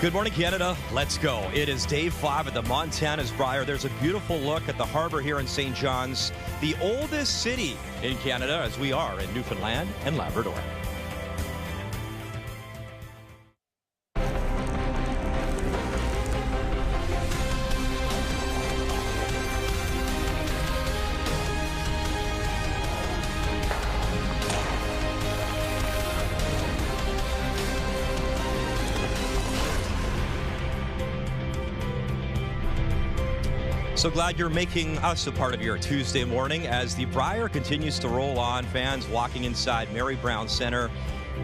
Good morning, Canada. Let's go. It is day 5 at the Montana's Brier. There's a beautiful look at the harbor here in St. John's, the oldest city in Canada, as we are in Newfoundland and Labrador. So glad you're making us a part of your Tuesday morning as the Brier continues to roll on. Fans walking inside Mary Brown Center.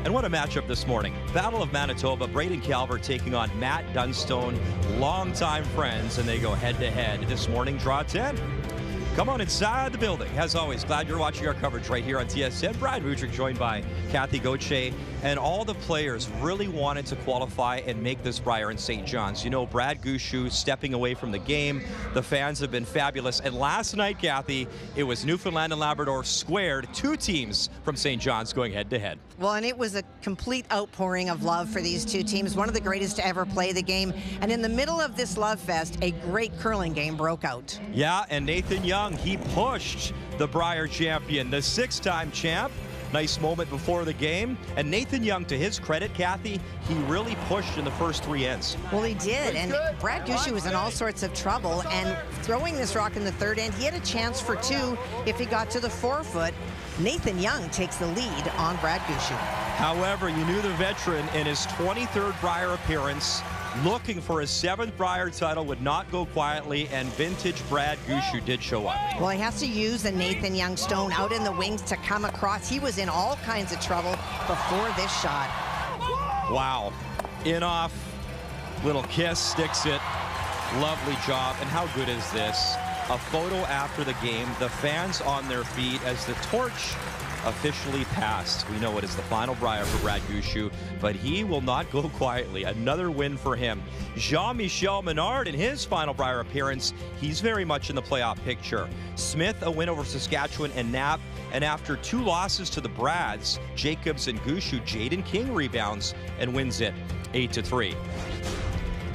And what a matchup this morning. Battle of Manitoba, Braden Calvert taking on Matt Dunstone, longtime friends, and they go head-to-head this morning, draw 10. Come on inside the building. As always, glad you're watching our coverage right here on TSN. Brian Mudrick joined by Kathy Gauthier. And all the players really wanted to qualify and make this Brier in St. John's. You know, Brad Gushue stepping away from the game. The fans have been fabulous. And last night, Kathy, it was Newfoundland and Labrador squared. 2 teams from St. John's going head-to-head. Well, and it was a complete outpouring of love for these 2 teams. One of the greatest to ever play the game. And in the middle of this love fest, a great curling game broke out. Yeah, and Nathan Young, he pushed the Brier champion, the 6-time champ. Nice moment before the game. And Nathan Young, to his credit, Kathy, he really pushed in the first 3 ends. Well, he did. And Brad Gushue was in all sorts of trouble. And throwing this rock in the 3rd end, he had a chance for 2 if he got to the 4-foot. Nathan Young takes the lead on Brad Gushue. However, you knew the veteran in his 23rd Brier appearance, looking for his 7th Brier title, would not go quietly, and vintage Brad Gushue did show up. Well, he has to use a Nathan Young stone out in the wings to come across. He was in all kinds of trouble before this shot. Wow. In off, little kiss, sticks it. Lovely job. And how good is this? A photo after the game, the fans on their feet as the torch officially passed. We know it is the final Brier for Brad Gushue, but he will not go quietly. Another win for him. Jean-Michel Menard in his final Brier appearance, he's very much in the playoff picture. Smith, a win over Saskatchewan and Knapp, and after 2 losses to the Brads, Jacobs and Gushue, Jaden King rebounds and wins it 8-3.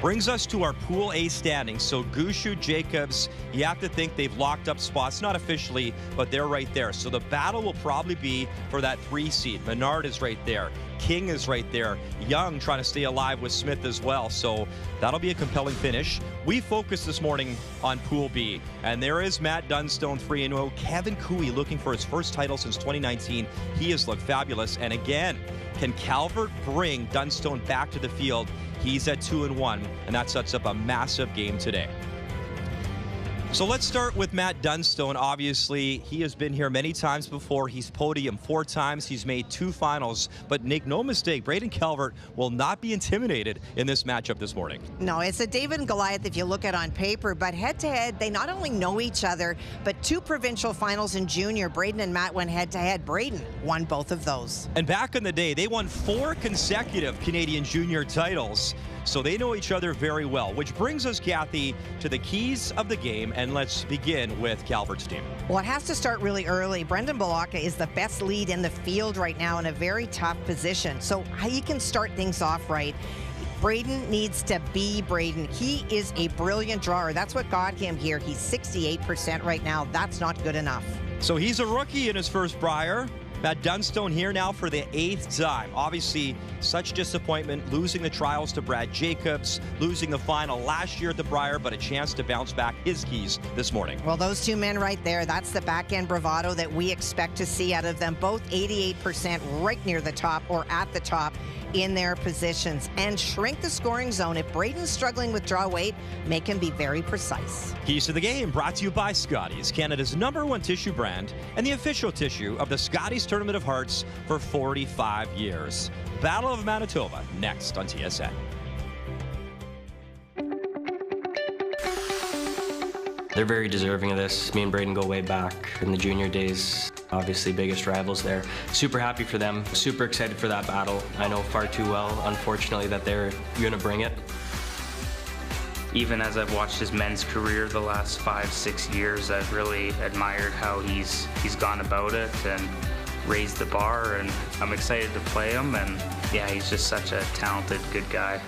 Brings us to our Pool A standings. So Gushue, Jacobs, you have to think they've locked up spots, not officially, but they're right there. So the battle will probably be for that 3 seed. Menard is right there. King is right there. Young trying to stay alive with Smith as well. So that'll be a compelling finish. We focus this morning on Pool B. And there is Matt Dunstone 3-0. Kevin Cooey looking for his first title since 2019. He has looked fabulous. And again, can Calvert bring Dunstone back to the field? He's at 2-1, and that sets up a massive game today. So let's start with Matt Dunstone. Obviously, he has been here many times before. He's podiumed 4 times. He's made 2 finals. But make no mistake, Braden Calvert will not be intimidated in this matchup this morning. No, it's a David and Goliath if you look at on paper. But head-to-head, they not only know each other, but 2 provincial finals in junior. Braden and Matt went head-to-head. Braden won both of those. And back in the day, they won 4 consecutive Canadian junior titles. So they know each other very well, which brings us, Kathy, to the keys of the game, and let's begin with Calvert's team. Well, it has to start really early. Brendan Balaka is the best lead in the field right now in a very tough position, so he can start things off right. Braden needs to be Braden. He is a brilliant drawer. That's what got him here. He's 68% right now. That's not good enough. So he's a rookie in his first Brier. Matt Dunstone here now for the 8th time. Obviously, such disappointment, losing the trials to Brad Jacobs, losing the final last year at the Brier, but a chance to bounce back. His keys this morning. Well, those 2 men right there, that's the back-end bravado that we expect to see out of them. Both 88% right near the top or at the top in their positions. And shrink the scoring zone. If Braden's struggling with draw weight, make him be very precise. Keys to the game brought to you by Scotties, Canada's #1 tissue brand and the official tissue of the Scotties Tournament of Hearts for 45 years. Battle of Manitoba, next on TSN. They're very deserving of this. Me and Braden go way back in the junior days. Obviously, biggest rivals there. Super happy for them. Super excited for that battle. I know far too well, unfortunately, that they're going to bring it. Even as I've watched his men's career the last 5-6 years, I've really admired how he's gone about it and raised the bar, and I'm excited to play him. And yeah, he's just such a talented, good guy.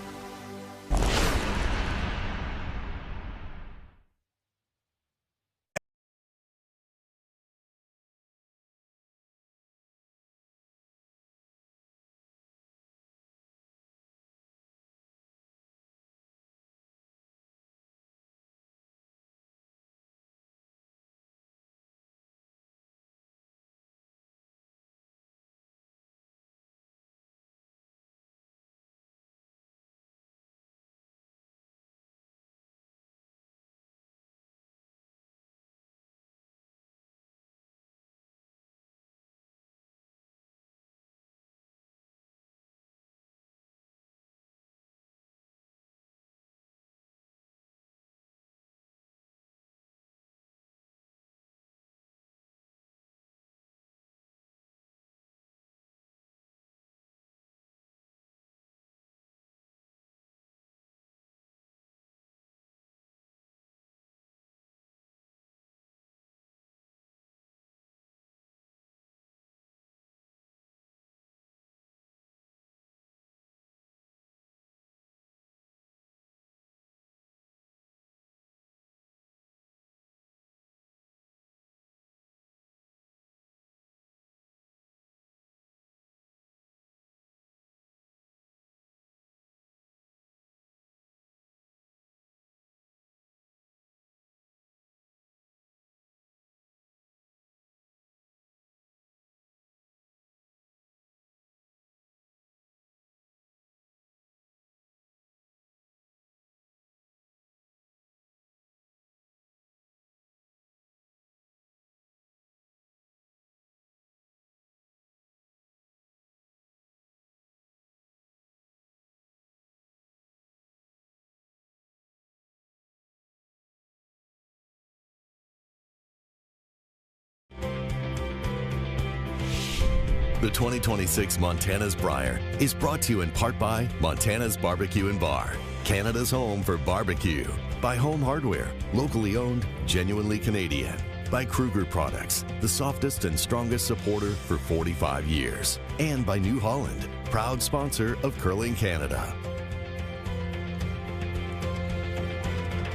The 2026 Montana's Brier is brought to you in part by Montana's Barbecue and Bar, Canada's home for barbecue. By Home Hardware, locally owned, genuinely Canadian. By Kruger Products, the softest and strongest supporter for 45 years. And by New Holland, proud sponsor of Curling Canada.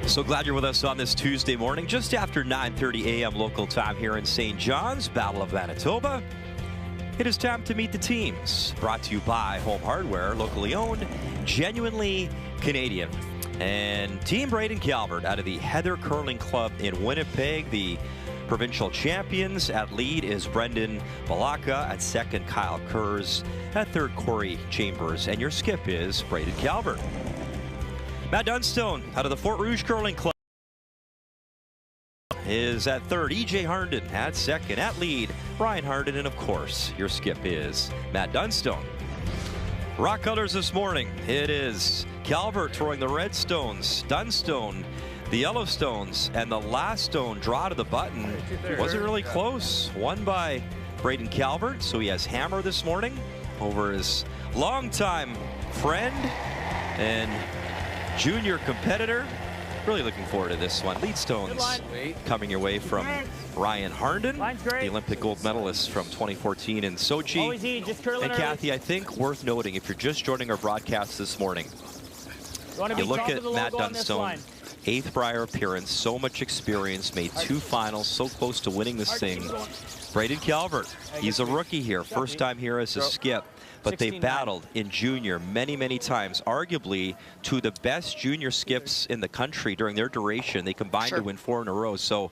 So glad you're with us on this Tuesday morning, just after 9:30 a.m. local time here in St. John's, Battle of Manitoba. It is time to meet the teams. Brought to you by Home Hardware, locally owned, genuinely Canadian. And Team Braden Calvert out of the Heather Curling Club in Winnipeg, the provincial champions. At lead is Brendan Balaka. At second, Kyle Kurz. At third, Corey Chambers. And your skip is Braden Calvert. Matt Dunstone out of the Fort Rouge Curling Club is at third. EJ Harnden at second. At lead, Brian Harnden. And of course, your skip is Matt Dunstone. Rock colors this morning. It is Calvert throwing the red stones, Dunstone the Yellowstones, and the last stone draw to the button wasn't really close. Won by Braden Calvert, so he has hammer this morning over his longtime friend and junior competitor. Really looking forward to this one. Lead stones coming your way from Ryan Harnden, the Olympic gold medalist from 2014 in Sochi. And Kathy, I think worth noting, if you're just joining our broadcast this morning, you look at Matt Dunstone, 8th Brier appearance, so much experience, made 2 finals, so close to winning this thing. Braden Calvert, he's a rookie here, first time here as a skip. But they've battled in junior many times, arguably 2 of the best junior skips in the country during their duration. They combined to win 4 in a row. So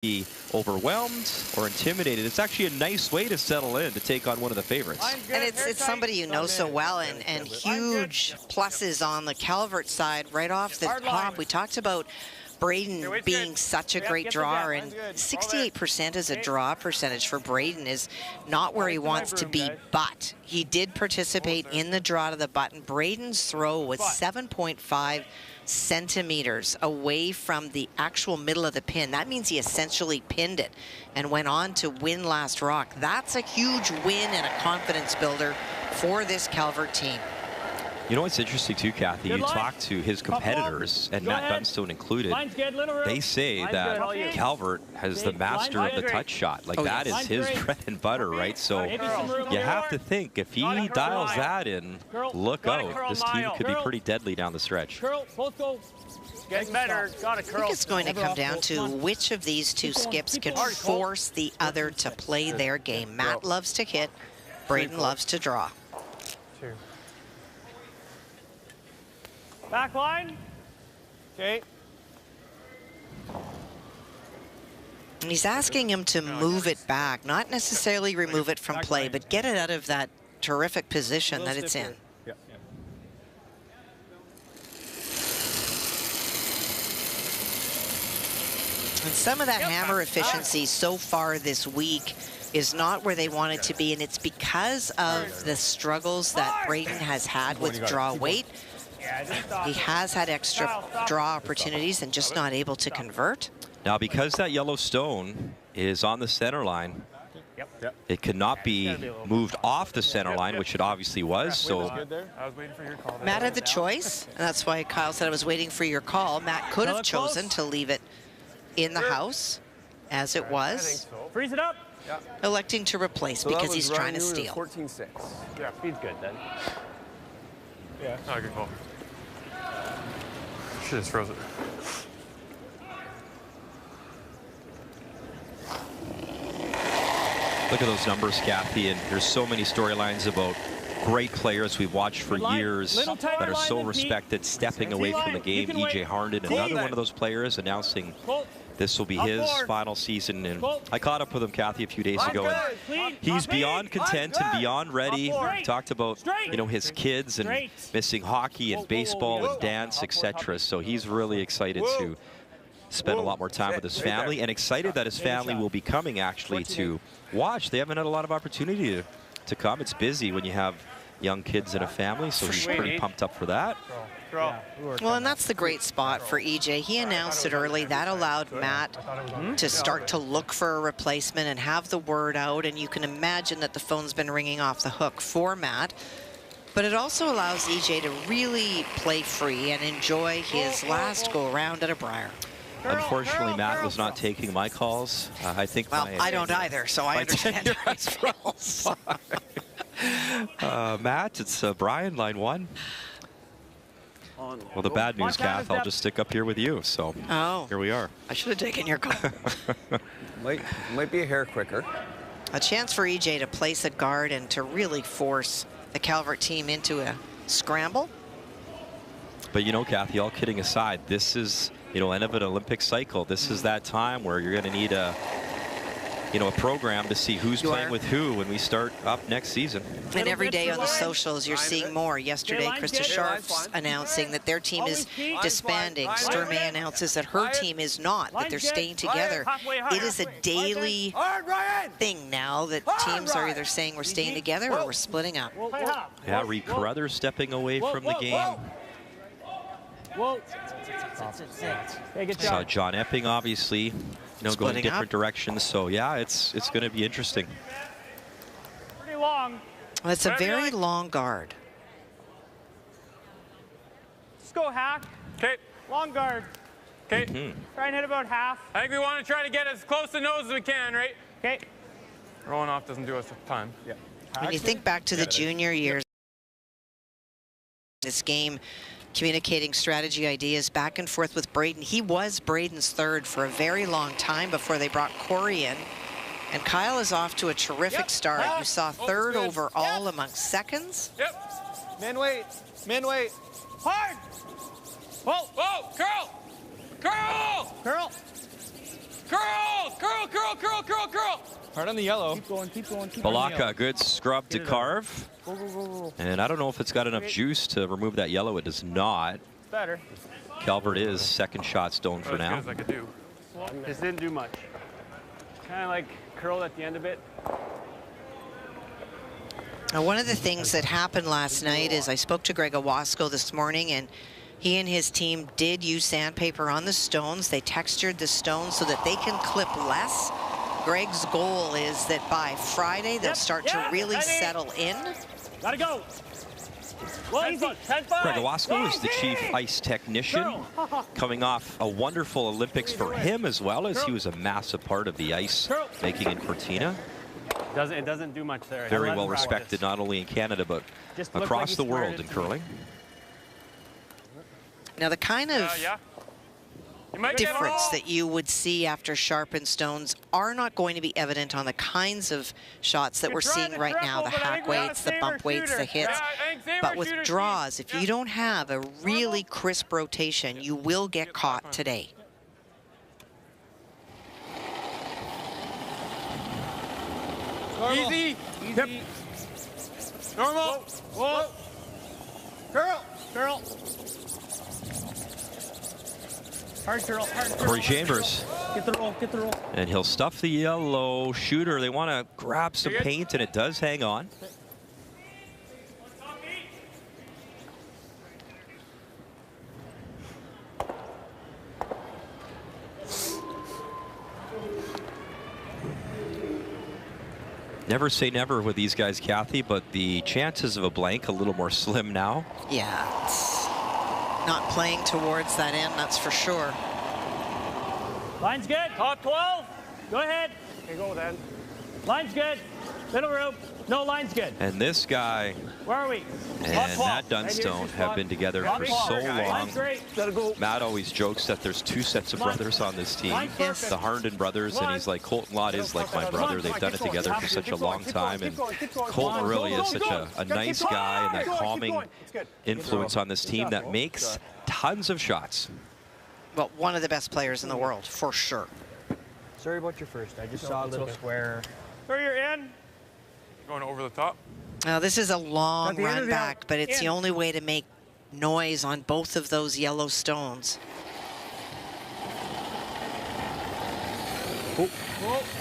be overwhelmed or intimidated. It's actually a nice way to settle in to take on one of the favorites. And it's somebody you know so well, and huge pluses on the Calvert side right off the top. We talked about Braden being such a great drawer, and 68% as a draw percentage for Braden is not where he wants to be, but he did participate in the draw to the button. Braden's throw was 7.5 centimeters away from the actual middle of the pin. That means he essentially pinned it and went on to win last rock. That's a huge win and a confidence builder for this Calvert team. You know what's interesting too, Kathy? You talk to his competitors, and Matt Dunstone included. They say that Calvert has the master of the touch shot. Like, that is his bread and butter, right? So you have to think, if he dials that in, look out. This team could be pretty deadly down the stretch. Getting better. I think it's going to come down to which of these 2 skips can force the other to play their game. Matt loves to hit. Braden loves to draw. Back line. Okay. And he's asking him to move it back, not necessarily remove it from play, but get it out of that terrific position that it's in. Yep. And some of that hammer efficiency so far this week is not where they want it to be, and it's because of the struggles that Braden has had with draw weight. He has had extra draw opportunities and just not able to convert. Now, because that yellow stone is on the center line, it cannot be moved off the center line, which it obviously was. So Matt had the choice, and that's why Kyle said I was waiting for your call. Matt could have chosen to leave it in the house as it was, Freeze it up. electing to replace because he's trying to steal. 14-6. Yeah, speed's good then. Yeah. Oh, good call. Should have froze it. look at those numbers, Kathy, and there's so many storylines about great players we've watched for years that are so respected, stepping away from the game. EJ Harnden, another one of those players, announcing this will be his final season. And I caught up with him, Kathy, a few days ago, and he's beyond content and beyond ready. He talked about, you know, his kids and missing hockey and baseball and dance, etc. So he's really excited to spend a lot more time with his family, and excited that his family will be coming actually to watch. They haven't had a lot of opportunity to come. It's busy when you have young kids in a family, so he's pretty pumped up for that. Well, and that's the great spot for EJ. He announced it early. That allowed Matt to start to look for a replacement and have the word out, and you can imagine that the phone's been ringing off the hook for Matt. But it also allows EJ to really play free and enjoy his last go-around at a Brier. Unfortunately, Matt was not taking my calls. I think well, I don't either, so I understand. Matt, it's Brian, line 1. Well, the bad news, Kath, I'll just stick up here with you. So here we are. I should have taken your call. might be a hair quicker. A chance for EJ to place a guard and to really force the Calvert team into a scramble. But you know, Kathy, all kidding aside, this is, you know, end of an Olympic cycle. This is that time where you're going to need a, you know, a program to see who's playing with who when we start up next season. And every day on the socials, you're seeing more. Yesterday, Krista Scharf's announcing that their team is disbanding. Sturmey announces that her team is not, that they're staying together. It is a daily thing now that teams are either saying we're staying together or we're splitting up. Yeah, Reed Carruthers stepping away from the game. Saw John Epping, obviously, you know, going different directions. So yeah, it's going to be interesting. Pretty long. Well, it's a very long guard. Let's go hack. Okay. Long guard. Okay. Try and hit about half. I think we want to try to get as close to nose as we can, right? Okay. Rolling off doesn't do us a ton. Yeah. When you think back to the junior years, this game, communicating strategy ideas back and forth with Braden. He was Braden's third for a very long time before they brought Corey in. And Kyle is off to a terrific start. You saw third overall amongst seconds. Yep. Men wait. Men wait. Hard. Whoa. Whoa. Curl. Curl. Curl. Curl. Curl. Curl. Curl. Curl. Curl. Hard on the yellow. Keep going. Keep going. Keep Balaka, good scrub to carve. Go, go, go, go. And I don't know if it's got enough juice to remove that yellow. It does not. It's better. Calvert is second shot stone for now. As good as I could do. This didn't do much. Kind of like curled at the end of it. Now, one of the things that happened last night is I spoke to Greg Owasco this morning, and he and his team did use sandpaper on the stones. They textured the stones so that they can clip less. Greg's goal is that by Friday they'll start to really settle in. Gotta go. Greg Owasco is the chief ice technician, coming off a wonderful Olympics for him, as well as he was a massive part of the ice making in Cortina. It doesn't do much there. Very well respected, not only in Canada but across the world in curling. Now the kind of difference that you would see after sharpened stones are not going to be evident on the kinds of shots that we're seeing right now, the hack weights, the bump weights, the hits. But with draws, if you don't have a really crisp rotation, you will get caught today. Easy. Yep. Normal. Whoa. Curl. Curl. Hard curl. Hard curl. Corey Chambers. Get the roll. Get the roll. And he'll stuff the yellow shooter. They want to grab some paint, and it does hang on. Never say never with these guys, Kathy, but the chances of a blank a little more slim now. Yeah, it's not playing towards that end, that's for sure. Line's good. Top 12. Go ahead. Okay, go then. Line's good. Middle rope. No, line's good. And this guy Where are we? and Matt Dunstone have been together for so long. Matt always jokes that there's two sets of brothers on this team, the Harnden brothers, and he's like, Colton Lott is like my brother. They've done it together for such a long time, and Colton really is such a nice guy and that calming influence on this team that makes tons of shots. Well, one of the best players in the world, for sure. Sorry about your first. I just saw a little square. Where you're in. Going over the top. Now, this is a long run back, but it's the only way to make noise on both of those yellow stones.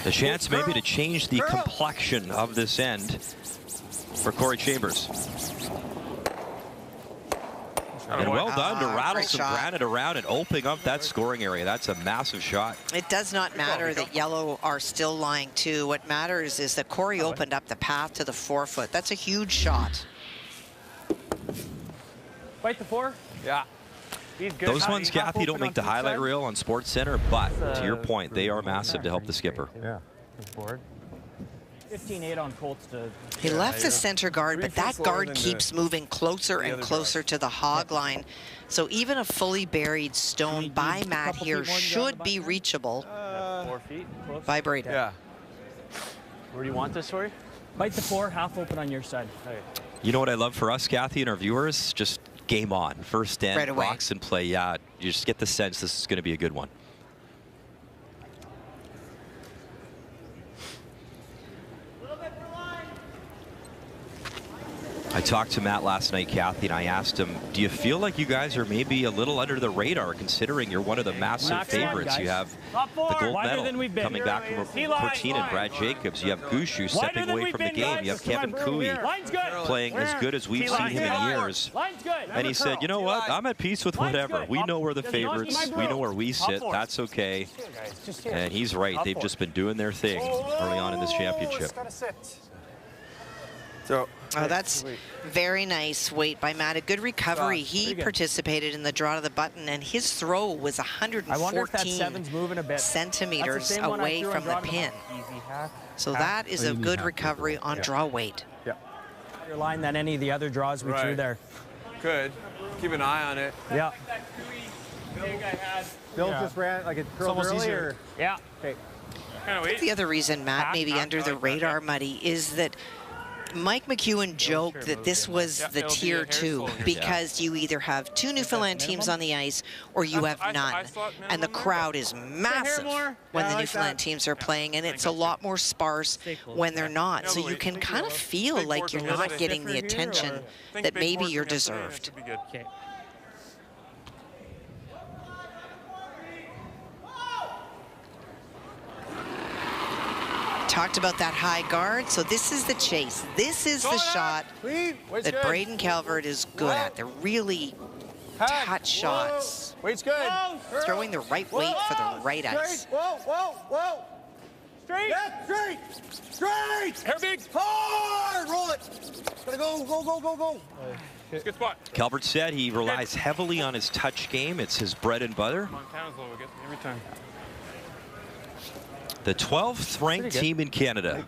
The chance maybe to change the complexion of this end. for Corey Chambers. And well done to rattle great some shot. granite around and opening up that scoring area. That's a massive shot. It does not matter that yellow are still lying too. What matters is that Corey opened up the path to the 4-foot. That's a huge shot. Bite the 4. Yeah. He's good. Those ones, Kathy, don't make the highlight reel on Sports Center, but to your point, they are massive to help the skipper. Yeah. Board. 15-8 on Colts to... He left the center guard, but that guard keeps moving closer and closer to the hog line. So even a fully buried stone by Matt here should be reachable 4 feet. Close. by Braden. Yeah. Where do you want this, Rory? Bite the 4, half open on your side. Okay. You know what I love for us, Kathy, and our viewers? Just game on. First in, Right away. rocks and play. Yeah, you just get the sense this is going to be a good one. I talked to Matt last night, Kathy, and I asked him, do you feel like you guys are maybe a little under the radar, considering you're one of the massive favorites? You have the gold medal coming back from Cortina and Brad Jacobs. You have Gushu stepping away from the game. You have Kevin Cooey playing as good as we've seen him in years. And he said, you know what? I'm at peace with whatever. We know we're the favorites. We know where we sit. That's okay. And he's right. They've just been doing their thing early on in this championship. Oh, that's very nice weight by Matt. A good recovery. He participated in the draw to the button, and his throw was 114 centimeters away from the pin. So that is a good recovery on draw weight. Yeah. Your line than any of the other draws we threw there. Good. Keep an eye on it. Yeah. Bill just ran like it curled earlier. Yeah. Okay. I think the other reason Matt may be under the radar, Muddy, is that Mike McEwen joked that this was the tier 2 because you either have 2 Newfoundland teams on the ice or you have none. And the crowd is massive when the Newfoundland teams are playing, and it's a lot more sparse when they're not. So you can kind of feel like you're not getting the attention that maybe you're deserved. Talked about that high guard, so this is the chase. This is the shot that Braden Calvert is good at. They're really touch shots. Weight's good. Throwing the right weight for the right ice. Whoa. Straight. Yeah, straight. Hair big. Hard. Roll it. Gotta go. It's a good spot. Calvert said he relies heavily on his touch game. It's his bread and butter. Montana's low again every time. The 12th ranked team in Canada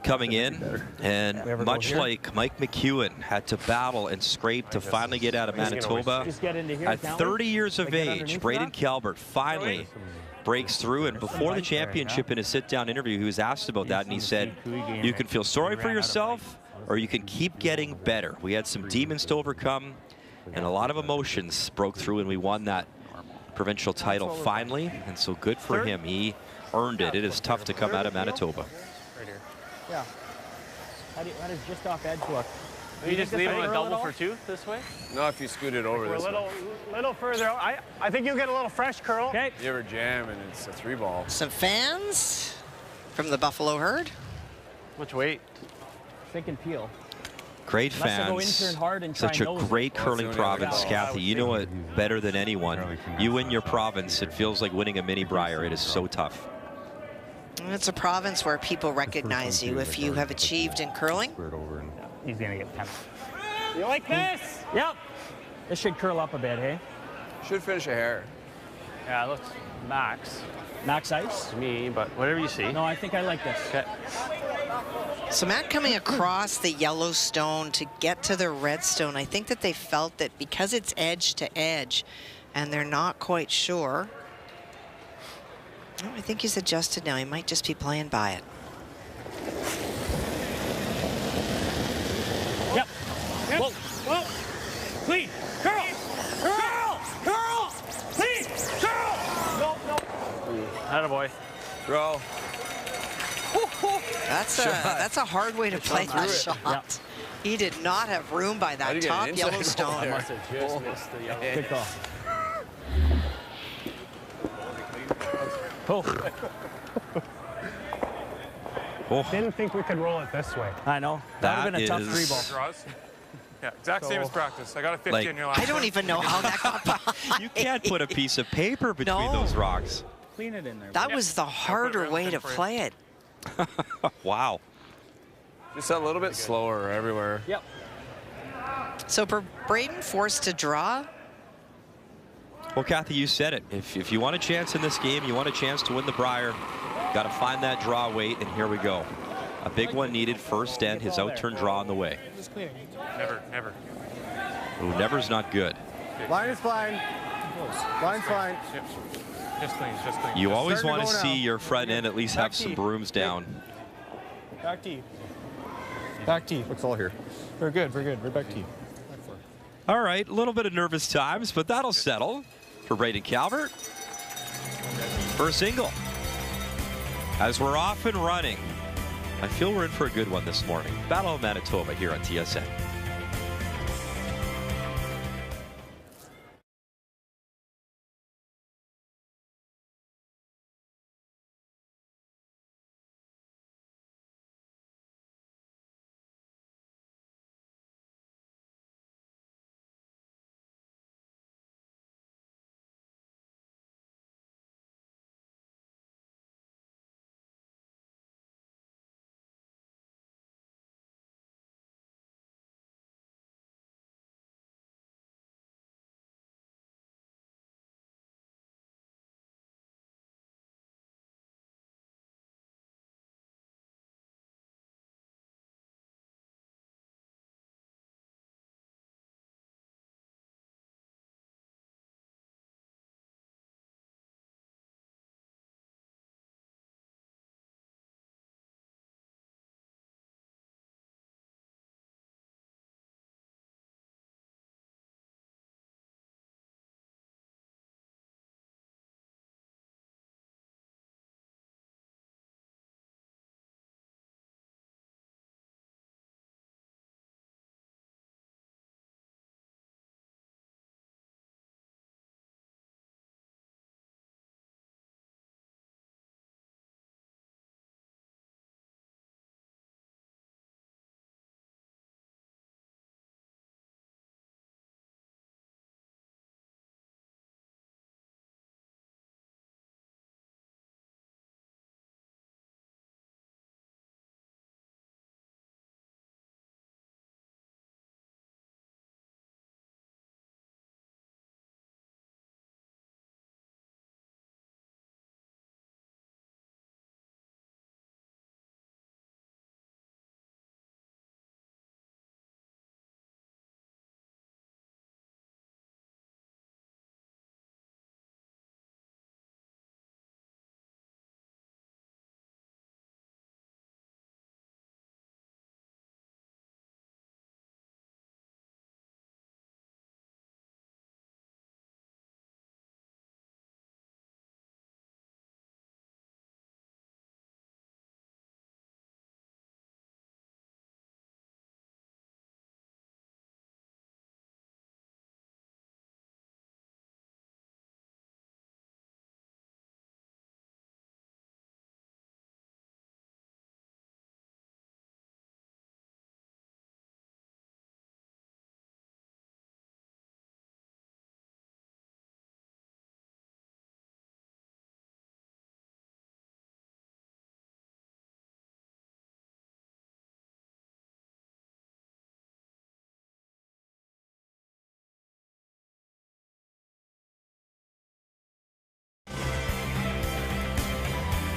coming in, and much like Mike McEwen had to battle and scrape to finally get out of Manitoba, at 30 years of age, Braden Calvert finally breaks through. And before the championship, in a sit-down interview, he was asked about that, and he said, you can feel sorry for yourself or you can keep getting better. We had some demons to overcome, and a lot of emotions broke through, and we won that provincial title finally, and so good for him. He earned it. It is tough to come out of Manitoba. Right here. Yeah. How does just off edge look? You just leave him a double for 2 this way? No, if you scoot it over this way. Little further. I think you'll get a little fresh curl. Okay. You ever jam and it's a 3-ball. Some fans from the Buffalo herd. Which weight? Thinking Peel. Great fans. Such a great curling province, Kathy. You know it better than anyone. You win your province, it feels like winning a mini Brier. It is so tough. It's a province where people recognize you if you have achieved in curling. He's going to get 10. You like this? Yep. This should curl up a bit, hey? Should finish a hair. Yeah, it looks max. Max ice? Me, but whatever you see. No, I think I like this. Okay. So Matt coming across the Yellowstone to get to the Redstone, I think that they felt that because it's edge to edge and they're not quite sure. Oh, I think he's adjusted now. He might just be playing by it. Yep. Whoa. Clean. Curl. Clean. Curl. No. Attaboy. Throw. That's a hard way to play that shot. Yeah. He did not have room by that top Yellowstone. I must have just missed the yellow. Good call. Oh. Oh. Didn't think we could roll it this way. I know. That would have been a tough 3-ball. Draws? Yeah, exact same as practice. I got a 50 in your last I don't even know how that got by. You can't put a piece of paper between those rocks. Clean it in there. That was the harder way to play it. Wow. Just a little bit slower everywhere. Yep. So Braden forced to draw. Well, Kathy, you said it. If you want a chance in this game, you want a chance to win the Brier, got to find that draw weight, and here we go. A big one needed first and his out-turn draw on the way. Never. Ooh, never's not good. Line is fine. Line's fine. Yep. Just clean. You always want to go see now. your front end at least have some brooms down. Back tee. Back tee. Looks all here. We're good. We're back tee. All right, a little bit of nervous times, but that'll settle for Braden Calvert. First single. As we're off and running, I feel we're in for a good one this morning. Battle of Manitoba here on TSN.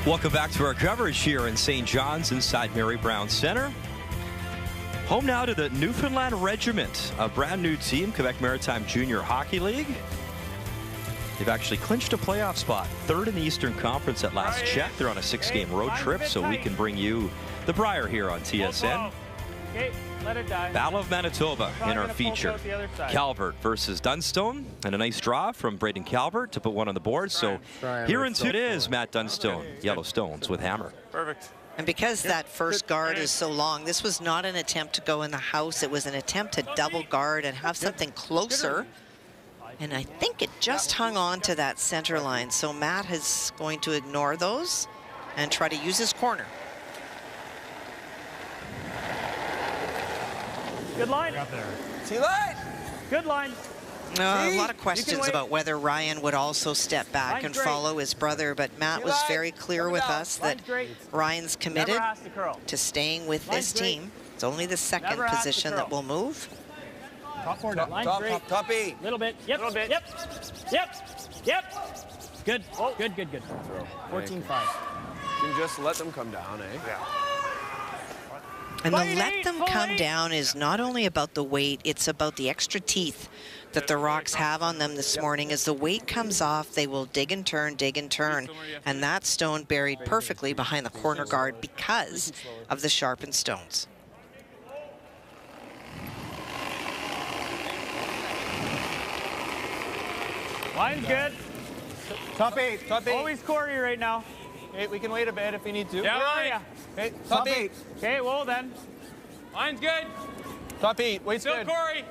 Welcome back to our coverage here in St. John's inside Mary Brown Center. Home now to the Newfoundland Regiment, a brand new team, Quebec Maritime Junior Hockey League. They've actually clinched a playoff spot, third in the Eastern Conference at last check. They're on a 6-game road trip, so we can bring you the Brier here on TSN. Okay, let it die. Battle of Manitoba in our feature. Calvert versus Dunstone, and a nice draw from Braden Calvert to put one on the board. So here in it is Matt Dunstone, Yellowstones with hammer. Perfect. And because that first guard is so long, this was not an attempt to go in the house. It was an attempt to double guard and have something closer. And I think it just hung on to that center line. So Matt is going to ignore those and try to use his corner. Good line. See line. Good line. A lot of questions about whether Ryan would also step back and follow his brother, but Matt was very clear with us that Ryan's committed to staying with this team. It's only the second position that will move. Top four, Top 8. Little bit. Yep. Little bit. Yep. Yep. Yep. Good. Good. 14-5. You can just let them come down, eh? Yeah. And the let them come down is not only about the weight, it's about the extra teeth that the rocks have on them this morning. As the weight comes off, they will dig and turn, and that stone buried perfectly behind the corner guard because of the sharpened stones. Line's good. Top 8. Top 8. Always Corey right now. Okay, we can wait a bit if we need to. Yeah, Where are yeah. Okay, top 8. Okay, well then. Line's good. Top 8. Wait's Still good. Corey.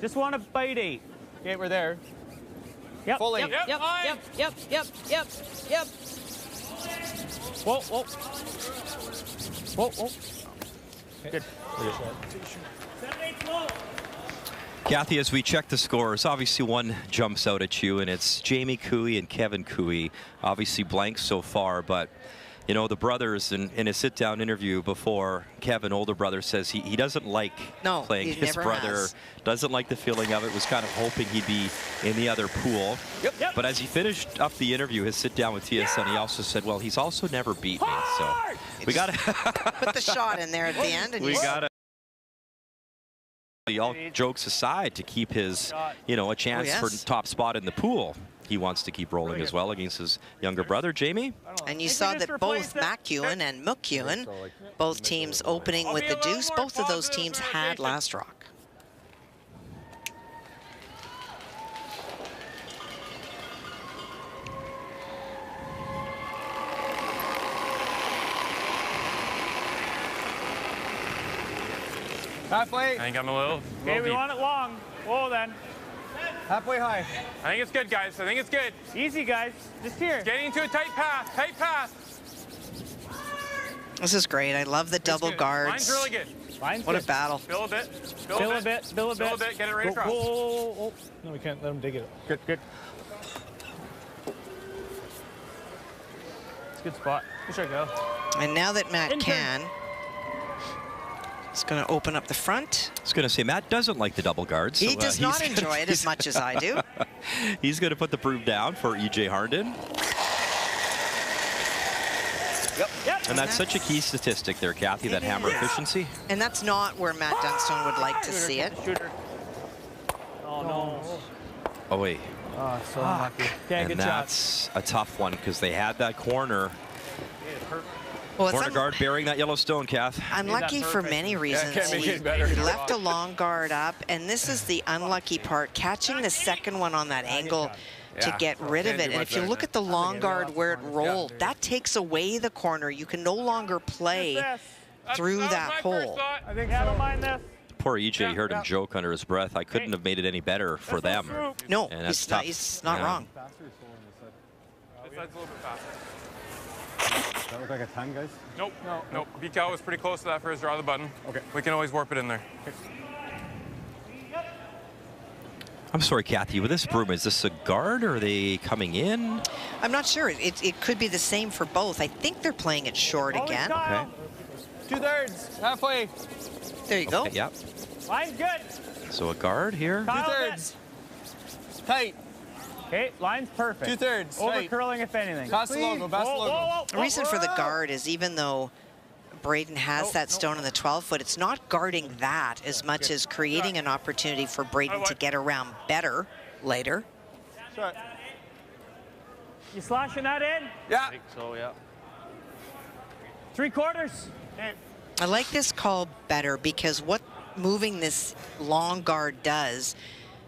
Just want to bite 8. Okay, we're there. Yep. Fully. Yep. Whoa. Good. Kathy, as we check the scores, obviously one jumps out at you, and it's Jamie Cooey and Kevin Cooey. Obviously blank so far, but you know, the brothers in a sit-down interview before, Kevin, older brother, says he doesn't like playing his brother, doesn't like the feeling of it, was kind of hoping he'd be in the other pool. Yep. But as he finished up the interview, his sit-down with TSN, he also said, well, he's also never beat me, so we got to put the shot in there at the end. And we got to, all jokes aside, to keep his, you know, a chance for top spot in the pool. He wants to keep rolling as well against his younger brother, Jamie. And you saw that both McEwen and McEwen, both teams opening with the deuce, both of those teams had last rock. Halfway. I think I'm a little Okay, we deep. want it long. Whoa, then. Halfway high. I think it's good, guys. I think it's good. Easy, guys. Just here. Getting into a tight path. Tight path. This is great. I love the double guards. Line's really good. Line's what good. a battle. Fill a bit. Fill a bit. Fill a bit. Get it right across. Whoa. No, we can't let him dig it. Good. It's a good spot. Wish I go. And now that Matt can, he's going to open up the front. I was going to say, Matt doesn't like the double guards. He does not enjoy it as much as I do. He's going to put the broom down for E.J. Harnden. Yep. And that's such a key statistic there, Kathy, that hammer efficiency. And that's not where Matt Dunstone would like to see it. Oh, no. Oh, wait. Oh, so unlucky. Okay, And good that's a tough one because they had that corner. Well, Corner guard bearing that yellow stone, Kath. Unlucky for many reasons. He left a long guard up, and this is the unlucky part, catching the second one on that angle to get rid of it. And if you look at the long guard where it rolled, that takes away the corner. You can no longer play through that hole. I think I don't mind this. Poor EJ heard him joke under his breath. I couldn't have made it any better for them. No, and that's he's not wrong. This side's a little bit faster. Does that look like a 10, guys? Nope. Nope. BCal was pretty close to that for his draw the button. Okay. We can always warp it in there. I'm sorry, Kathy, with this broom, is this a guard or are they coming in? I'm not sure. It could be the same for both. I think they're playing it short again. Okay. 2/3. Halfway. There you go. Okay, yep. Line's good. So a guard here. 2/3. Tight. Okay, line's perfect. 2/3. Over curling, if anything. Pass the logo. Pass the logo. The reason for the guard is even though Braden has that stone in the 12-foot, it's not guarding that as much as creating an opportunity for Braden to get around better later. You slashing that in? Yeah. I think so, yeah. 3/4. Okay. I like this call better because what moving this long guard does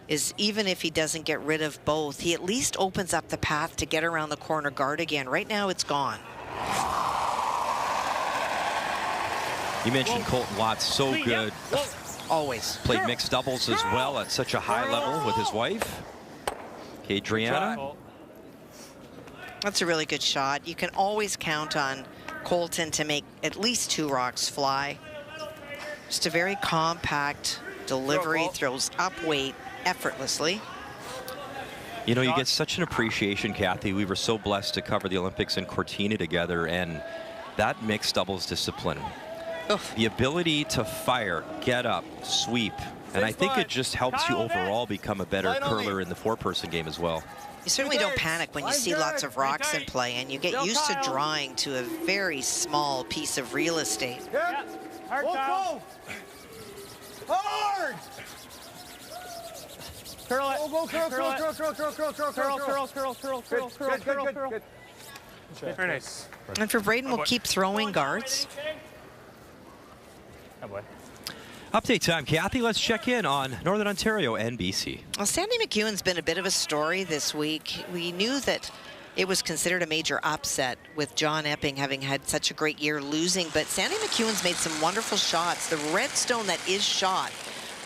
is even if he doesn't get rid of both, he at least opens up the path to get around the corner guard again. Right now, it's gone. You mentioned Colton Watts, so good. Always. Played mixed doubles as well at such a high level with his wife. Okay, Adriana. That's a really good shot. You can always count on Colton to make at least 2 rocks fly. Just a very compact delivery, throws up weight effortlessly. You know, you get such an appreciation, Kathy. We were so blessed to cover the Olympics in Cortina together, and that mixed doubles discipline. Oof. The ability to fire, get up, sweep, and I think it just helps you overall become a better curler in the four-person game as well. You certainly don't panic when you see lots of rocks in play, and you get used to drawing to a very small piece of real estate. Yeah. Hard, Kyle. Hard! Curl it. Go, curl, curl, curl, curl, curl, curl, curl, curl, curl, curl, curl, curl, curl, curl, curl. Very nice. And for Braden, we'll keep throwing guards. Oh boy. Update time, Kathy. Let's check in on Northern Ontario and BC. Well, Sandy McEwen's been a bit of a story this week. We knew that it was considered a major upset with John Epping having had such a great year losing, but Sandy McEwen's made some wonderful shots. The red stone that is shot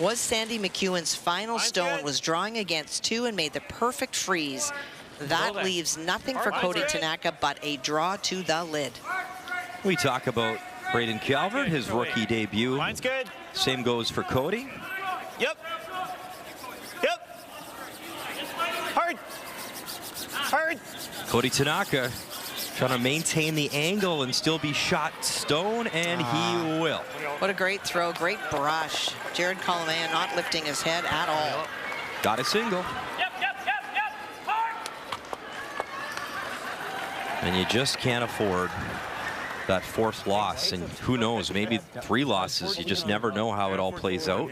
was Sandy McEwen's final stone, was drawing against two and made the perfect freeze. That leaves nothing for Cody Tanaka but a draw to the lid. We talk about Braden Calvert, his rookie debut. Mine's good. Same goes for Cody. Yep. Yep. Hard. Hard. Cody Tanaka trying to maintain the angle and still be shot stone, and he will. What a great throw, great brush. Jared Colomea not lifting his head at all. Got a single. Hard. And you just can't afford that fourth loss, and who knows, maybe 3 losses. You just never know how it all plays out.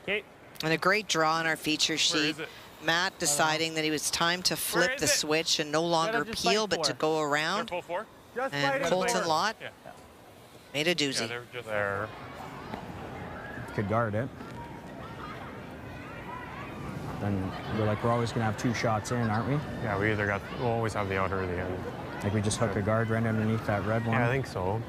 And a great draw on our feature sheet. Matt deciding that it was time to flip the switch and no longer peel, but to go around. And Colton Lott made a doozy. There. Could guard it. Then we're always going to have 2 shots in, aren't we? Yeah, we'll always have the outer or the end. Like we just hook a guard right underneath that red one? Yeah, I think so.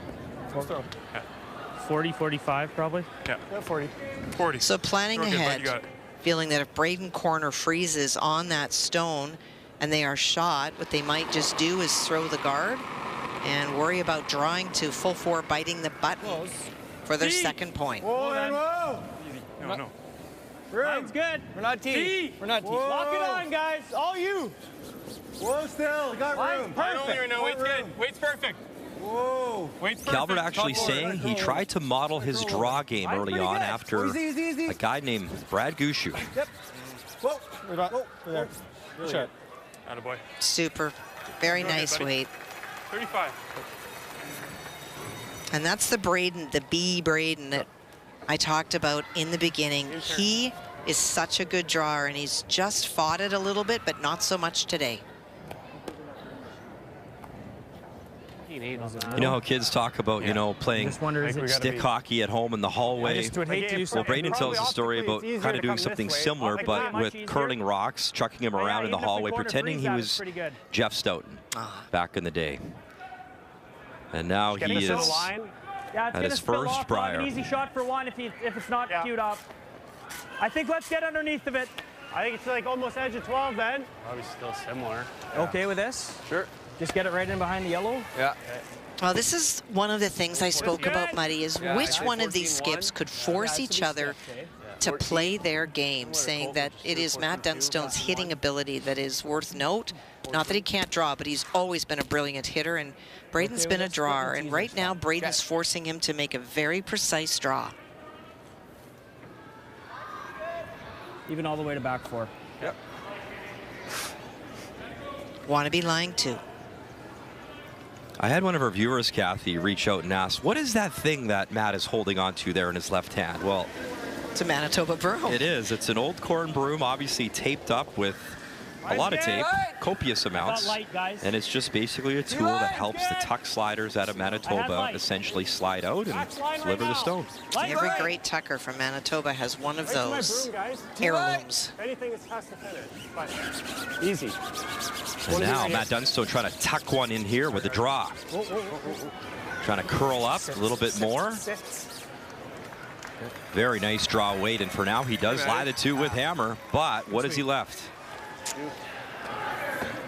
40, 45 probably? Yeah, 40. 40. So planning ahead, feeling that if Braden Corner freezes on that stone and they are shot, what they might just do is throw the guard and worry about drawing to full 4, biting the button for their second point. Whoa. No. Mine's good. We're not T. We're not T. Lock it on, guys. All you. Whoa, still. We got room. Perfect. No, weight's good. Weight's perfect. Whoa. Weight's perfect. Calvert actually saying he tried to model his draw game early on after a guy named Brad Gushu. Yep. Whoa. Whoa. There. Really good. Attaboy. Super. Very nice weight. 35. And that's the Braden, the B Braden that I talked about in the beginning. He is such a good drawer, and he's just fought it a little bit, but not so much today. You know how kids talk about, you know, playing stick hockey at home in the hallway? Well, Braden tells a story about kind of doing something similar, but with curling rocks, chucking him around in the hallway, pretending he was Jeff Stoughton back in the day. And now he is at his first Brier. Easy shot for one if it's not queued up. I think let's get underneath of it. I think it's like almost edge of 12 then. Probably still similar. Okay with this? Sure. Just get it right in behind the yellow? Yeah. Well, this is one of the things I spoke about, Muddy, is which one of these skips could force each other to play their game, saying that it is Matt Dunstone's hitting ability that is worth note. Not that he can't draw, but he's always been a brilliant hitter, and Braden's been a drawer, and right now Braden's forcing him to make a very precise draw. Even all the way to back 4. Yep. Want to be lying too. I had one of our viewers, Kathy, reach out and ask, what is that thing that Matt is holding on to there in his left hand? Well, it's a Manitoba broom. It is. It's an old corn broom, obviously taped up with a lot of tape, copious amounts, and it's just basically a tool that helps the tuck sliders out of Manitoba essentially slide out and deliver the stone. Every great tucker from Manitoba has one of those heirlooms. Anything has to finish. Easy. And now Matt Dunstone trying to tuck one in here with a draw. Trying to curl up a little bit more. Very nice draw weight, and for now he does lie the 2 with hammer, but what has he left?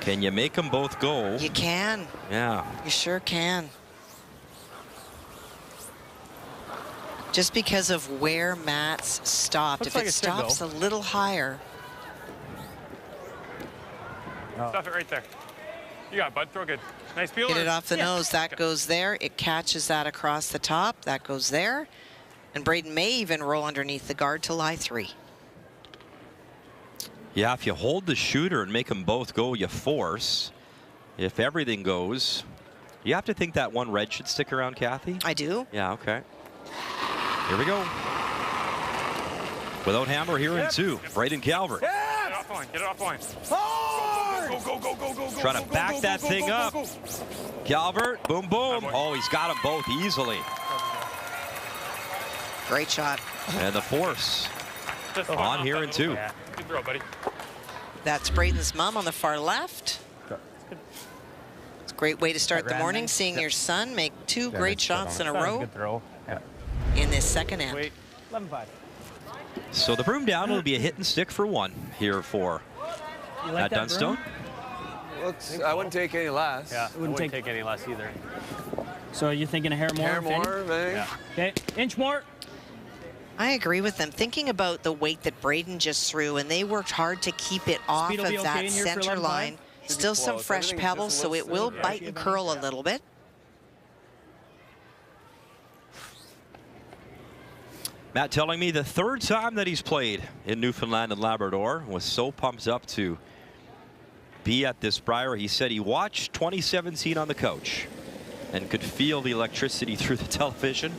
Can you make them both go? You can. Yeah. You sure can. Just because of where Matt's stopped. Looks if like it it should stops go. a little higher. Stuff it right there. You got it, bud. Throw good. Nice peeler. Get it off the nose. That goes there. It catches that across the top. That goes there. And Braden may even roll underneath the guard to lie 3. Yeah, if you hold the shooter and make them both go, you force. If everything goes, you have to think that one red should stick around, Kathy? I do. Yeah, okay. Here we go. Without hammer here in 2. Braden Calvert. Get it off line. Get it off line. Go, go, go, go, go, go. Trying to back that thing up. Calvert, boom, boom. Oh, he's got them both easily. Great shot. And the force on here in 2. Yeah. Good throw, buddy. That's Braden's mom on the far left. It's a great way to start the morning, seeing your son make 2 great shots in a row Good throw. Yeah. in this second end. Wait. 11-5. So the broom down will be a hit and stick for 1 here for You like that Dunstone. Looks, I wouldn't take any less. Yeah, I wouldn't take any less either. So you're thinking a hair more? Hair more, maybe? Yeah. Okay, inch more. I agree with them. Thinking about the weight that Braden just threw, and they worked hard to keep it off Speed will of be okay that in here for center 11-5? line. Still some close. fresh Everything's pebbles, just so it will listed. bite and curl a little bit. Matt telling me the 3rd time that he's played in Newfoundland and Labrador, was so pumped up to be at this Brier. He said he watched 2017 on the couch and could feel the electricity through the television.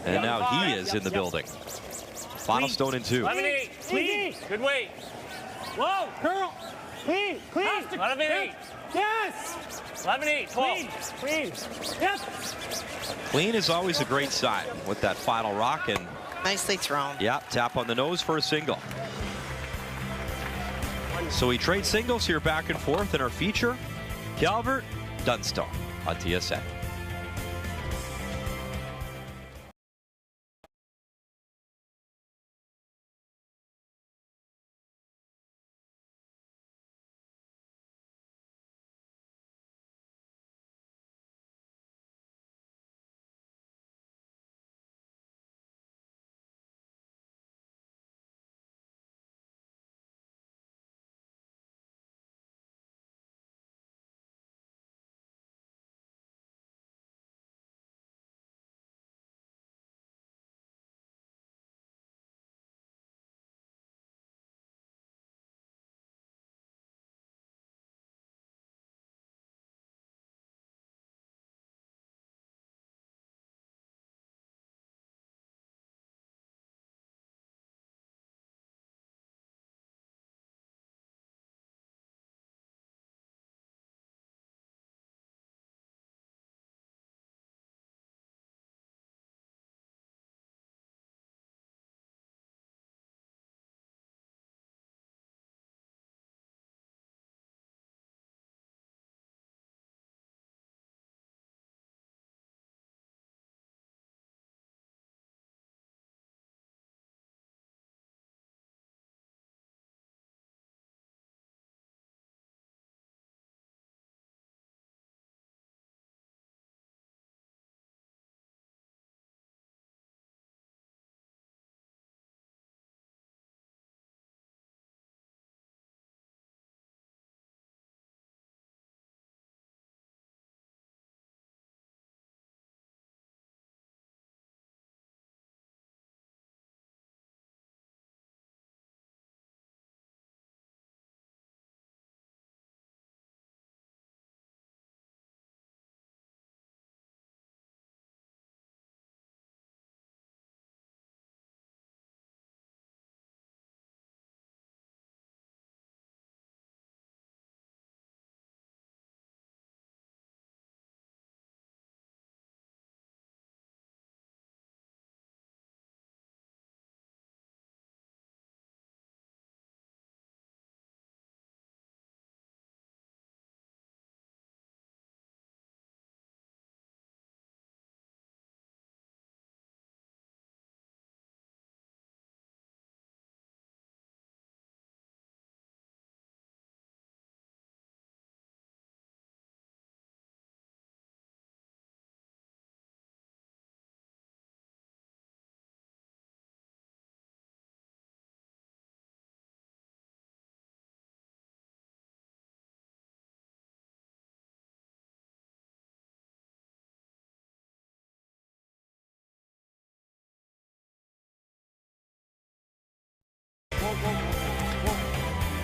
And now he is in the building. Final stone in 2. 11-8. Clean. Good weight. Whoa, curl. Clean, clean. 11-8. Yes. 11-8. 12. Clean. Yep. Clean is always a great sign with that final rock. And Nicely thrown. yeah, tap on the nose for a single. So we trade singles here back and forth in our feature. Calvert, Dunstone on TSN.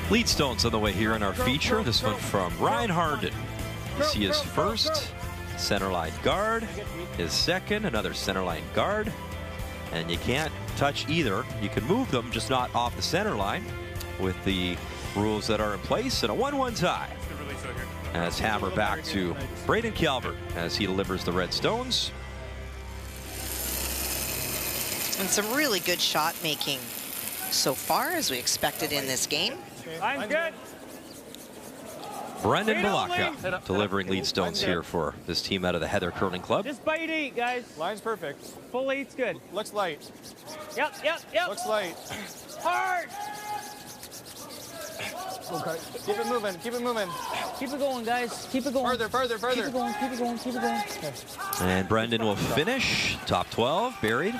Lead stones on the way here in our feature. This one from Ryan Harden. You see his first center line guard, his second, another center line guard, and you can't touch either. You can move them, just not off the center line with the rules that are in place, and a 1-1 tie. As hammer back to Braden Calvert as he delivers the red stones. And some really good shot making so far, as we expected in this game. Line's good. Brendan Balaka delivering lead stones here for this team out of the Heather Curling Club. Just bite 8, guys. Line's perfect. Full 8's good. Looks light. Yep. Looks light. Hard. Okay. Keep it moving. Keep it moving. Keep it going, guys. Keep it going. Further. Keep it going. Keep it going. Keep it going. Okay. And Brendan will finish top 12, buried.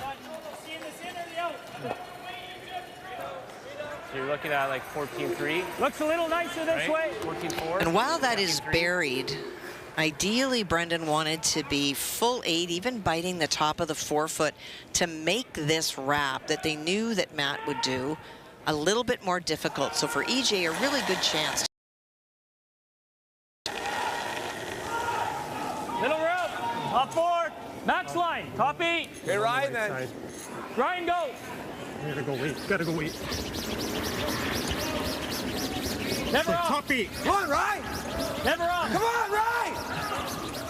So you're looking at like 14-3. Looks a little nicer this way. 14-4. And while that is buried, ideally Brendan wanted to be full 8, even biting the top of the forefoot to make this wrap that they knew that Matt would do a little bit more difficult. So for EJ, a really good chance. Little rope. Top 4. Max line. Top 8. Hey, Ryan, then. Ryan, go. Gotta go wait. Gotta go wait. Never off. Top 8. Come on, Ryan. Never off. Come on, Ryan.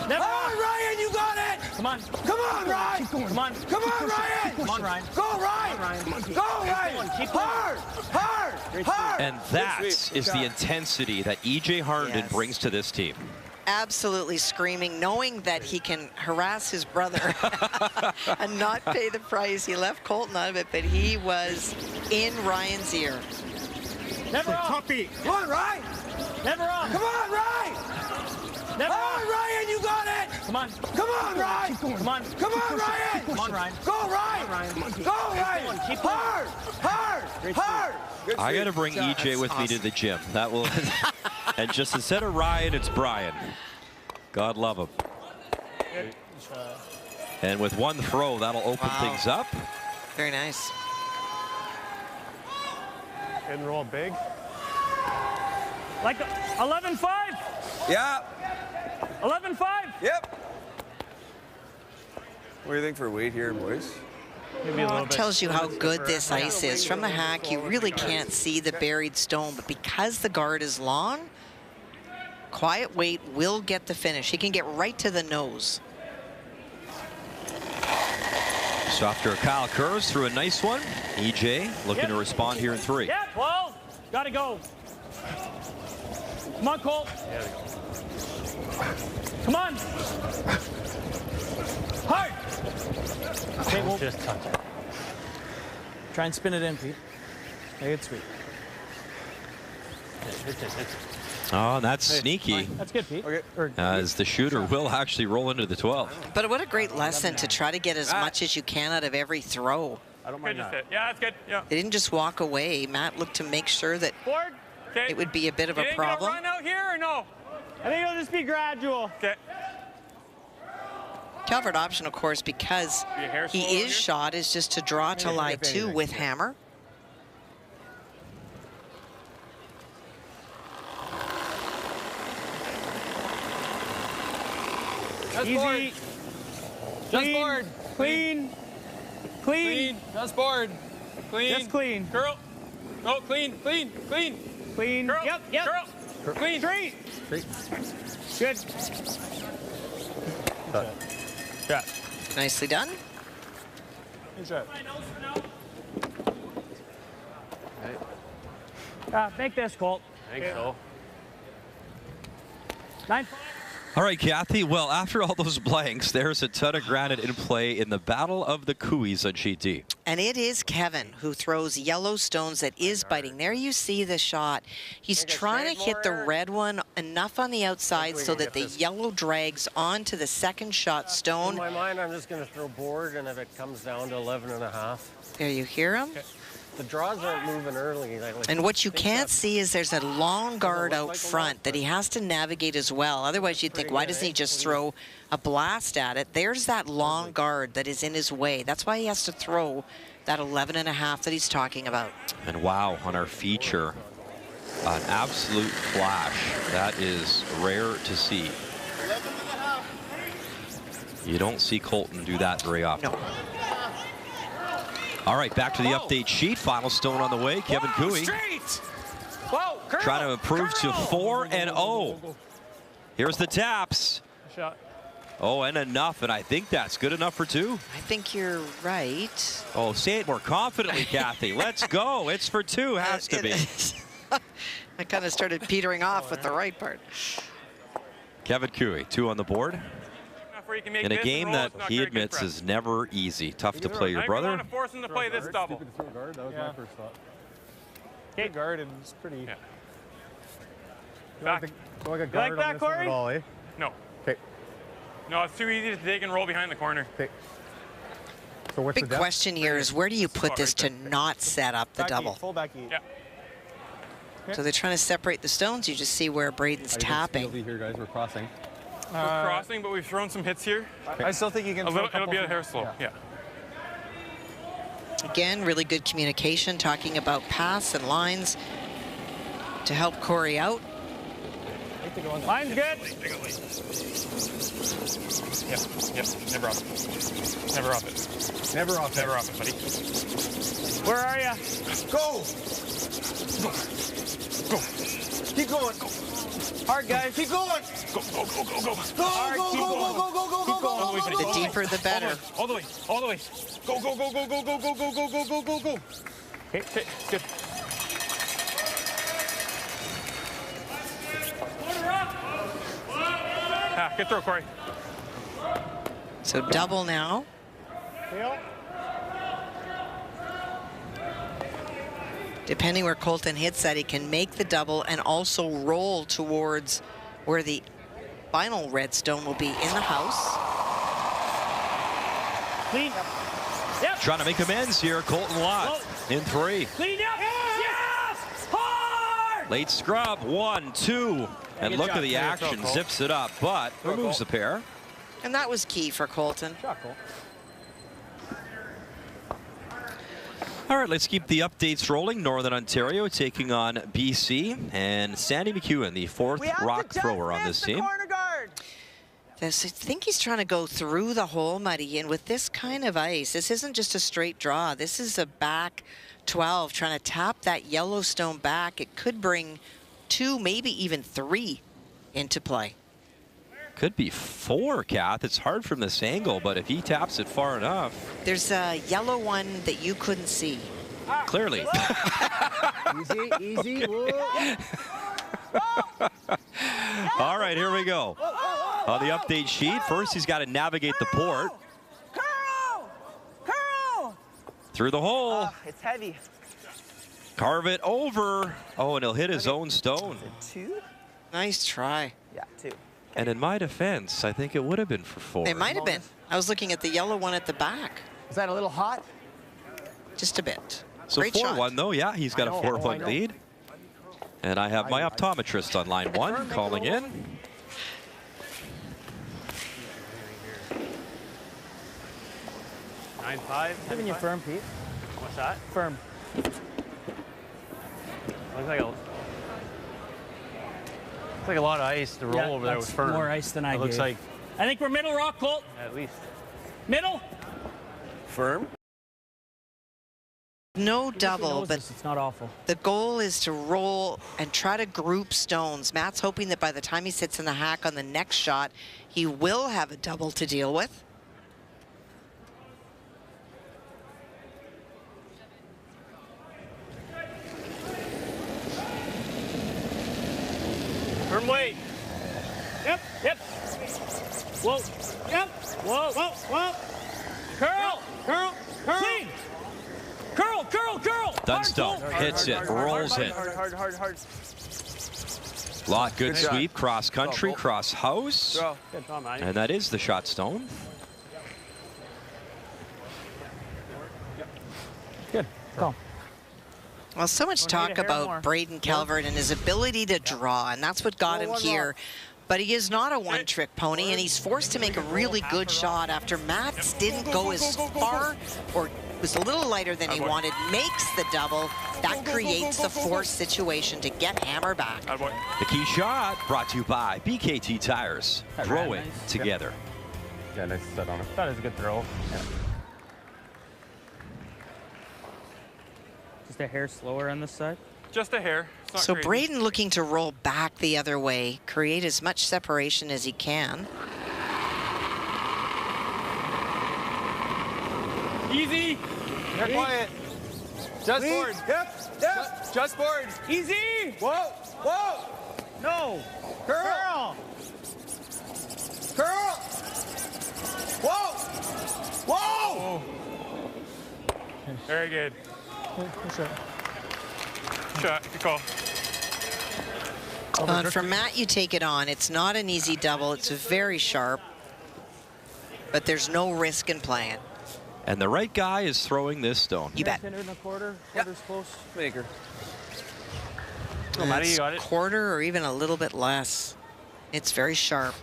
Never Come off. on, Ryan, you got it. Come on. Come on, Ryan. Come on. Come on, Ryan. Come on, Ryan. Go, Ryan. Go, Ryan. Hard. And that is the intensity that EJ Harden brings to this team. Absolutely screaming, knowing that he can harass his brother and not pay the price. He left Colton out of it, but he was in Ryan's ear. Never off. Top 8. Come on, Ryan. Never off. Come on, Ryan. Never Come off. on, Ryan, you got it. Come on. Come on, Ryan. Come on. Come on, Ryan. Come on, Ryan. Go, Ryan. Go, Ryan. Keep going. Hard. I got to bring EJ with me to the gym. That will, and just instead of Ryan, it's Brian. God love him. And with one throw, that'll open things up. Very nice. And roll big. Like 11-5. Yeah. 11-5. Yep. What do you think for weight here, boys? It tells you how good this ice is. From the hack, you really can't see the buried stone, but because the guard is long, quiet weight will get the finish. He can get right to the nose. So after Kyle Kurz threw a nice one, EJ looking to respond here in 3. Yeah, 12. Gotta go. Come on, Colt. Come on. Hard. Okay, we'll just touch it. Try and spin it in, Pete. Make it sweet. Oh, that's sneaky. That's good, Pete. Okay. As the shooter will actually roll into the 12. But what a great lesson to try to get as much as you can out of every throw. I don't mind that. Yeah, that's good. Yeah. They didn't just walk away. Matt looked to make sure that Board. Okay. it would be a bit of You a ain't gonna problem. run out here or no? I think it'll just be gradual. Okay. Calvert option, of course, because he is shot, is just to draw to line 2 with hammer. Just Easy. board. Just board. Clean. Clean. Just board. Clean. Just clean. Girl. Oh, clean. Clean. Clean. Girl. Yep. Girl. Clean. Straight. Good. Yeah. Nicely done. Good shot. Make this, Colt. I think so. 9-5. All right, Kathy. Well, after all those blanks, there's a ton of granite in play in the Battle of the Couees on sheet D. And it is Kevin who throws yellow stones that is biting. There you see the shot. He's trying to hit the red one enough on the outside so that the yellow drags onto the second shot stone. In my mind, I'm just going to throw board, and if it comes down to 11.5. There you hear him. The draws aren't moving early. And what you can't see is there's a long guard out front that he has to navigate as well. Otherwise, you'd think, why doesn't he just throw a blast at it? There's that long guard that is in his way. That's why he has to throw that 11.5 that he's talking about. And wow, on our feature, An absolute flash. That is rare to see. You don't see Colton do that very often. No. All right, back to the update sheet. Final stone on the way. Kevin Cooey trying to improve to 4-0. Here's the taps. Shot. Oh, and enough, and I think that's good enough for 2. I think you're right. Oh, say it more confidently, Kathy. Let's go. It's for 2, has to be. I kind of started petering off with the right part. Kevin Cooey, 2 on the board. In a game that he admits is never easy. Tough to play your brother. I want to force him to play this double. That was my first thought. Okay, guard and it's pretty. Yeah. Back. Like a guard that, Corey? At all, eh? No. Okay. No, it's too easy to take and roll behind the corner. Okay. So what's Big the question here is where do you put this to not set up the double? Full back eat. Yeah. So they're trying to separate the stones. You just see where Braden's tapping. Here, guys, we're crossing. We're crossing, but we've thrown some hits here. I still think you can. It'll be a hair slow. Yeah. Again, really good communication, talking about paths and lines to help Corey out. Line's good. Yep. Never off it. Never off it. Never off it. Never off it, buddy. Where are you? Go! Go. Keep going. Hard, guys. Keep going. Go. Go, go, go, go, go. The deeper, the better. All the way. Go. Okay, good. Good throw, Corey. So double now. Depending where Colton hits that, he can make the double and also roll towards where the final red stone will be in the house. Clean. Yep. Trying to make amends here. Colton Watt in 3. Clean up. Yes! Hard! Late scrub. 1, 2. And look at the action. Zips it up, but removes the pair. And that was key for Colton. All right, let's keep the updates rolling. Northern Ontario taking on BC. And Sandy McEwen, the 4th rock thrower on this team. I think he's trying to go through the hole, Muddy, and with this kind of ice, this isn't just a straight draw. This is a back 12, trying to tap that Yellowstone back. It could bring 2, maybe even 3 into play. Could be 4, Kath. It's hard from this angle, but if he taps it far enough. There's a yellow one that you couldn't see. Clearly. Easy. All right, here we go. On the update sheet, first he's got to navigate the port. Curl! Through the hole. It's heavy. Carve it over. Oh, and he'll hit his own stone. 2? Nice try. Yeah, 2. And in my defense, I think it would have been for 4. It might have been. I was looking at the yellow one at the back. Is that a little hot? Just a bit. So 4-1 though, yeah, he's got a 4-point lead. And I have my optometrist on line 1 calling in. Nine, 5. Giving you firm, Pete. What's that? Firm. Looks like a lot of ice to roll over there with firm. More ice than I gave. Looks like I think we're middle rock, Colt. at least. Middle. Firm. No double, but it's not awful. the goal is to roll and try to group stones. Matt's hoping that by the time he sits in the hack on the next shot, he will have a double to deal with. Firm weight. Yep. Whoa. Yep. Whoa. Curl. Clean. Curl. Dunstone hits it, rolls it. Hard. Lot good Good shot. sweep, cross country, cross house. Good Tom, And that is the shot stone. Good. Go. Well, so much talk about Braden Calvert and his ability to draw, and that's what got him here. But he is not a one-trick pony, and he's forced to make a really good shot after Mats didn't go as far or was a little lighter than he wanted, makes the double. That creates the forced situation to get Hammer back. The key shot brought to you by BKT Tires. Throw it together. Yeah, nice set on it. That is a good throw. Yeah. Just a hair slower on this side. Just a hair. It's not So crazy. Braden looking to roll back the other way, create as much separation as he can. Easy. Get quiet. Just Lead. forward. Yep. Just forward. Easy. Whoa. Whoa. No. Curl. Curl. Whoa. Whoa. Very good. Shot. Good call. And for Matt, you take it on. It's not an easy double. It's very sharp. But there's no risk in playing. And the right guy is throwing this stone. You bet. Quarter's close. Maker. Matty, you got it. Quarter or even a little bit less. It's very sharp.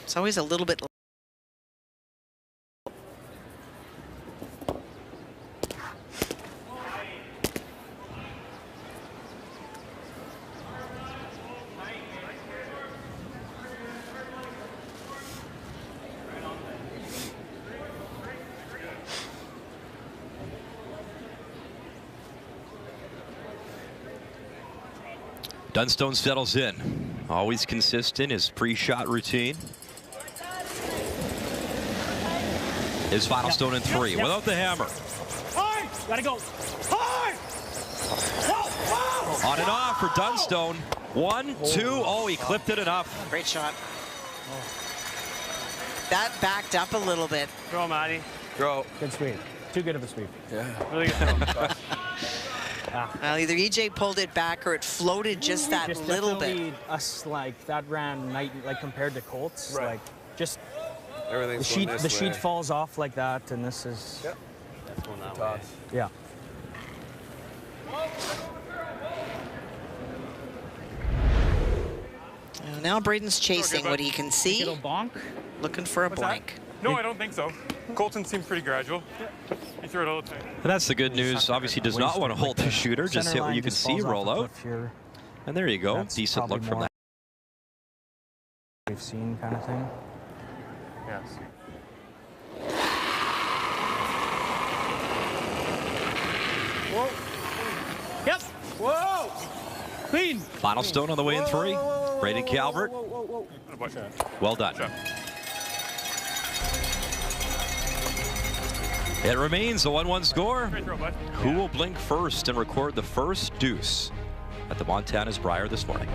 It's always a little bit. Dunstone settles in. Always consistent, his pre-shot routine. His final stone in 3 without the hammer. Hard. Gotta go. Hard. Whoa, whoa. On and off for Dunstone. 1, 2. Oh, he clipped it enough. Great shot. That backed up a little bit. Go, Matty. Go. Good sweep. Too good of a sweep. Yeah. Really good. Well, either EJ pulled it back or it floated just that little bit. Us like that ran night like compared to Colts. Right. Like just Everything's the sheet falls off like that, and this is. Yep. That's going that way. Yeah. Now Braden's chasing what he can see. Bonk. Looking for a blank. No, I don't think so. Colton seems pretty gradual. You throw it all the time. And that's the good news. Obviously does not want to hold the shooter. Just hit what you can see, roll out. And there you go. Decent look from that. We've seen kind of thing. Yes. Whoa. Yep. Whoa. Clean. Final stone on the way in 3. Braden Calvert. Well done. It remains a 1-1 score. Who will blink first and record the first deuce at the Montana's Brier this morning?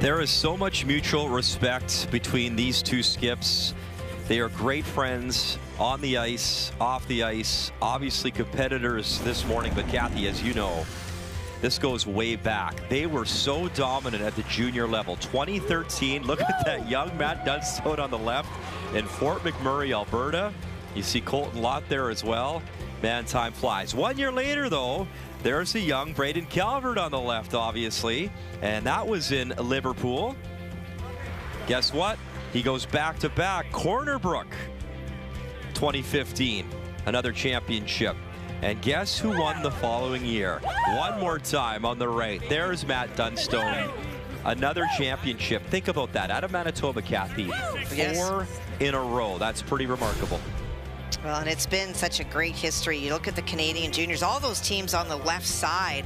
There is so much mutual respect between these two skips. They are great friends on the ice, off the ice, obviously competitors this morning. But Kathy, as you know, this goes way back. They were so dominant at the junior level. 2013, look at that young Matt Dunstone on the left in Fort McMurray, Alberta. You see Colton Lott there as well. Man, time flies. 1 year later, though, there's the young Braden Calvert on the left, obviously. And that was in Liverpool. Guess what? He goes back-to-back. Corner Brook, 2015, another championship. And guess who won the following year? One more time on the right. There's Matt Dunstone, another championship. Think about that. Out of Manitoba, Kathy, 4 in a row. That's pretty remarkable. Well, and it's been such a great history. You look at the Canadian juniors, all those teams on the left side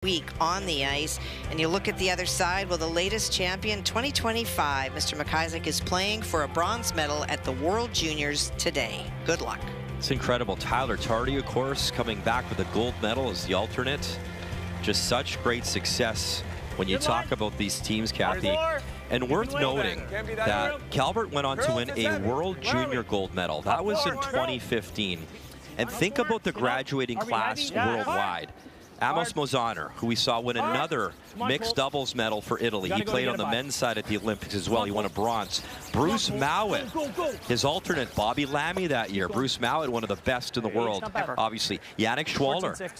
week on the ice, and you look at the other side. Well, the latest champion, 2025, Mr. McIsaac, is playing for a bronze medal at the World Juniors today. Good luck. It's incredible. Tyler Tardy, of course, coming back with a gold medal as the alternate. Just such great success when you talk about these teams, Kathy. And worth noting that Calvert went on to win a World Junior gold medal. That was in 2015. And think about the graduating class worldwide. Amos Mozaner, who we saw win another mixed doubles medal for Italy. He played on the men's side at the Olympics as well. He won a bronze. Bruce Mowat, his alternate, Bobby Lammy that year. Bruce Mowat, one of the best in the world, obviously. Yannick Schwaller.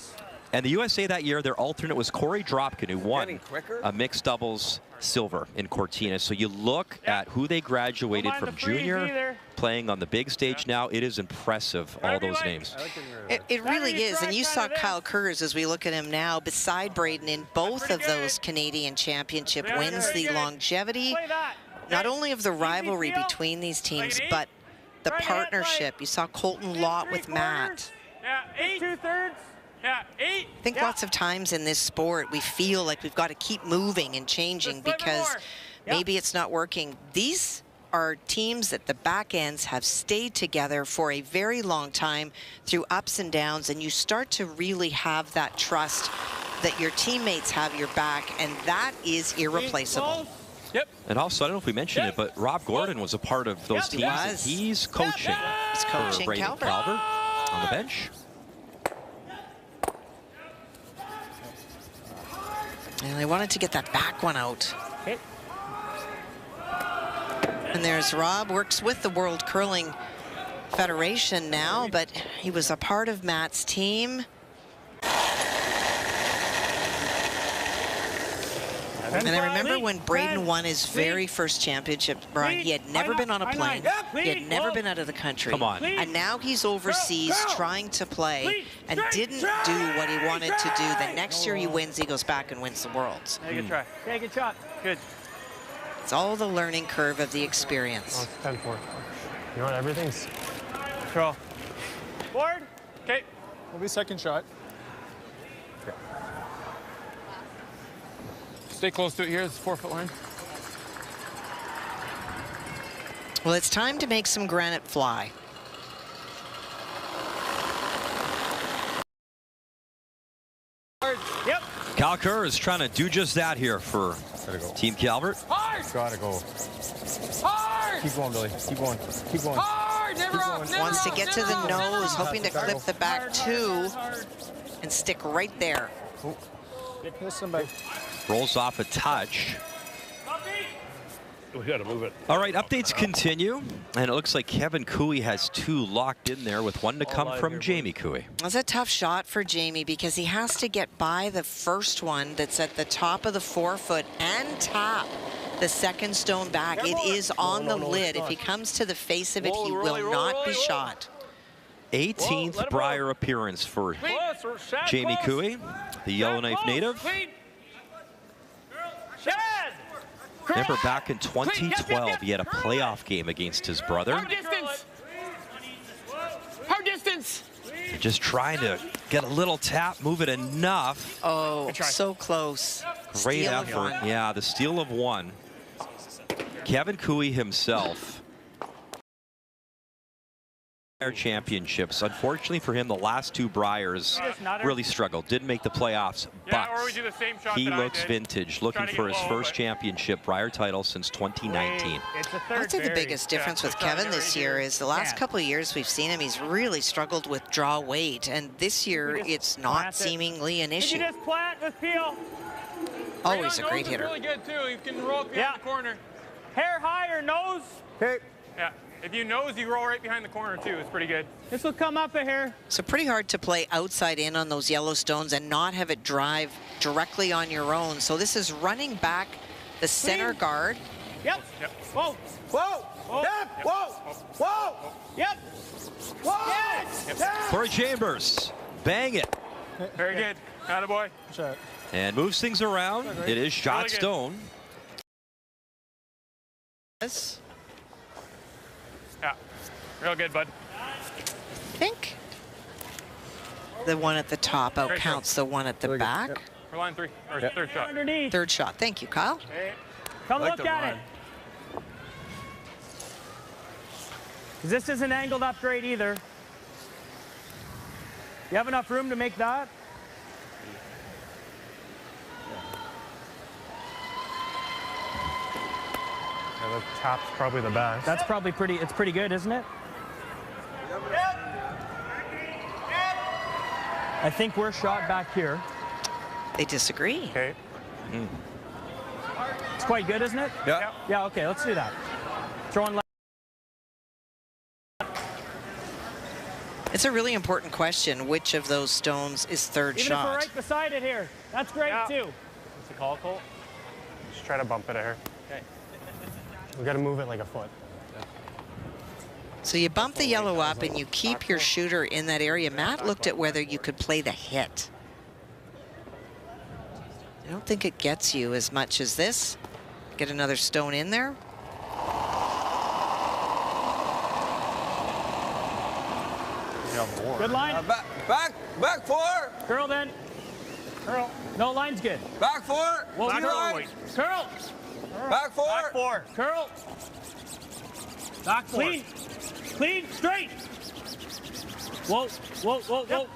And the USA that year, their alternate was Corey Dropkin, who won a mixed doubles silver in Cortina. So you look at who they graduated from junior, playing on the big stage now. It is impressive, all those names. It really is. And you saw Kyle Kurz, as we look at him now, beside Braden in both of those Canadian championship wins. The longevity, not only of the rivalry between these teams, but the partnership. You saw Colton Lott with Matt. Yeah, 2/3. I think lots of times in this sport we feel like we've got to keep moving and changing because maybe it's not working. These are teams that the back ends have stayed together for a very long time through ups and downs, and you start to really have that trust that your teammates have your back, and that is irreplaceable. Yep. And also, I don't know if we mentioned it, but Rob Gordon was a part of those teams. And he's coaching. He's coaching Braden Calvert on the bench. And they wanted to get that back one out. And there's Rob, works with the World Curling Federation now, but he was a part of Matt's team. And I remember when Braden won his very first championship, Brian, he had never been on a plane. He had never been out of the country. Come on. And now he's overseas trying to play and didn't do what he wanted to do. The next year he wins, he goes back and wins the Worlds. Take a try. Take a shot. Good. It's all the learning curve of the experience. Oh, 10-4. You know what? Everything's... Control. Board. Okay. Will be second shot. Stay close to it here. It's 4-foot line. Well, it's time to make some granite fly. Yep. Kyle Kerr is trying to do just that here for Team Calvert. Hard! Gotta go. Hard! Keep going, Billy. Keep going. Keep going. Hard! Never up! Never Wants to up, get to never the up, nose, never up. hoping to clip the back two and stick right there. Rolls off a touch. We got to move it. All right, updates continue. And it looks like Kevin Cooey has 2 locked in there with 1 to come from Jamie Cooey. That's a tough shot for Jamie because he has to get by the first one that's at the top of the 4-foot and tap the second stone back. It is on the lid. If he comes to the face of it, he will not be shot. 18th Brier appearance for Jamie Cooey, the Yellowknife native. Remember back in 2012, he had a playoff game against his brother. Hard distance! Hard distance! Just trying to get a little tap, move it enough. Oh, so close. Great effort. Yeah, the steal of 1. Kevin Cooey himself Championships. Unfortunately for him, the last 2 Briers really struggled. Didn't make the playoffs, but or we do the same shot he that looks I did. vintage, looking for his first championship Brier title since 2019. I'd say the biggest difference with Kevin this year is the last couple of years we've seen him, he's really struggled with draw weight, and this year it's not seemingly an issue. Did you just plant with Peel? Always a great hitter. Really good too. You can roll behind the corner. Hair higher, nose. Okay. Yeah. If you nose, you roll right behind the corner too. It's pretty good. This will come up a hair. So pretty hard to play outside in on those yellow stones and not have it drive directly on your own. So this is running back the center guard. Yep. Whoa. Whoa. Yep. Whoa. Whoa. Yep. Whoa. Yes. Corey Chambers, bang it. Very good. Attaboy. Shot. And moves things around. It is shot stone. Yes. Yeah. Real good, bud. I think the one at the top outcounts the one at the back. Yep. For line 3, or third shot. Underneath. Third shot. Thank you, Kyle. Come look at it. This isn't angled up great either. You have enough room to make that? The top's probably the best. That's probably pretty, it's pretty good, isn't it? I think we're shot back here. They disagree. Okay. It's quite good, isn't it? Yeah. Yeah, okay, let's do that. Throwing left. It's a really important question. Which of those stones is third Even shot? if we're right beside it here. That's great, too. What's the call, Colt? Just try to bump it a hair. Okay. We got to move it like a foot. So you bump the yellow up and you keep your shooter in that area. Matt looked at whether you could play the hit. I don't think it gets you as much as this. Get another stone in there. Good line. Back 4. Curl then. Curl. No, line's good. Back 4. Whoa, Back curl. Curl. Back 4. Back 4. Curl. Back 4. Clean. Clean. Straight. Whoa. Whoa. Whoa. Whoa.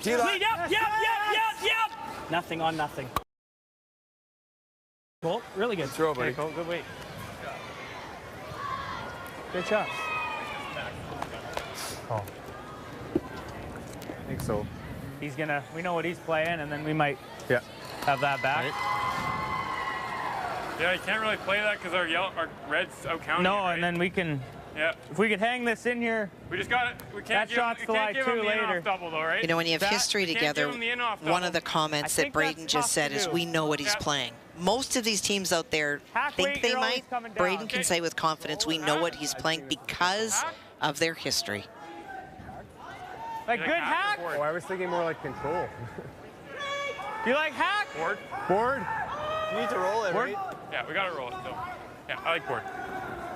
Clean. Yep. Nothing on nothing. Cool. Really good. Throw, buddy. Cool. Good weight. Good shot. Oh. I think so. He's gonna. We know what he's playing, and then we might. Yeah. Have that back. Yeah, you can't really play that because our red's out counting. No, and then we can. Yeah. If we could hang this in here. We just got it. We can't give shot's him, to we can't like give 2 him the later. in-off double though, right? You know, when you have history together, one of the comments that Braden just said is, we know what he's playing. Most of these teams out there think they might. Braden can say with confidence, we know what he's playing because of their history. Like good hack? Oh, I was thinking more like control. You like hack? Board. Board? You need to roll it, right? Yeah, we got to roll it, so. Yeah, I like board.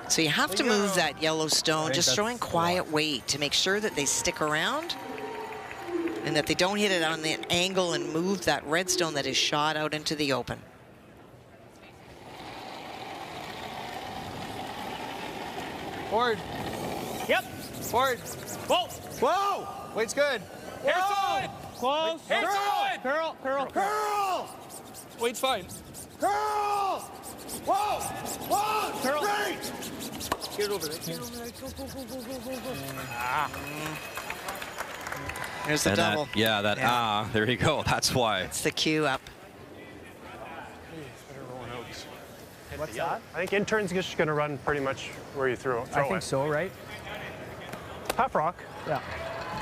So you have to move that yellow stone, just showing quiet weight to make sure that they stick around and that they don't hit it on the angle and move that red stone that is shot out into the open. Forward. Yep. Forward. Whoa. Whoa. Weight's good. Hair solid. Close. Hair solid. Curl. Curl. Curl. Weight's fine. Curl. Whoa. Whoa. Curl. Straight. Get it over there. Get it over there. Go. There's the double. There you go. That's why. It's the cue up. What's that? I think intern's just going to run pretty much where you throw I think so, right? Half rock. Yeah.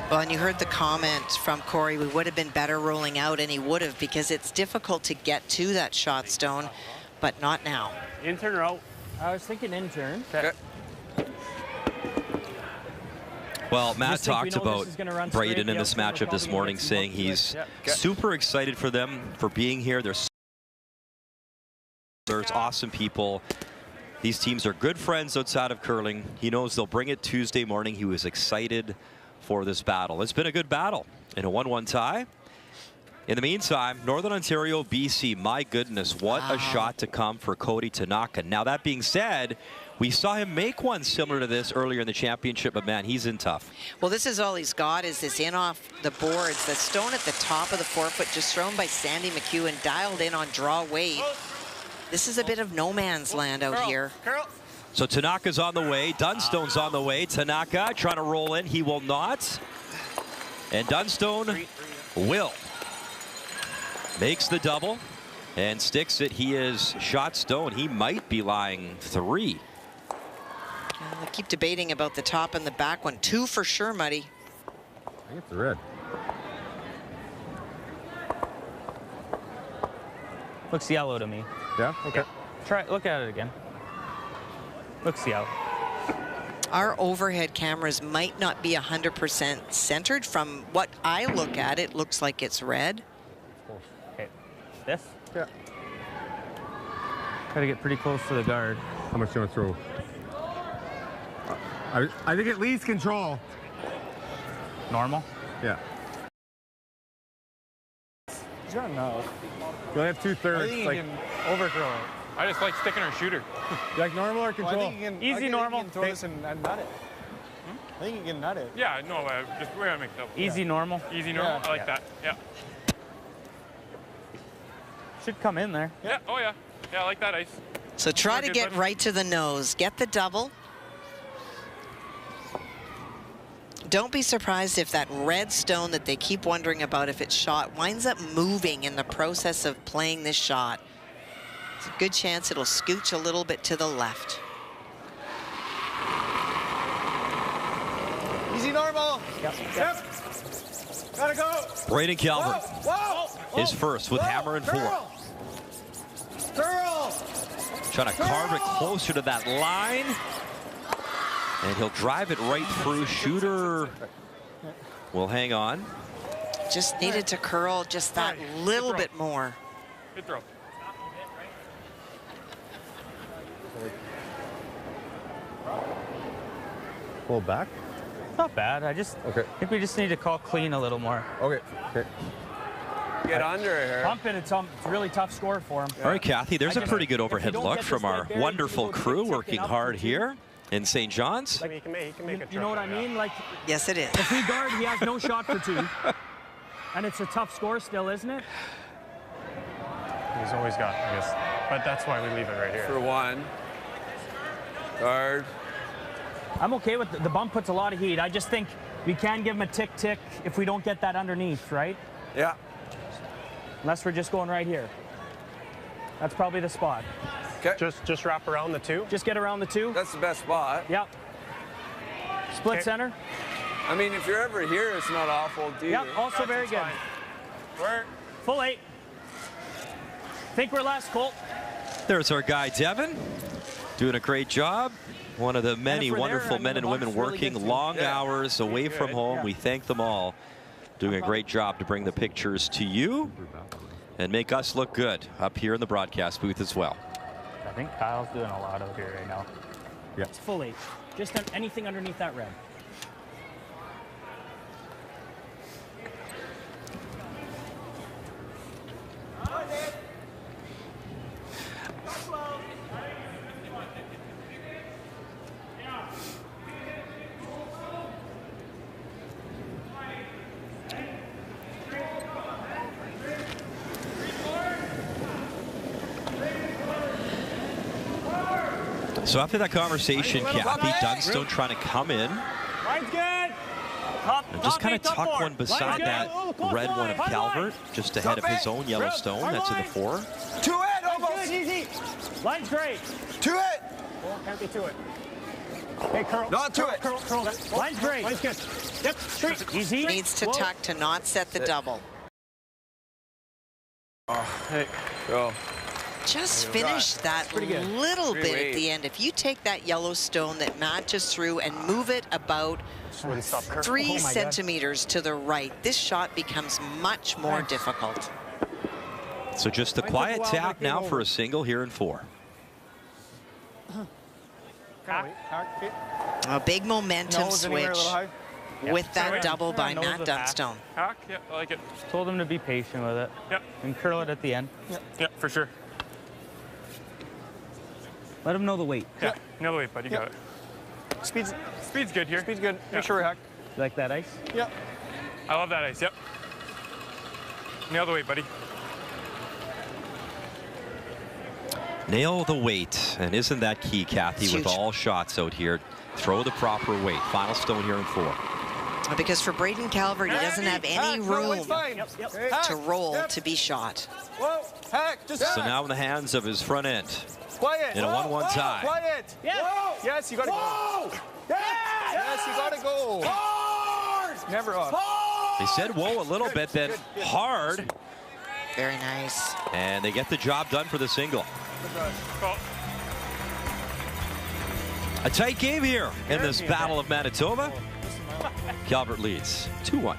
Well, and you heard the comment from Corey, we would have been better rolling out, and he would have, because it's difficult to get to that shot stone, but not now. Intern or out? I was thinking intern. Okay. Well, Matt Just think talked we know about this is gonna run Braden straight. in The this outcome matchup this probably morning, gets saying multiple he's hits. super excited for them for being here. There's awesome people. These teams are good friends outside of curling. He knows they'll bring it Tuesday morning. He was excited for this battle. It's been a good battle in a 1-1 tie. In the meantime, Northern Ontario, BC, my goodness, what a shot to come for Cody Tanaka. Now, that being said, We saw him make one similar to this earlier in the championship, but man, he's in tough. Well, this is all he's got is this in off the boards. The stone at the top of the 4-foot, just thrown by Sandy McEwen, dialed in on draw weight. This is a bit of no man's land out here. So Tanaka's on the way. Dunstone's on the way. Tanaka trying to roll in. He will not. And Dunstone will. Makes the double and sticks it. He is shot stone. He might be lying 3. They keep debating about the top and the back one. 2 for sure, Muddy. I think it's the red. Looks yellow to me. Yeah? Okay. Try look at it again. Looks yellow. Our overhead cameras might not be 100% centered. From what I look at, it looks like it's red. Okay. This? Yeah. Gotta get pretty close to the guard. How much do you want to throw? I think it leaves control. Normal? Yeah. He's got enough. You only have 2/3. I think like, you can overthrow it. I just like sticking our shooter. You like normal or control? Well, I think you can, Easy normal. You can throw this and nut it. I think you can nut it. Yeah, no, just we're gonna make double. Easy normal. Easy normal. Yeah. I like that. Yeah. Should come in there. Yeah. Oh yeah. Yeah, I like that ice. So try to get right to the nose. Get the double. Don't be surprised if that red stone that they keep wondering about if it's shot winds up moving in the process of playing this shot. It's a good chance it'll scooch a little bit to the left. Easy normal. Yep. Gotta go. Braden Calvert. Whoa. His first with hammer and 4. Girl. Trying to carve it closer to that line. And he'll drive it right through. Shooter will hang on. Just needed to curl just that little bit more. Good throw. Pull back? Not bad. I think we just need to call clean a little more. Okay. Okay. Get under here. Pump it. It's a really tough score for him. All right, Kathy, there's a pretty good overhead look from our wonderful crew working hard here in St. John's. Like he can make a You know what I mean? Like, yes, it is. If we guard, he has no shot for 2. And it's a tough score still, isn't it? He's always got, I guess. But that's why we leave it right here. For 1. Guard. I'm okay with the bump puts a lot of heat. I just think we can give him a tick-tick if we don't get that underneath, right? Yeah. Unless we're just going right here. That's probably the spot. Okay. Just wrap around the 2? Just get around the 2? That's the best spot. Yep. Split center? I mean, if you're ever here, it's not awful, do you? Yep, also very good. Where? Full 8. Think we're last, Colt. There's our guy, Devin, doing a great job. One of the many wonderful men and women working long hours away from home. We thank them all. Doing a great job to bring the pictures to you and make us look good up here in the broadcast booth as well. I think Kyle's doing a lot out here right now. Yeah. It's full 8. Just anything underneath that red. So after that conversation, Kathy, Dunstone trying to come in Line's good. and just kind of tuck one beside that red one of Calvert, just ahead of his own yellow stone. That's in the 4. To it, almost. Good, easy. Line's great. To it. Well, can't be to it. Hey, curl. Not to it. Curl. Line's great. Line's good. Yep, straight. Easy. Needs to tuck to not set the double. Oh, hey, go. Just finish that little bit at the end. If you take that yellow stone that Matt just threw and move it about 3 centimeters to the right, this shot becomes much more difficult. So just a quiet tap now for a single here in 4. A big momentum switch with that double by Matt Dunstone. Hack, yeah, I like it. Told him to be patient with it. Yep. And curl it at the end. Yep, for sure. Let him know the weight. Yeah, know the weight, bud. You got it. Speed's good here. Speed's good. Yeah. Make sure we're hacked. You like that ice? Yep. I love that ice. Yep. Nail the weight, buddy. Nail the weight, and isn't that key, Kathy, with all shots out here? Throw the proper weight. Final stone here in 4. Because for Braden Calvert, he doesn't have any room to roll to be shot. Whoa, hack, just So now in the hands of his front end. quiet. In a 1-1 tie. Quiet. Yes, you gotta go. Yes, you gotta go. Hard. Never off. They said whoa a little bit, then hard. Very nice. And they get the job done for the single. A tight game here in this Battle of Manitoba. Calvert leads 2-1.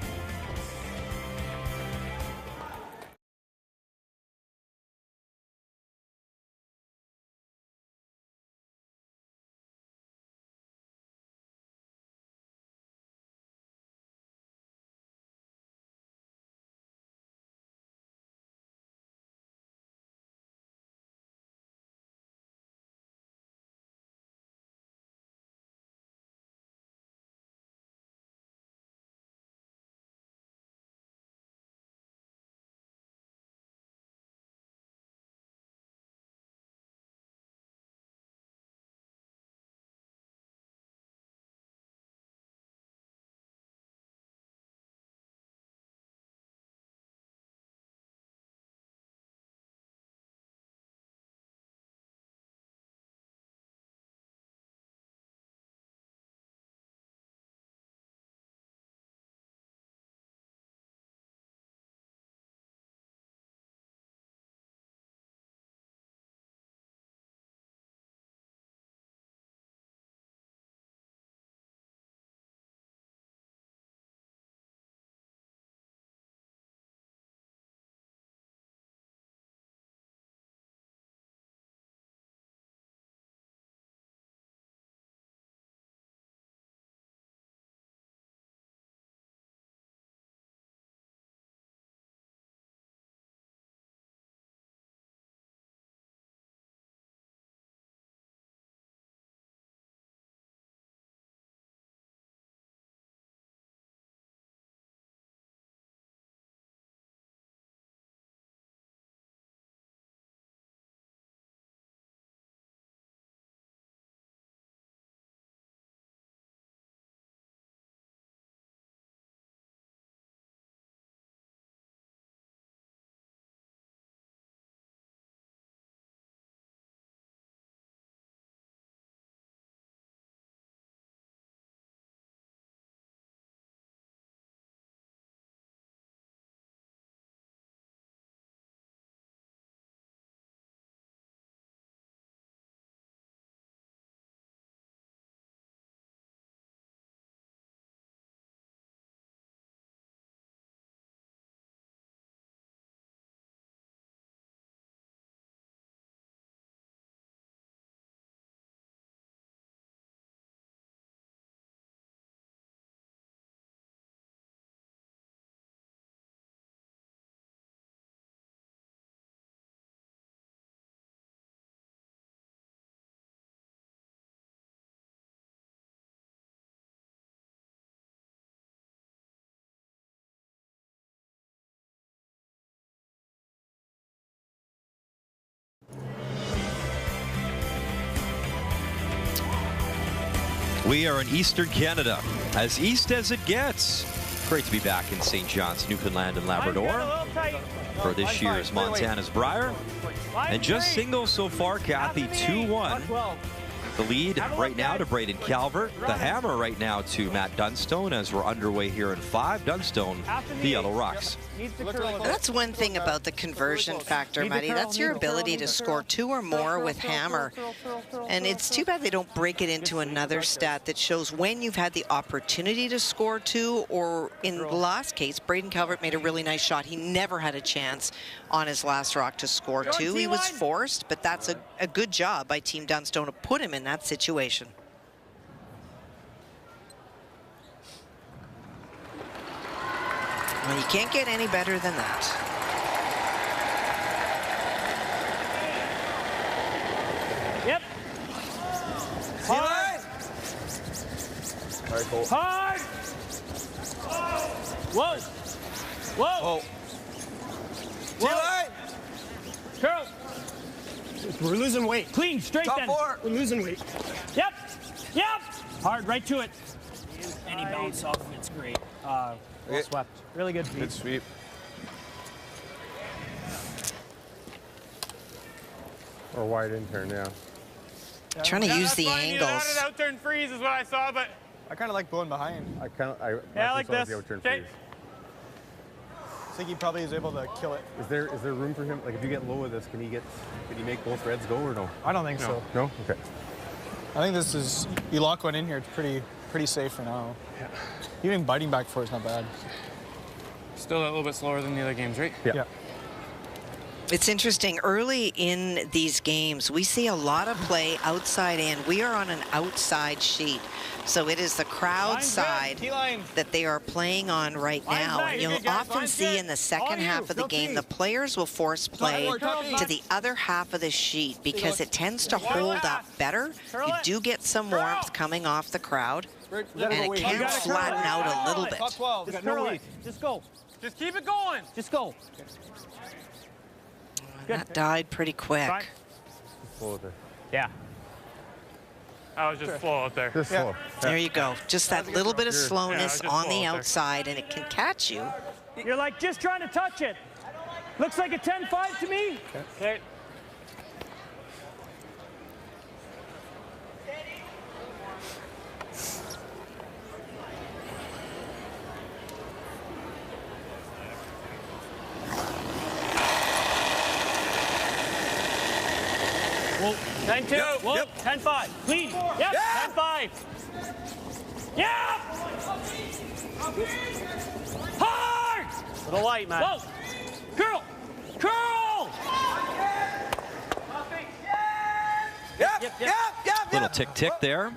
We are in Eastern Canada, as east as it gets. Great to be back in St. John's, Newfoundland and Labrador for this year's Montana's Brier. And just singles so far, Kathy, 2-1. The lead right now to Braden Calvert. The hammer right now to Matt Dunstone as we're underway here in 5. Dunstone, the Yellow Rocks. That's one thing about the conversion factor, Matty. That's your ability to score 2 or more with hammer. And it's too bad they don't break it into another stat that shows when you've had the opportunity to score 2, or in the last case, Braden Calvert made a really nice shot. He never had a chance on his last rock to score 2. He was forced, but that's a good job by Team Dunstone to put him in that situation. Well, you can't get any better than that. Yep. All right, Cole. Hard! Whoa! Whoa! T-line! Curl! We're losing weight. Clean, straight Top then. four. We're losing weight. Yep! Yep! Hard, right to it. Any bounce off of it's great. Well swept. Really good feed. Good sweep. Or wide in turn, yeah. Trying to use the fine. angles. Out and out turn freeze is what I saw, but I kind of like going behind. yeah, I like this. The out turn Okay. freeze. I think he probably is able to kill it. Is there room for him? Like if you get low with this, can he make both reds go or no? I don't think so. No? Okay. I think this is, you lock one in here, it's pretty safe for now. Yeah. Even biting back four is not bad. Still a little bit slower than the other games, right? Yeah. It's interesting, early in these games, we see a lot of play outside in. We are on an outside sheet. So it is the crowd side that they are playing on right now. And you'll often see in the second half of the game, the players will force play to the other half of the sheet because it tends to hold up better. You do get some warmth coming off the crowd, and it can flatten out a little bit. Just curl it. Just go. Just keep it going. Just go. That died pretty quick. Slow there. Yeah. I was just slow out there. Just slow. There you go. Just that little bit of slowness just on slow the out there. outside, and it can catch you. You're like just trying to touch it. Looks like a 10-5 to me. Okay. Whoa. 10-2. Yep, Whoa. yep. 10-5. Clean. Yep. Yeah. 10-5. Yeah. Hard. To the light, man. Whoa. Curl. Curl. Yep. Little tick there.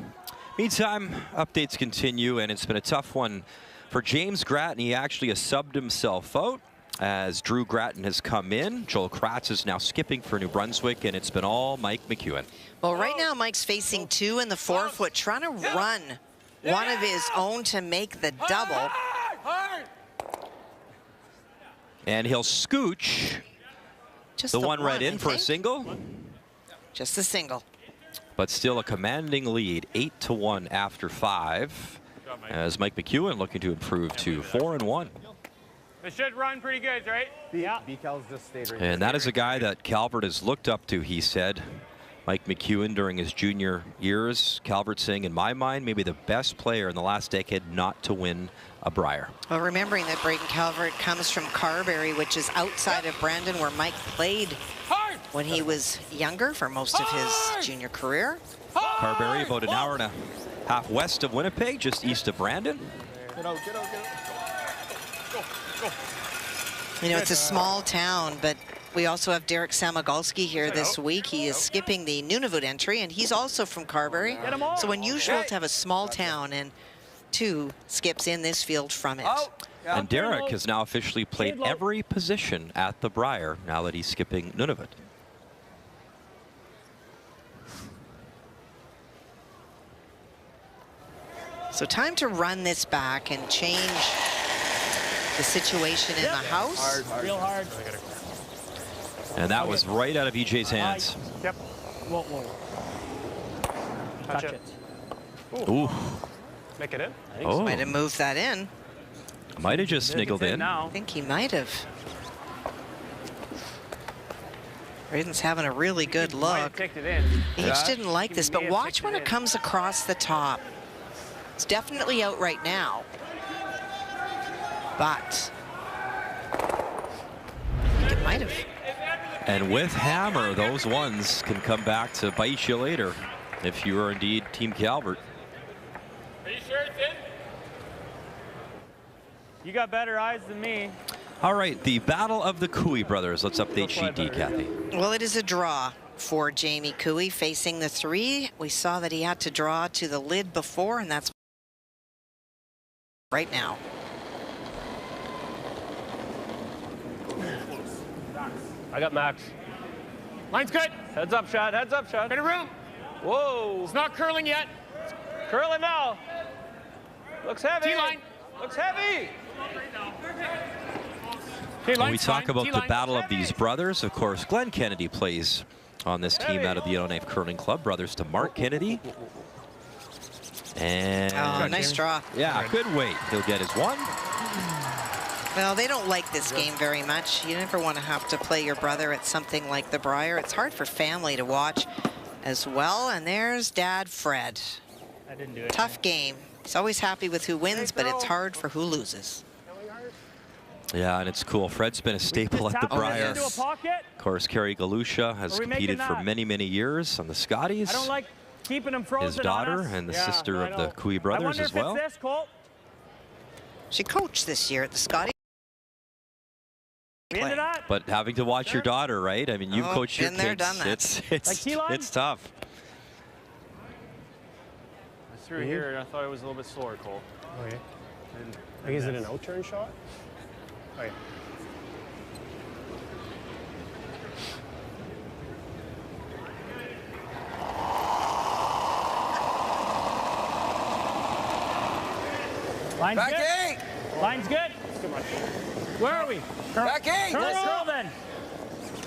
Meantime, updates continue, and it's been a tough one for James Grattan. He actually has subbed himself out as Drew Grattan has come in. Joel Kratz is now skipping for New Brunswick, and it's been all Mike McEwen. Well, right now Mike's facing 2 in the 4-foot, trying to run one of his own to make the double. And he'll scooch Just the one right I in for a think. single. Just a single. But still a commanding lead, 8-1 after 5. As Mike McEwen looking to improve to 4-1. It should run pretty good, right? Yeah. Decals just stayed right And that is a guy that Calvert has looked up to, he said. Mike McEwen during his junior years. Calvert saying, in my mind, maybe the best player in the last decade not to win a Brier. Well, remembering that Braden Calvert comes from Carberry, which is outside of Brandon, where Mike played when he was younger for most of his junior career. Carberry, about an hour and a half west of Winnipeg, just east of Brandon. Get out. You know, it's a small town, but we also have Derek Samagalski here this week. He is skipping the Nunavut entry, and he's also from Carberry. So unusual to have a small town and 2 skips in this field from it. And Derek has now officially played every position at the Brier now that he's skipping Nunavut. So time to run this back and change the situation in the house. Real hard. And that was right out of EJ's hands. Yep. Whoa. Touch it. Ooh. Make it in. Oh. Might have moved that in. Might have just sniggled in. I think he might have. Braden's having a really good look. Kicked it in. H didn't like this, but watch when it comes across the top. It's definitely out right now. But I think it might have. And with hammer, those ones can come back to bite you later if you are indeed Team Calvert. Are you sure it's in? You got better eyes than me. All right, the battle of the Cooey brothers. Let's update sheet D, Kathy. Well, it is a draw for Jamie Cooey facing the 3. We saw that he had to draw to the lid before, and that's right now. I got Max. Line's good. Heads up, Shad. Heads up, Shad. In a room. Whoa. It's not curling yet. Curling now. Looks heavy. T-line. Looks heavy. When we talk about the battle of these brothers, of course, Glenn Kennedy plays on this team out of the Yellowknife Curling Club, brothers to Mark Kennedy. And nice draw. Yeah, good weight. He'll get his one. Well, they don't like this game very much. You never want to have to play your brother at something like the Brier. It's hard for family to watch as well. And there's Dad Fred. I didn't do it. Tough game. He's always happy with who wins, but it's hard for who loses. Yeah, and it's cool. Fred's been a staple at the Brier. Into a pocket? Of course, Kerry Galusha has competed for many, many years on the Scotties. I don't like keeping him frozen. His daughter and the sister of the Cooey brothers as well. This, Colt. She coached this year at the Scotties. But having to watch your daughter, right? I mean, you've coached your been there, kids. done that. It's tough. I threw here and I thought it was a little bit slower, Cole. Okay. Like, is it an out-turn shot? Oh, yeah. Line's Back good. eight. Line's good. Too much. Where are we? Back eight. Let's go then.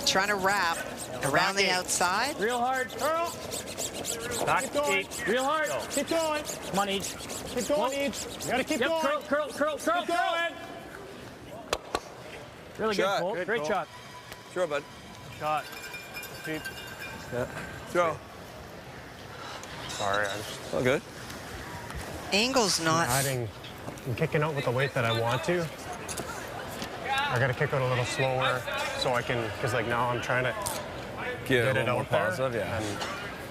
Trying to wrap around the outside. Real hard. Curl. Back eight. Real hard. Keep going. Come on, Each. Keep going, Each. You gotta keep going. Curl. Keep going. Really Shot. good, Colt. Good Great call. shot. Sure, bud. Shot. Keep. Yeah. Throw. Sorry, I just... All good. Angle's not... I'm kicking out with the weight that I want to. I got to kick out a little slower so I can, because like now I'm trying to get it out there. Positive, yeah.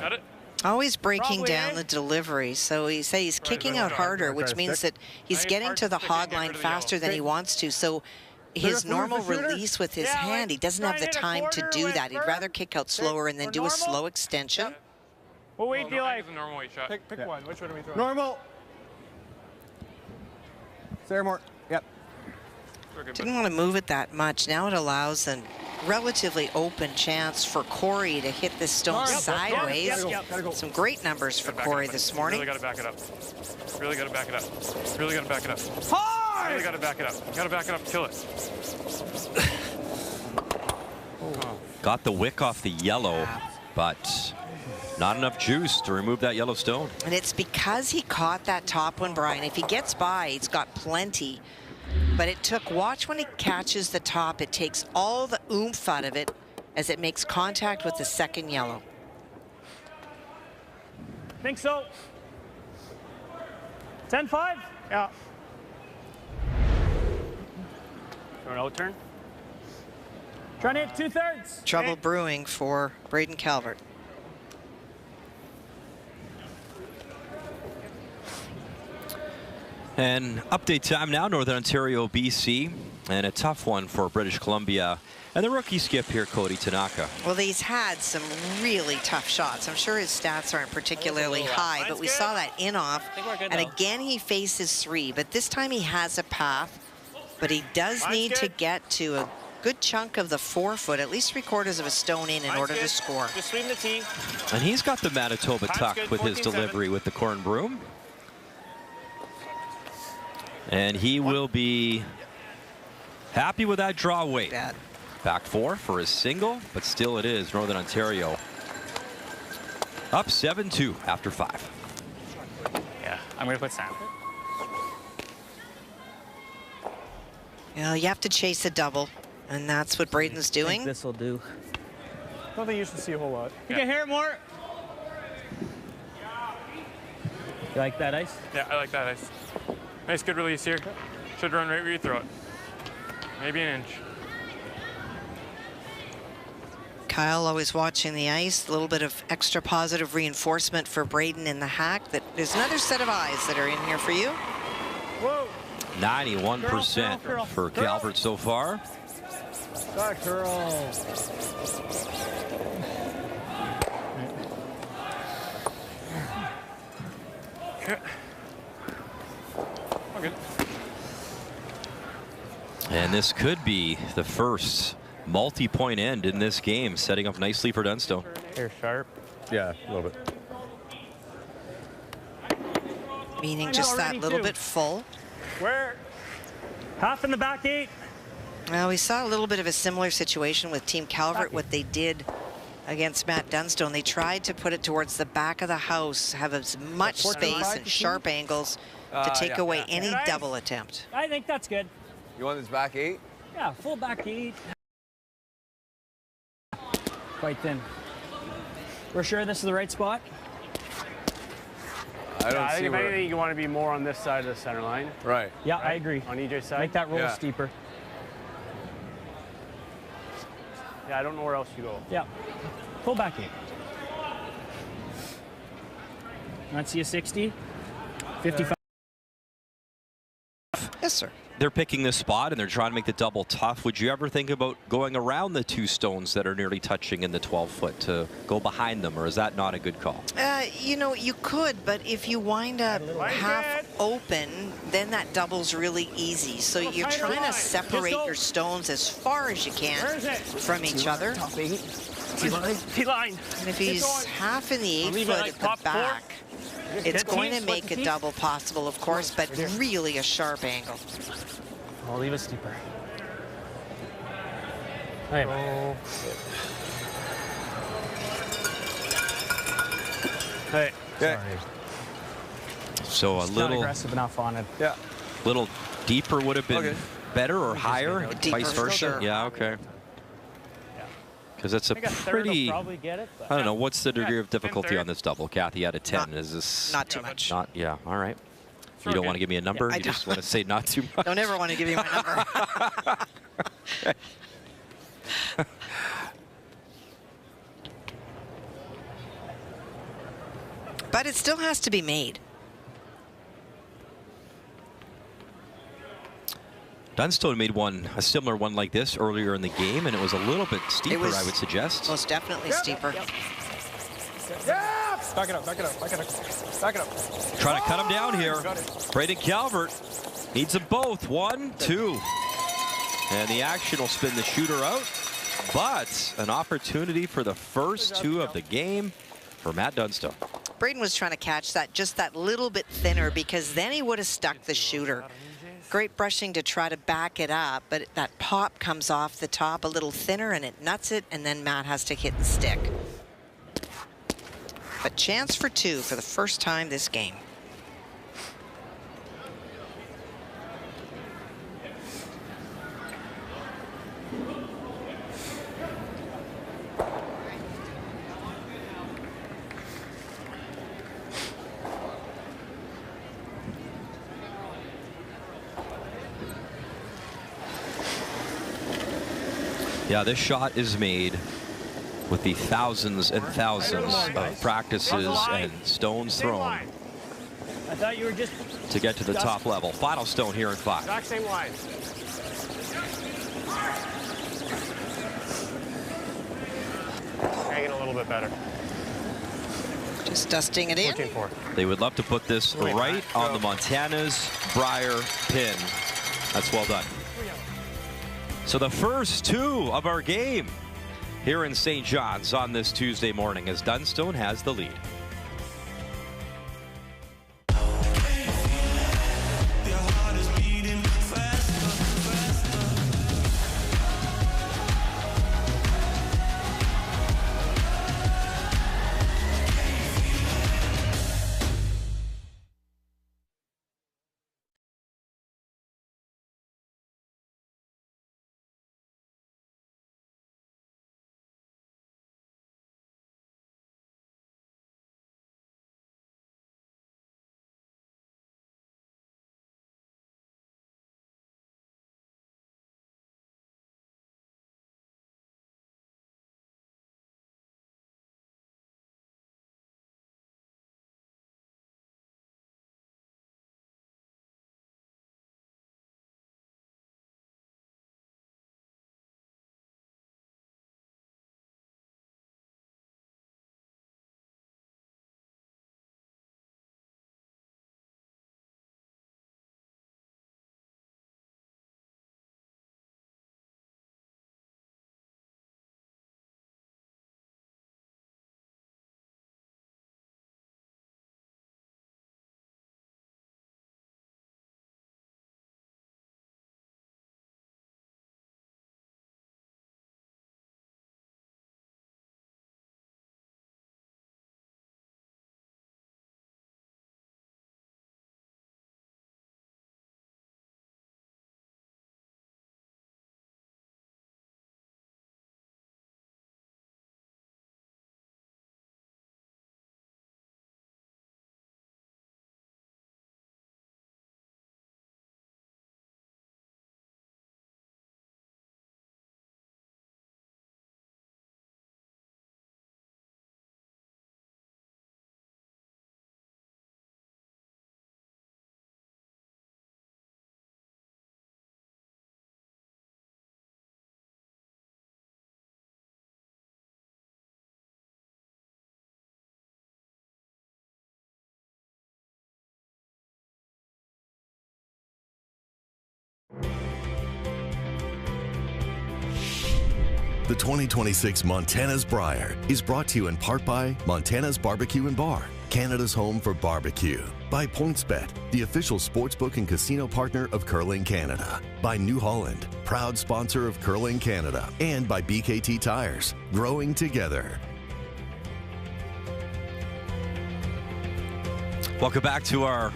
Got it? Always breaking Probably, down the delivery. So he says he's kicking out harder, which means that he's getting to the hog line faster than he wants to. So his normal release with his hand, he doesn't have the time to do that. He'd rather kick out slower and then do a slow extension. What weight do you like? It's a normal weight shot. Pick one. Which one are we throwing? Normal. Sarah Moore. Yep. Didn't want to move it that much. Now it allows a relatively open chance for Corey to hit this stone sideways. Some great numbers for Corey this morning. Really got to back it up. Really got to back it up. Really got to back it up. Hard! Really got to back it up. You got to back it up. Kill it. Got the wick off the yellow, but not enough juice to remove that yellow stone. And it's because he caught that top one, Brian. If he gets by, he's got plenty. But it took, watch when he catches the top, it takes all the oomph out of it as it makes contact with the second yellow. Think so. 10-5? Yeah. Throw an out turn. Trying to hit 2/3. Trouble brewing for Braden Calvert. And update time now, Northern Ontario, BC, and a tough one for British Columbia. And the rookie skip here, Cody Tanaka. Well, he's had some really tough shots. I'm sure his stats aren't particularly high, but we saw that in-off. And again, he faces 3, but this time he has a path. But he does need to get to a good chunk of the 4-foot, at least 3/4 of a stone in order to score. Just swing the tee. And he's got the Manitoba tuck with his delivery with the corn broom. And he will be happy with that draw weight. Back 4 for his single, but still it is Northern Ontario up 7-2 after 5. Yeah, I'm going to put Sam. You know, you have to chase a double, and that's what Braden's doing. This will do. I don't think you should see a whole lot. You can hear it more. You like that ice? Yeah, I like that ice. Nice, good release here. Should run right where you throw it. Maybe an inch. Kyle always watching the ice. A little bit of extra positive reinforcement for Braden in the hack. That there's another set of eyes that are in here for you. Whoa. 91% for Calvert so far. Got curl. Okay. Okay. And this could be the first multi-point end in this game, setting up nicely for Dunstone. Here, sharp. Yeah, a little bit. Meaning just that little bit full. Where? Half in the back 8. Well, we saw a little bit of a similar situation with Team Calvert, what they did against Matt Dunstone. They tried to put it towards the back of the house, have as much space and sharp angles to take away any double attempt. I think that's good. You want this back 8? Yeah, full back 8. Quite thin. We're sure this is the right spot? I think if anything, you want to be more on this side of the center line. Right. Yeah, I agree. On EJ's side. Make that roll steeper. Yeah, I don't know where else you go. Yeah. Pull back 8. Let's see a 60. 55. Yes, sir. They're picking this spot and they're trying to make the double tough. Would you ever think about going around the 2 stones that are nearly touching in the 12-foot to go behind them, or is that not a good call? You know, you could, but if you wind up half open, then that double's really easy. So you're trying to separate your stones as far as you can from each other. T-line. And if he's half in the 8-foot at the back, it's going to make a double possible, of course, but really a sharp angle. I'll leave it steeper. Hey. Okay. So a little aggressive enough on it. Yeah. Little deeper would have been better, or higher, vice versa. Sure. Yeah, okay. Because it's a pretty, probably get it, I don't know, what's the degree of difficulty on this double, Kathy, out of 10? Not, is this not too much. Not, yeah, all right. You don't want to give me a number? Yeah, you just want to say not too much? Don't ever want to give you my number. But it still has to be made. Dunstone made a similar one like this earlier in the game, and it was a little bit steeper, I would suggest. Most definitely steeper. Yeah! Back it up, back it up, back it up, back it up. Trying to cut him down here. Braden Calvert needs them both. 1, 2. And the action will spin the shooter out. But an opportunity for the first 2 of the game for Matt Dunstone. Braden was trying to catch that just that little bit thinner, because then he would have stuck the shooter. Great brushing to try to back it up, but that pop comes off the top a little thinner and it nuts it, and then Matt has to hit the stick. But chance for 2 for the first time this game. Yeah, this shot is made with the thousands and thousands of practices and stones thrown I thought you were just to get to the top level. Final stone here in 5. Exact same line. Hanging a little bit better. Just dusting it in. 14-4. They would love to put this right on the Montana's Brier pin. That's well done. So the first 2 of our game here in St. John's on this Tuesday morning as Dunstone has the lead. The 2026 Montana's Brier is brought to you in part by Montana's Barbecue and Bar, Canada's home for barbecue. By PointsBet, the official sportsbook and casino partner of Curling Canada. By New Holland, proud sponsor of Curling Canada. And by BKT Tires, growing together. Welcome back to our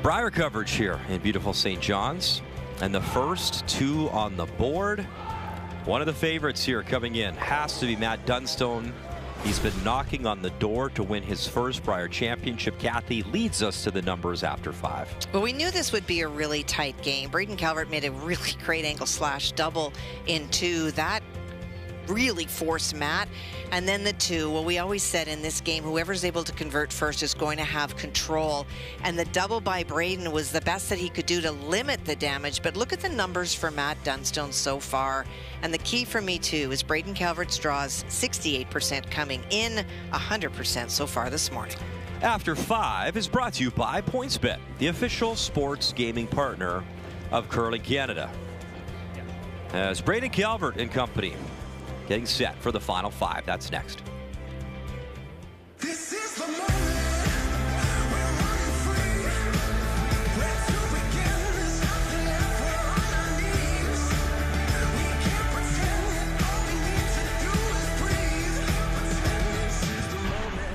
Brier coverage here in beautiful St. John's. And the first two on the board. One of the favorites here coming in has to be Matt Dunstone. He's been knocking on the door to win his first Brier championship. Kathy leads us to the numbers after 5. Well, we knew this would be a really tight game. Braden Calvert made a really great angle slash double in 2. That really forced Matt. And then the 2, well, we always said in this game, whoever's able to convert first is going to have control. And the double by Braden was the best that he could do to limit the damage. But look at the numbers for Matt Dunstone so far. And the key for me, too, is Braden Calvert's draws 68% coming in, 100% so far this morning. After 5 is brought to you by PointsBet, the official sports gaming partner of Curling Canada. As Braden Calvert and company getting set for the final 5. That's next. This is the moment. We're running free. Where to begin? There's nothing left. We're on our knees. We can't pretend. All we need to do is breathe. Pretend this is the moment.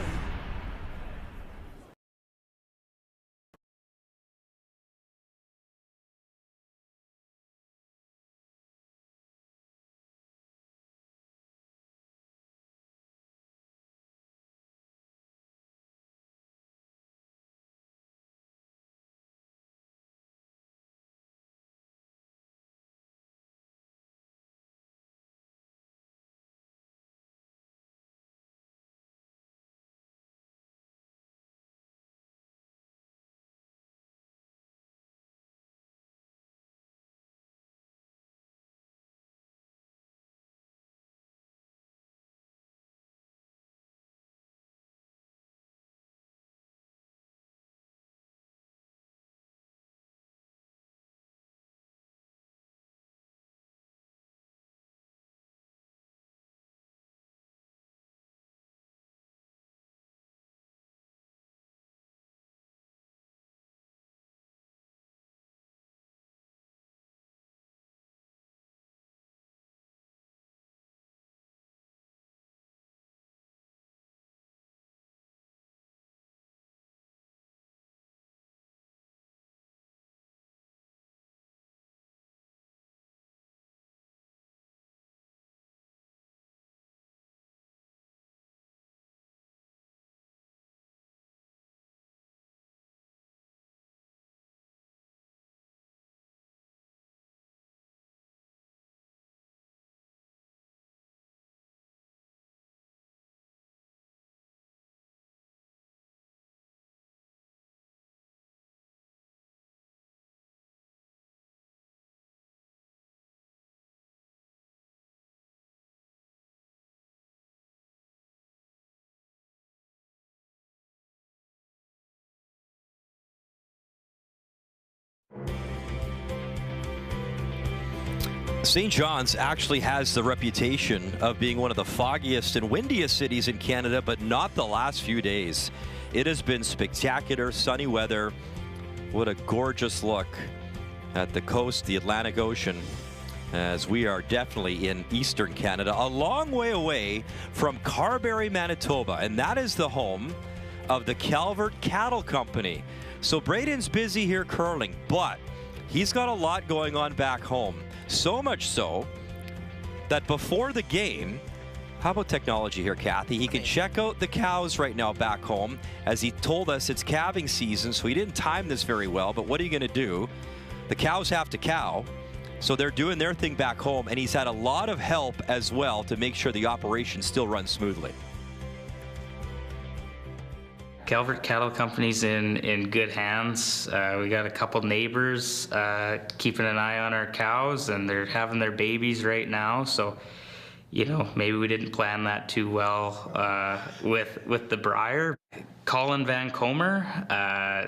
St. John's actually has the reputation of being one of the foggiest and windiest cities in Canada, but not the last few days. It has been spectacular, sunny weather. What a gorgeous look at the coast, the Atlantic Ocean, as we are definitely in eastern Canada, a long way away from Carberry, Manitoba, and that is the home of the Calvert Cattle Company. So Braden's busy here curling, but he's got a lot going on back home. So much so that before the game, how about technology here, Kathy? He can check out the cows right now back home. As he told us, it's calving season, so he didn't time this very well, but what are you going to do? The cows have to cow, so they're doing their thing back home, and he's had a lot of help as well to make sure the operation still runs smoothly. Calvert Cattle Company's in good hands. We got a couple neighbors keeping an eye on our cows, and they're having their babies right now. So, you know, maybe we didn't plan that too well with the Brier. Colin Van Comer,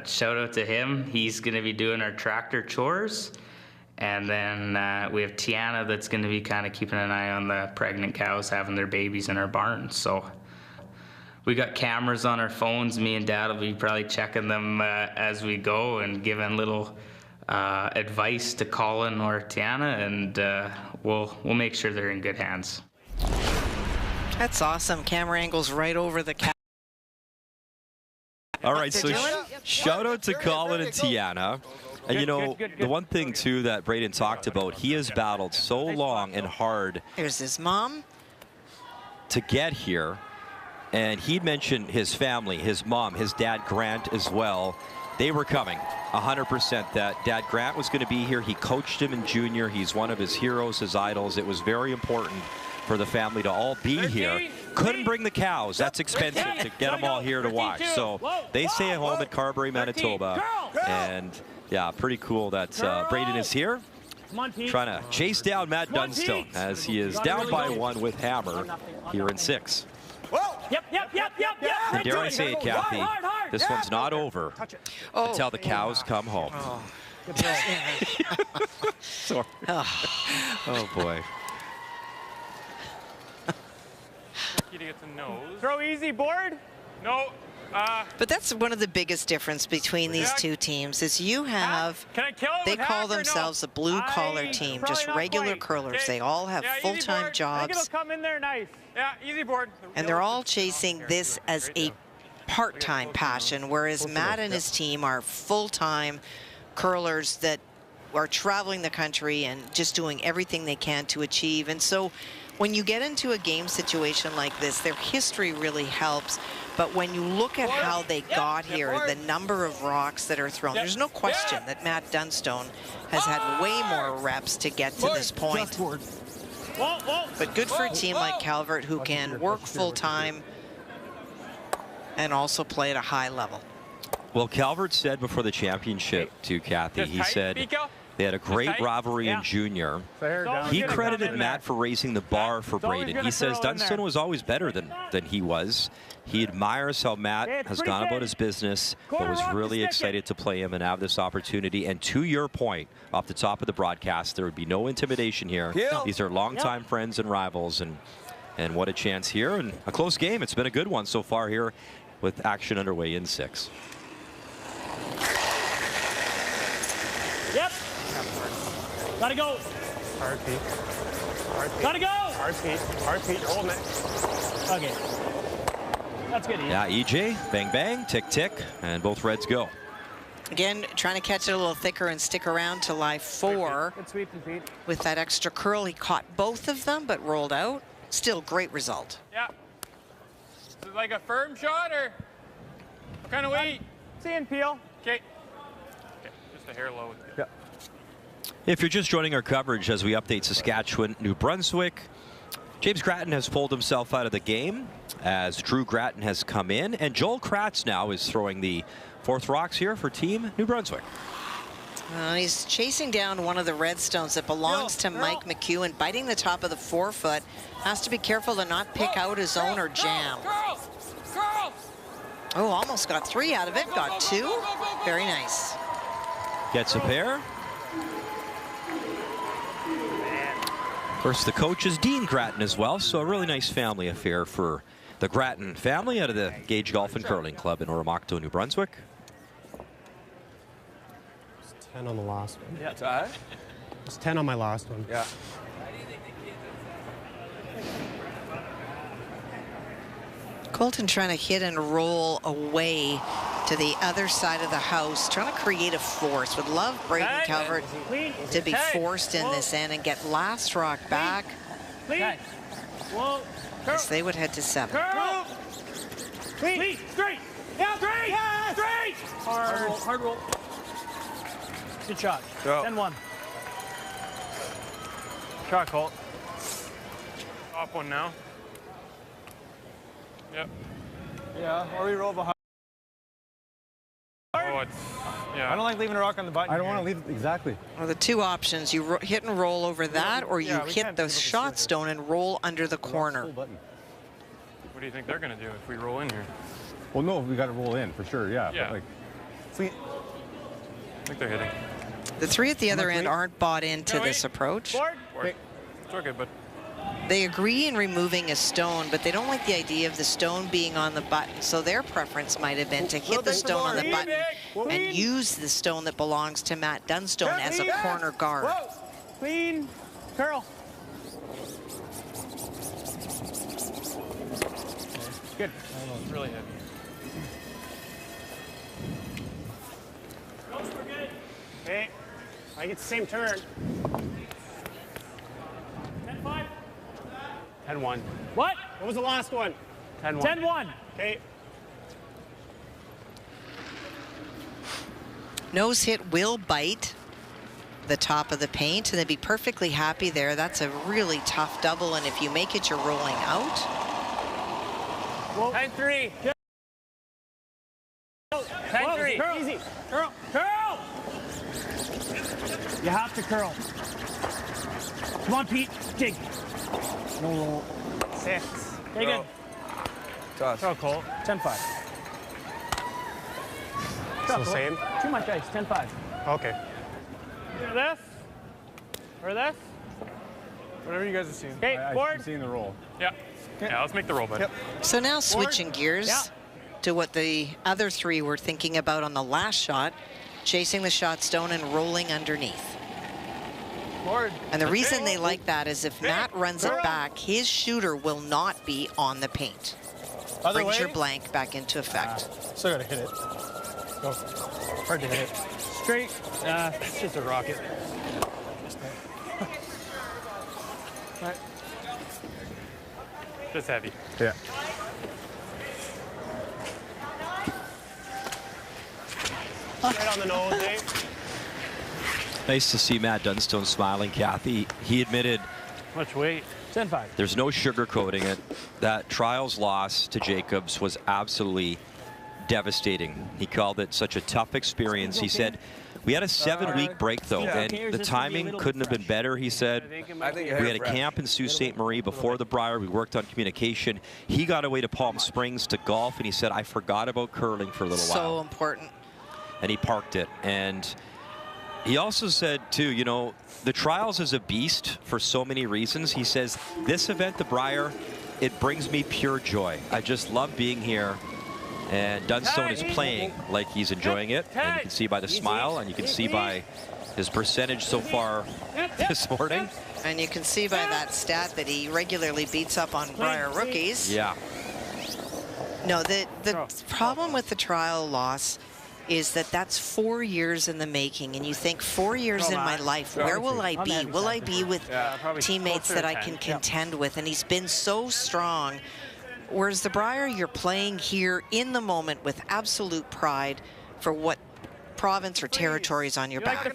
shout out to him. He's going to be doing our tractor chores. And then we have Tiana that's going to be kind of keeping an eye on the pregnant cows having their babies in our barn. So we got cameras on our phones. Me and Dad will be probably checking them as we go and giving little advice to Colin or Tiana, and we'll make sure they're in good hands. That's awesome. Camera angles right over the cow. All right, so shout out to Colin and Tiana. And you know, the one thing too that Braden talked about, he has battled so long and hard. Here's his mom. To get here. And he'd mentioned his family, his mom, his dad Grant as well. They were coming 100%. That Dad Grant was going to be here. He coached him in junior. He's one of his heroes, his idols. It was very important for the family to all be here. Couldn't bring the cows. That's expensive to get them all here to watch. So they stay at home at Carberry, Manitoba. And yeah, pretty cool that Braden is here. Trying to chase down Matt Dunstone as he is down by 1 with Hammer here in 6. Yep. And dare I say it, Kathy, this one's not over until the cows come home. Sorry. Oh, boy. To get the nose. Throw easy board. No. But that's one of the biggest difference between these two teams is you have, they call themselves a blue-collar team, just regular curlers. They all have full-time jobs. Come in there nice. Yeah, easy board. And they're all chasing this as a part-time passion, whereas Matt and his team are full-time curlers that are traveling the country and just doing everything they can to achieve. And so when you get into a game situation like this, their history really helps. But when you look at how they got here, the number of rocks that are thrown, there's no question that Matt Dunstone has had way more reps to get to this point. But good for a team like Calvert who can work full-time and also play at a high level. Well, Calvert said before the championship to Kathy, he said they had a great rivalry in junior. He credited Matt for raising the bar for Braden. He says Dunstone was always better than he was. He admires how Matt has gone about his business, but was really excited to play him and have this opportunity. And to your point, off the top of the broadcast, there would be no intimidation here. These are longtime friends and rivals, and what a chance here. And a close game. It's been a good one so far here with action underway in 6. Yep. Gotta go. Hard, Pete. Gotta go. Hard, Pete. Hard, Pete. You're holding it. Okay. That's good. Yeah, EJ, bang, bang, tick, tick, and both Reds go. Again, trying to catch it a little thicker and stick around to lie 4. Good sweeping, Pete. With that extra curl, he caught both of them, but rolled out. Still great result. Yeah. Is it like a firm shot or what kind of weight? Seeing Peel. Okay. Just a hair low. Yeah. If you're just joining our coverage as we update Saskatchewan, New Brunswick, James Grattan has pulled himself out of the game as Drew Grattan has come in, and Joel Kratz now is throwing the 4th rocks here for Team New Brunswick. He's chasing down one of the redstones that belongs to Mike McEwen, biting the top of the 4-foot. Has to be careful to not pick out his own or jam. Oh, almost got 3 out of it. Got 2. Very nice. Gets a pair. Of course, the coach is Dean Grattan as well, so a really nice family affair for the Grattan family out of the Gage Golf and Curling Club in Oromocto, New Brunswick. 10 on the last one. Yeah, it's It's 10 on my last one. Yeah. Colton trying to hit and roll away to the other side of the house, trying to create a force. Would love Braden Calvert to be forced in this end and get last rock back. As they would head to 7. Clean. Straight. Yeah, straight. Yes. Straight. Hard roll. Good shot. 10-1. Shot, Colt. Top one now. Yep. Yeah, or we roll behind. Oh, it's, yeah. I don't like leaving a rock on the button. I don't want to leave, exactly. Well, the 2 options, you hit and roll over that, or you hit the shot stone and roll under the corner. What do you think they're going to do if we roll in here? Well, no, we got to roll in for sure, yeah. Yeah. But like, I think they're hitting. The three at the other end aren't bought into this approach. It's okay, but They agree in removing a stone, but they don't like the idea of the stone being on the button. So their preference might have been to hit the stone on the button and use the stone that belongs to Matt Dunstone as a corner guard. Whoa. Clean. Curl. Good. It's really heavy. Okay. I get the same turn. 10-5. 10-1. What? What was the last one? 10-1. 10-1. Okay. Nose hit will bite the top of the paint, and they'd be perfectly happy there. That's a really tough double, and if you make it, you're rolling out. 10-3. 10-3. Curl. Easy. Curl. Curl. You have to curl. Come on, Pete. Dig. No roll. 6. Take it. Toss. Throw, Cole. 10-5. Still the same? Too much ice. 10-5. Okay. This. Or this. whatever you guys have seen. Okay, I've seen the roll. Yeah. Yeah, let's make the roll, bud. Yep. So now switching gears to what the other three were thinking about on the last shot, chasing the shot stone and rolling underneath. Forward. And the reason they like that is if Matt runs it back, his shooter will not be on the paint. Other Brings way? your blank back into effect. Still gotta hit it. Go. Hard to hit it. Straight. It's just a rocket. Right. Just heavy. Yeah. Right on the nose, eh? Nice to see Matt Dunstone smiling, Kathy. He admitted Much weight. 10-5. there's no sugarcoating it. That trials loss to Jacobs was absolutely devastating. He called it such a tough experience. He said, we had a 7-week break, though, and the timing couldn't have been better, he said. We had a camp in Sault Ste. Marie before the Brier. We worked on communication. He got away to Palm Springs to golf, and he said, I forgot about curling for a little while. So important. And he parked it. And he also said, too, you know, the trials is a beast for so many reasons. He says, this event, the Brier, it brings me pure joy. I just love being here. And Dunstone is playing like he's enjoying it. And you can see by the smile, and you can see by his percentage so far this morning. And you can see by that stat that he regularly beats up on Brier rookies. Yeah. No, the problem with the trial loss is that that's 4 years in the making, and you think 4 years in my life, where will I be? Will I be with teammates that I can contend with? And he's been so strong. Whereas the Brier, you're playing here in the moment with absolute pride for what province or territory is on your back.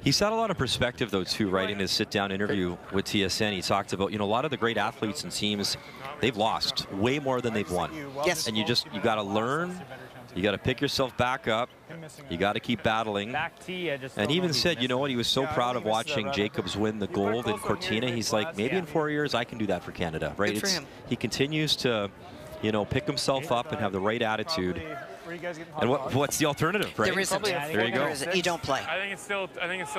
He's had a lot of perspective, though, too, right, in his sit-down interview with TSN. He talked about, you know, a lot of the great athletes and teams, they've lost way more than they've won. Yes. And you got to learn. You got to pick yourself back up. You got to keep battling. And he even said, you know what, he was so proud of watching Jacobs win the gold in Cortina. He's like, maybe in 4 years I can do that for Canada, right? Good for him. He continues to, you know, pick himself up and have the right attitude. And what's the alternative, right? There isn't. There you go. There isn't. You don't play. I think it's still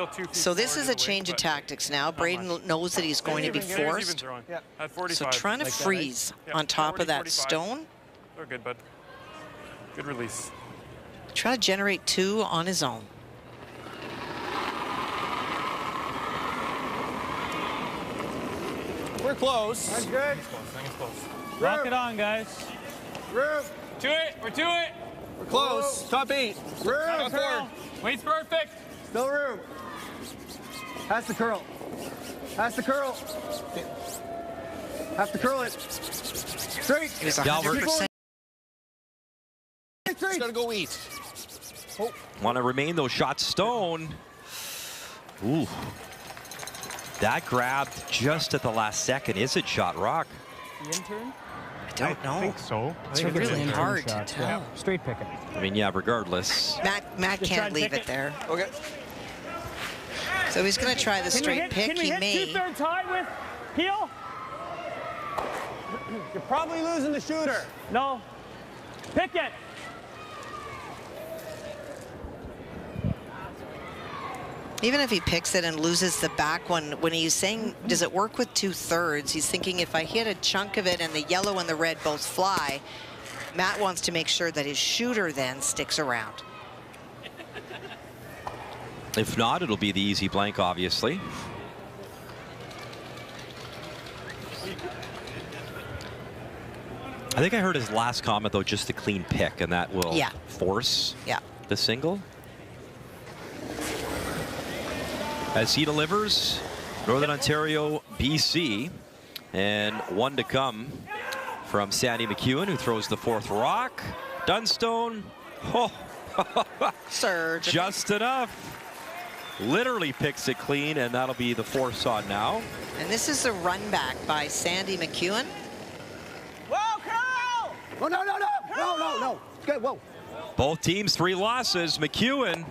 2 feet. So this is a forward change away, of tactics now. Braden knows that he's going to be forced. At 45. So trying to freeze on top of that stone. They're good, bud. Good release. Try to generate 2 on his own. We're close. That's good. I think it's close. Rock it on, guys. Room. To it. We're to it. We're close. Top 8. Top 4. Weight's perfect. Still room. Has to curl. Has to curl. Have to curl it. Straight. He was Calvert. 100%. Just gotta go eat. Want to remain those shots stone. Ooh. That grabbed just at the last second. Is it shot rock? The intern? I don't know. I think so. It's really hard to tell. Yeah. Straight picking. I mean, yeah, regardless. Matt can't leave it there. Okay. So he's going to try the straight pick. Can we He hit may. 2/3 high with Peel? You're probably losing the shooter. No. Pick it. Even if he picks it and loses the back one, when he's saying, does it work with 2/3? He's thinking if I hit a chunk of it and the yellow and the red both fly, Matt wants to make sure that his shooter then sticks around. If not, it'll be the easy blank, obviously. I think I heard his last comment, though, just a clean pick, and that will force the single. As he delivers, Northern Ontario, BC, and one to come from Sandy McEwen, who throws the fourth rock. Dunstone, Surge. Just enough. Literally picks it clean, and that'll be the force on now. And this is the run back by Sandy McEwen. Whoa, Carl! Oh, no, no, no! No, no, no. Good, whoa. Both teams 3 losses. McEwen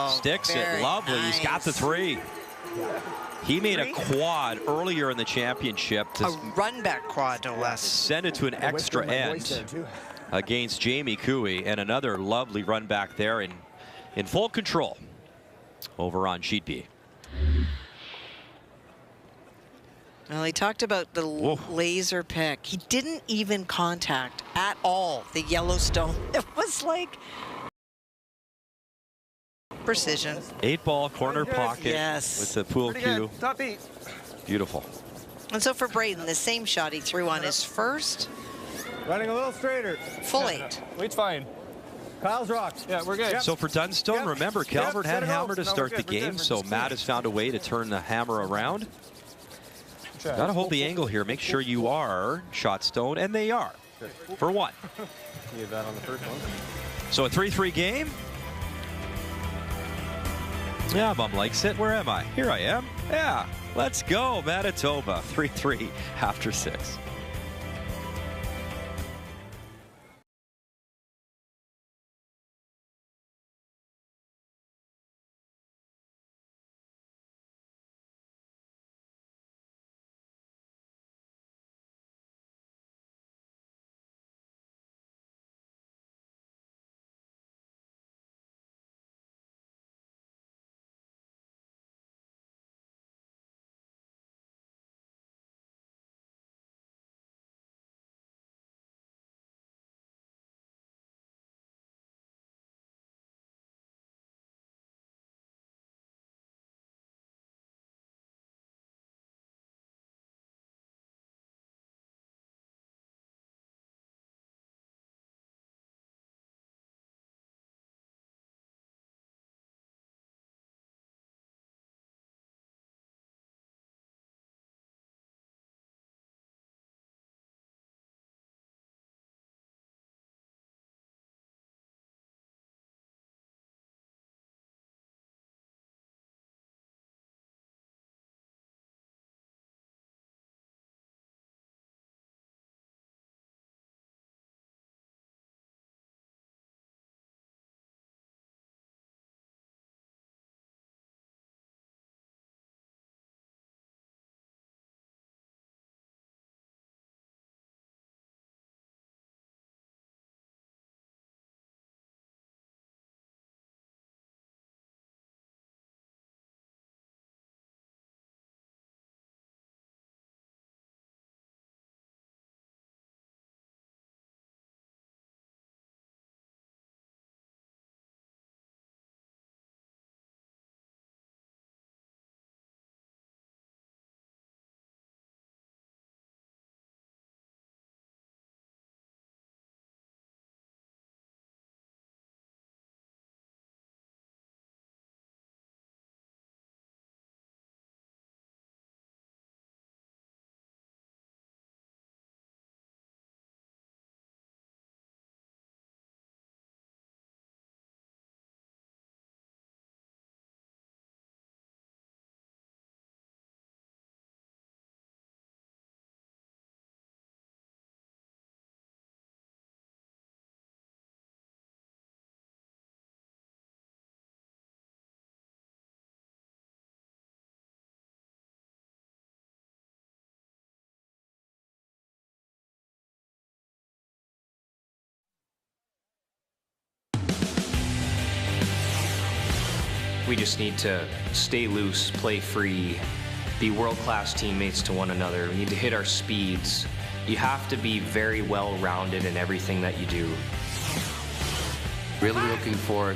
sticks it. Lovely. Nice. He's got the 3. He made a quad earlier in the championship to run back quad, no less. Send it to an extra end against Jamie Cooey, and another lovely run back there in full control over on sheet B. Well, he talked about the laser pick. He didn't even contact at all the Yellowstone. It was like precision. 8-ball corner pocket with the pool cue. Top beat. Beautiful. And so for Braden, the same shot he threw on his first. Running a little straighter. Full 8. Weight's fine. Kyle's rocks. Yeah, we're good. So for Dunstone, remember, Calvert had hammer to start the game, so Matt has found a way to turn the hammer around. Got to hold the angle here. Make sure you are shot stone, and they are for 1. You get that on the first one. So a 3-3 game. Yeah, Mom likes it. Where am I? Here I am. Yeah, let's go, Manitoba. 3-3 after 6. we just need to stay loose, play free, be world-class teammates to one another. We need to hit our speeds. You have to be very well-rounded in everything that you do. Really looking forward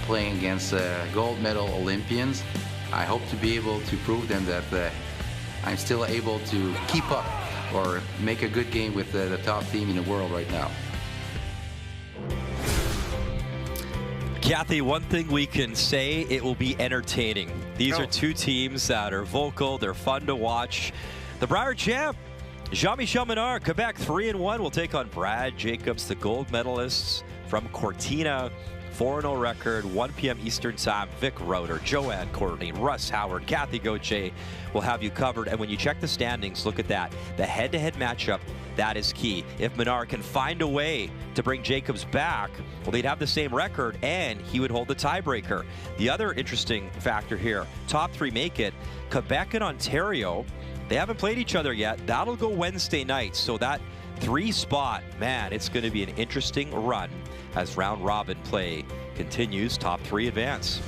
playing against gold medal Olympians. I hope to be able to prove them that I'm still able to keep up or make a good game with the top team in the world right now. Kathy, one thing we can say, it will be entertaining. These are two teams that are vocal, they're fun to watch. The Brier champ, Jean-Michel Menard, Quebec 3-1, will take on Brad Jacobs, the gold medalists from Cortina. 4-0 record, 1 p.m. Eastern Time. Vic Roeder, Joanne Courtney, Russ Howard, Kathy Gauthier will have you covered. And when you check the standings, look at that. The head-to-head matchup, that is key. If Menard can find a way to bring Jacobs back, well, they'd have the same record, and he would hold the tiebreaker. The other interesting factor here, top 3 make it. Quebec and Ontario, they haven't played each other yet. That'll go Wednesday night. So that 3 spot, man, it's going to be an interesting run as round robin play continues. Top 3 advance.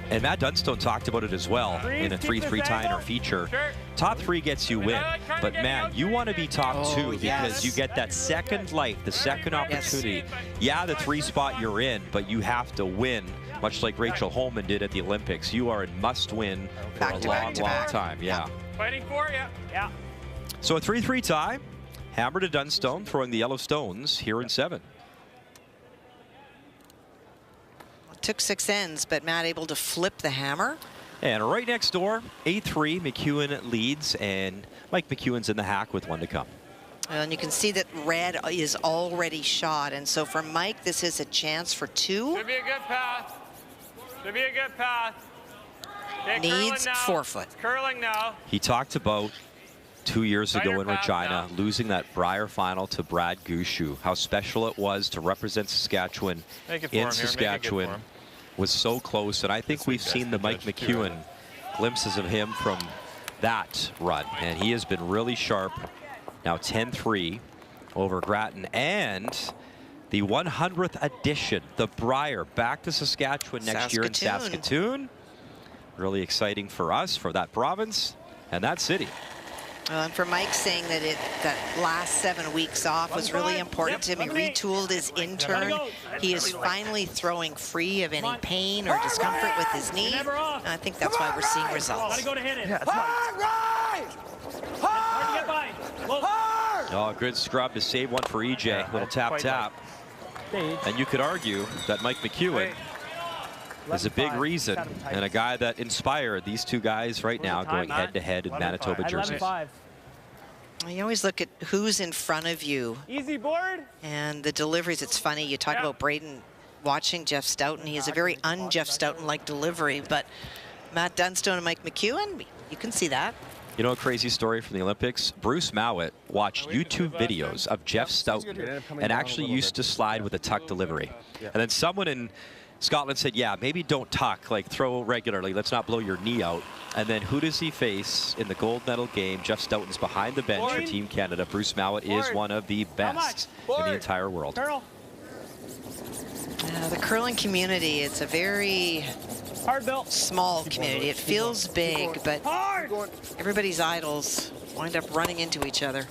And Matt Dunstone talked about it as well in a 3-3 tie in our feature. Top 3 gets you win, but man, you want to be top 2 because you get that second life, the second opportunity. Yeah, the 3 spot you're in, but you have to win, much like Rachel Holman did at the Olympics. You are in must-win for a long time. Yeah. Fighting for you. Yeah. So a 3-3 tie. Hammer to Dunstone, throwing the Yellow Stones here in 7. Took 6 ends, but Matt able to flip the hammer. And right next door, 8-3, McEwen leads, and Mike McEwen's in the hack with 1 to come. And you can see that red is already shot, and so for Mike, this is a chance for 2. Should be a good path. Should be a good path. Okay, needs 4 foot. It's curling now. He talked about 2 years ago in Regina, losing that Brier final to Brad Gushue. How special it was to represent Saskatchewan in Saskatchewan. Was so close, and I think we've seen the Mike McEwen glimpses of him from that run, and he has been really sharp. Now 10-3 over Grattan, and the 100th edition, the Brier, back to Saskatchewan next year in Saskatoon. Really exciting for us, for that province and that city. And for Mike saying that that last 7 weeks off was really important to him. He retooled his intern. He is finally throwing free of any pain or discomfort with his knee. And I think that's why we're seeing results. Gotta go to hit it. Oh, good scrub to save one for EJ. Little tap. And you could argue that Mike McEwen is a big reason and a guy that inspired these 2 guys right now going head-to-head in Manitoba jerseys. You always look at who's in front of you. Easy board. And the deliveries, it's funny, you talk about Braden watching Jeff Stoughton. He has a very un-Jeff Stoughton-like delivery, but Matt Dunstone and Mike McEwen, you can see that. You know a crazy story from the Olympics? Bruce Mowat watched YouTube videos of Jeff Stoughton and actually used to slide with a tuck delivery. And then someone in Scotland said, yeah, maybe don't tuck, like throw regularly. Let's not blow your knee out. And then who does he face in the gold medal game? Jeff Stoughton's behind the bench for Team Canada. Bruce Mowat is one of the best in the entire world. The curling community, it's a very small community. It feels big, but everybody's idols wind up running into each other.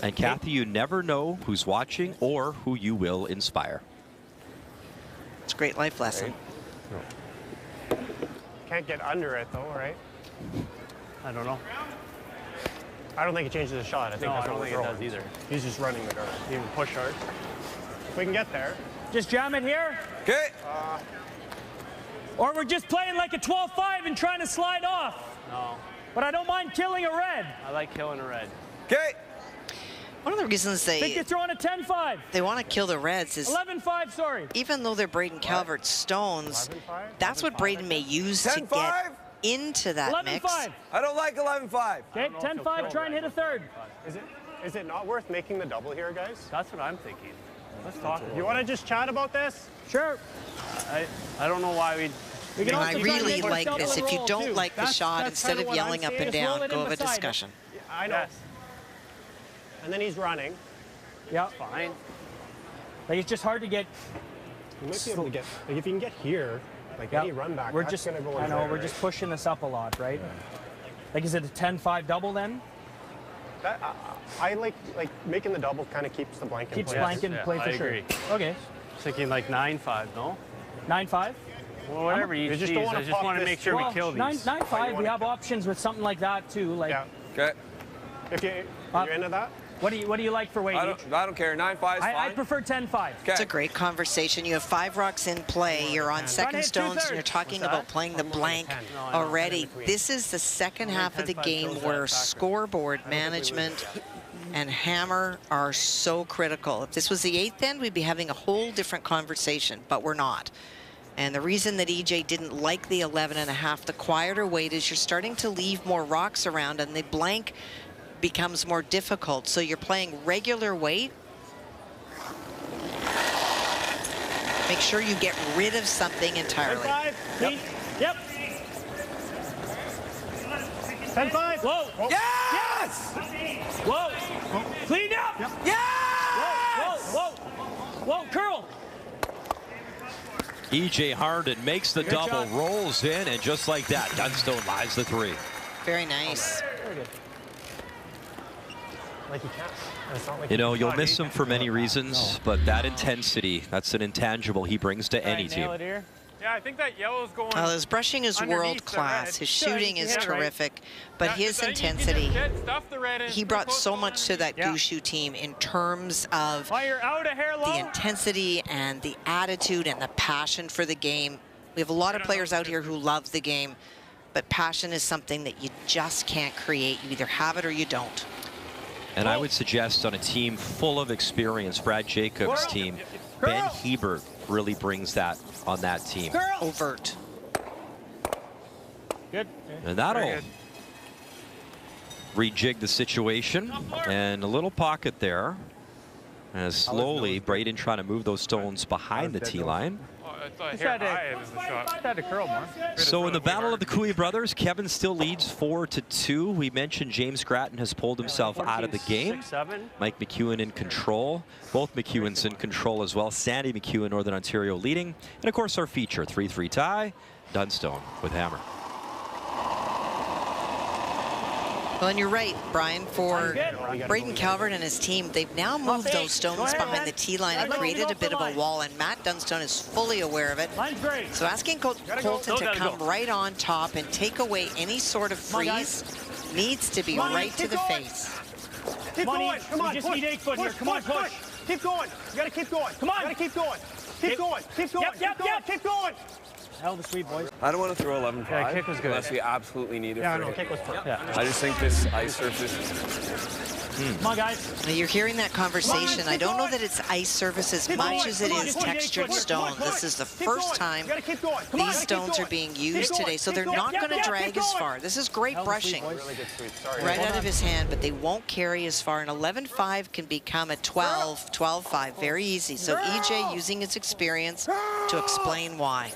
And Kathy, you never know who's watching or who you will inspire. It's a great life lesson. Can't get under it though, right? I don't know. I don't think it changes the shot. I think that's I don't what think we're it does throwing. either. He's just running the guard. Even push hard. If we can get there. Just jam it here. Okay. Or we're just playing like a 12-5 and trying to slide off. No. But I don't mind killing a red. I like killing a red. Okay. One of the reasons Think you're throwing a 10-5. they want to kill the Reds is 11-5, sorry. even though they're Braden Calvert Stones, that's what Braden may use to get into that mix. 11-5. I don't like 11-5. Okay, 10-5, try and hit a third. Is it not worth making the double here, guys? That's what I'm thinking. Let's talk about You want to just chat about this? Sure. I don't know why we And I really like this. If you don't like the shot, instead of yelling up and down, go have a discussion. I know. And then he's running. Yeah. Fine. Like, it's just hard to get. You might be able to get, like if you can get here, Like Yeah. any run back, We're that's just, gonna go I in know, there, we're right? just pushing this up a lot, right? Like, is it a 10-5 double then? That, I like making the double kind of keeps the blank in Keeps place. blank in play for I sure. agree. Okay. Thinking like 9-5, no? 9-5? Well, whatever you just choose. don't wanna I just fuck want to this- make sure we kill these. 9-5, we have options with something like that too. Like, Yeah. Okay. If you're into that. what do you like for weight? I don't care. 9-5 is fine. I prefer 10-5. It's a great conversation. You have 5 rocks in play. You're on second hit stones, and 2/3. you're talking What's about that? playing the blank already. This is the second half of the game where scoreboard management and hammer are so critical. If this was the 8th end, we'd be having a whole different conversation, but we're not. And the reason that EJ didn't like the 11.5, the quieter weight, is you're starting to leave more rocks around, and the blank becomes more difficult. So you're playing regular weight. Make sure you get rid of something entirely. 10-5. Yep. 10-5. Whoa. Yes! Whoa. Clean up. Yes! Whoa, curl. EJ Harden makes the Good double, shot. rolls in, and just like that, Dunstone lies the 3. Very nice. Very good. Like you can't. It's not like You know, you'll can't miss him for many reasons, but that intensity, that's an intangible he brings to any team. Yeah, I think that yellow's going. His brushing is underneath world the class. red. His shooting is Yeah, right. terrific, but Yeah, his I think you can intensity, just stuff the red in he pretty brought close so to much to that Gushu team in terms of While you're out of hair low. the intensity and the attitude and the passion for the game. We have a lot of players out here who love the game, but passion is something that you just can't create. You either have it or you don't. And I would suggest on a team full of experience, Brad Jacobs' team, Ben Hebert really brings that on that team. Overt. Good. And that'll rejig the situation. And a little pocket there. As slowly, Braden trying to move those stones behind the tee line. Just had to curl more. So in the battle of the Cooey brothers, Kevin still leads 4-2. We mentioned James Gratton has pulled himself out of the game. 6-7. Mike McEwen in control. Both McEwens in control as well. Sandy McEwen, Northern Ontario leading. And of course our feature, 3-3 tie, Dunstone with hammer. Well, and you're right, Brian, for Braden Calvert and his team, they've now moved those stones behind the tee line and created a bit of a wall, and Matt Dunstone is fully aware of it. So asking Colton to come right on top and take away any sort of freeze needs to be right to the face. Keep going. Come on. We just need 8 foot here. Come on, push. Keep going. You gotta keep going. Come on. You gotta keep going. Keep going. Keep going. Yep. Keep going. Hell the sweet boys. I don't want to throw 11-5 Yeah, kick was good. unless we absolutely need it. Yeah, for no, hit. kick was perfect. Yeah. I just think this ice surface. Come on, guys. Now, you're hearing that conversation. I don't know that it's ice surface as much as it is textured stone. This is the first time these stones are being used today, so they're not going to drag as far. This is great brushing right out of his hand, but they won't carry as far. And 11-5 can become a 12, 12-5 very easy. So EJ using his experience to explain why.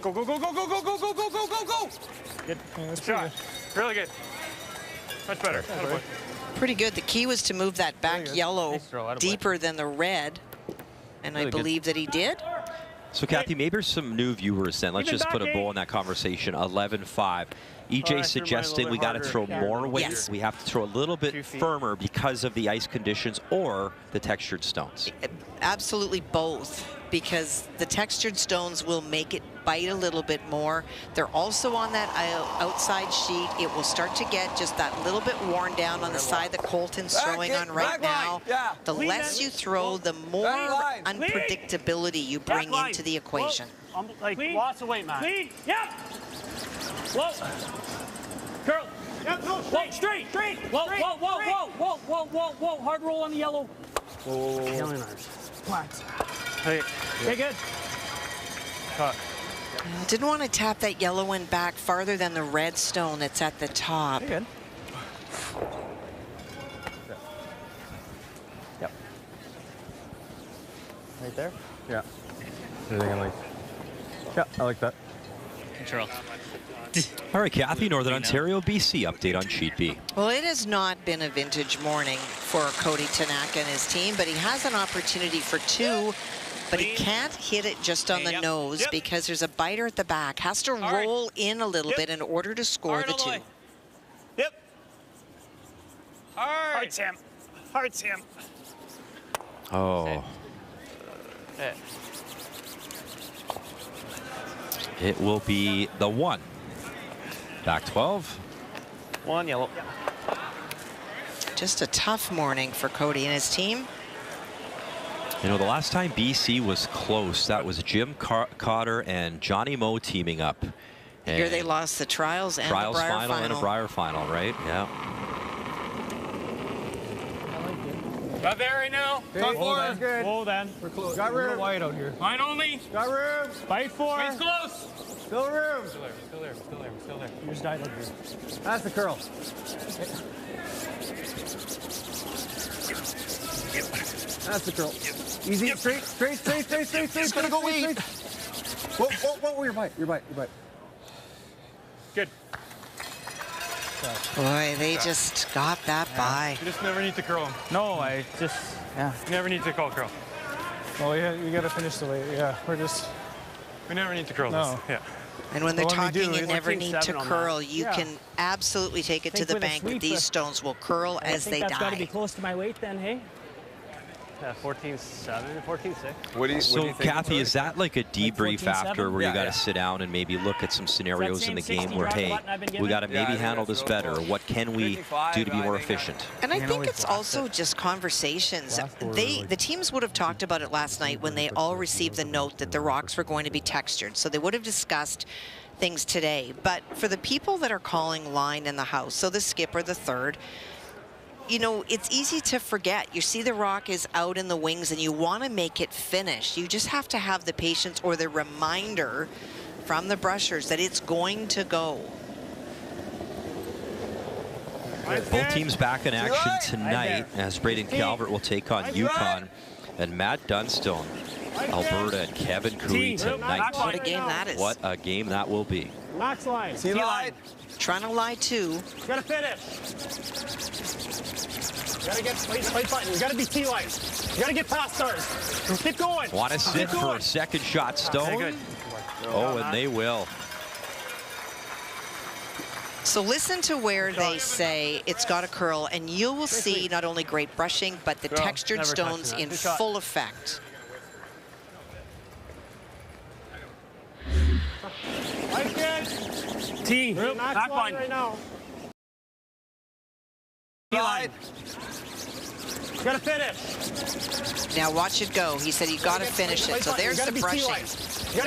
Go, go, go, go, go, go, go, go, go, go, go, go. Good. Shot. Really good. Much better. Pretty good. The key was to move that back yellow deeper than the red, and I Really good. believe that he did. So Kathy, maybe there's some new viewers then. Let's Even just put a back bow eight. on that conversation. 11-5. EJ suggesting we got to throw more weight. Yes. We have to throw a little bit firmer because of the ice conditions or the textured stones. Absolutely both, because the textured stones will make it bite a little bit more. They're also on that outside sheet. It will start to get just that little bit worn down on the side that Colton's throwing on right now. The less you throw, the more unpredictability you bring into the equation. Like lots of weight, man. Clean. Yep. Whoa. Curl. Yep, no, Whoa, straight. Whoa. Hard roll on the yellow. Killing ours. Flat. Hey. Okay, good. Cut. Didn't want to tap that yellow one back farther than the red stone that's at the top. Good. Yep. Right there? Yeah. Everything I like. Yeah, I like that. Control. All right, Kathy, Northern Ontario, BC update on Sheet B. Well, it has not been a vintage morning for Cody Tanaka and his team, but he has an opportunity for 2 but he can't hit it just on the nose because there's a biter at the back. Has to roll in a little bit in order to score the 2. Yep. Hard, Sam. Hard, Sam. Oh. It will be the 1. Back 12. 1 yellow. Just a tough morning for Cody and his team. You know, the last time BC was close, that was Jim Cotter and Johnny Moe teaming up. And Here they lost the trials and the Brier final. And a Brier final, right? Yeah. Got there right now. Top 4 is good. Whoa, then. We're close. Got room. Wide out here. Mine only. Got room. Fight 4. It's close. Still room. Still there. You just died like this. That's the curl. That's the curl. Easy. Straight. It's gonna go wait. Whoa, your bite. Good. Boy, they just got that by. You just never need to curl him. No, I just, You never need to call curl. Well, you got to finish the way. Yeah, We never need to curl No. this. Yeah. And when they're Well, when we talking do, you it's never 14-7 need to on curl, that. you Yeah. can absolutely take it to Think the with a bank that sweep, these stones will curl as they that's got to be die. close to my weight then, hey? Yeah, 14-7, 14-6. So, Kathy, is that like a debrief 14-7? after where you got to Yeah. sit down and maybe look at some scenarios in the game where, hey, we got to maybe handle this better, or what can we do to be more efficient? And I think it's also just conversations. The teams would have talked about it last night when they all received the note that the rocks were going to be textured. So they would have discussed things today. But for the people that are calling line in the house, so the skipper, the third, you know, it's easy to forget. You see the rock is out in the wings and you want to make it finish. You just have to have the patience or the reminder from the brushers that it's going to go. Both teams back in action tonight as Braden Calvert will take on Yukon and Matt Dunstone, Alberta, and Kevin Cooey tonight. What a game that is. What a game that will be. Max line. T-line. Trying to lie too. Gotta finish. Gotta get fight button. You gotta be T-line. You gotta get past stars. Keep going. Want to sit for a second shot, Stone? good. Oh, and they will. So listen to where they say it's got to curl, and you will see not only great brushing, but the textured stones in full effect. T. Back line right now. T-line. Gotta finish. Now watch it go. He said you got to finish it. So there's the brushing.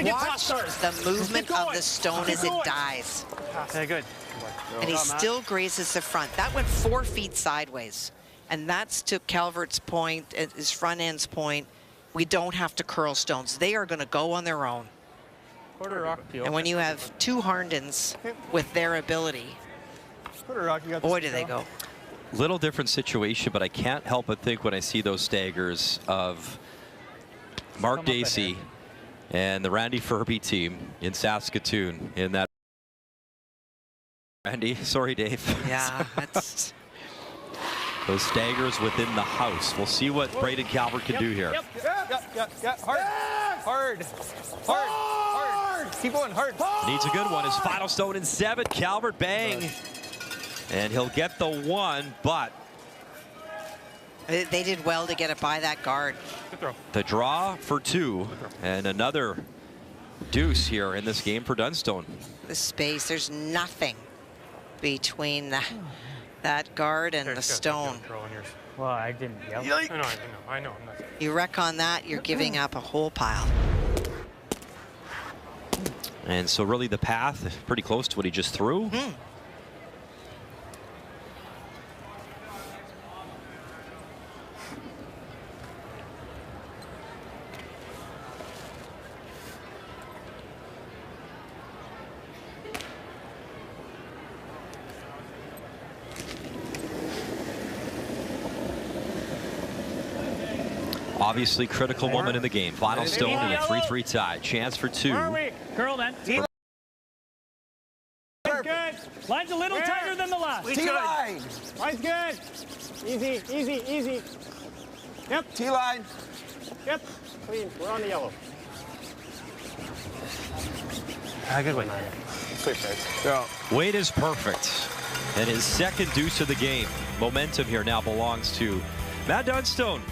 Watch the movement of the stone as it dies. Okay, good. And he still grazes the front. That went 4 feet sideways. And that's to Calvert's point, his front end's point. We don't have to curl stones. They are going to go on their own. Quarter rock. And when you have 2 Harndens with their ability, boy, do they go. Little different situation, but I can't help but think when I see those staggers of Mark Dacey and the Randy Furby team in Saskatoon in that. Randy, sorry, Dave. Yeah, that's. Those staggers within the house. We'll see what Braden Calvert can do here. Yep. Hard. Keep going, hard. Needs a good one. His final stone in 7. Calvert, bang. And he'll get the 1, but They did well to get it by that guard. the draw for 2 and another deuce here in this game for Dunstone. The space, there's nothing between that guard and the stone. Well, I didn't yell. I know. I'm not. You wreck on that, you're giving up a whole pile. And so really the path pretty close to what he just threw. Obviously critical moment in the game. Final stone in a 3-3 tie. Chance for 2. Where are we? Curl then. Good. Line's a little tighter than the last. T-line. Line's good. Easy. Yep. T-line. Yep. Clean. We're on the yellow. Good one. Sweet, guys. Yeah. Wade is perfect. And his second deuce of the game. Momentum here now belongs to Matt Dunstone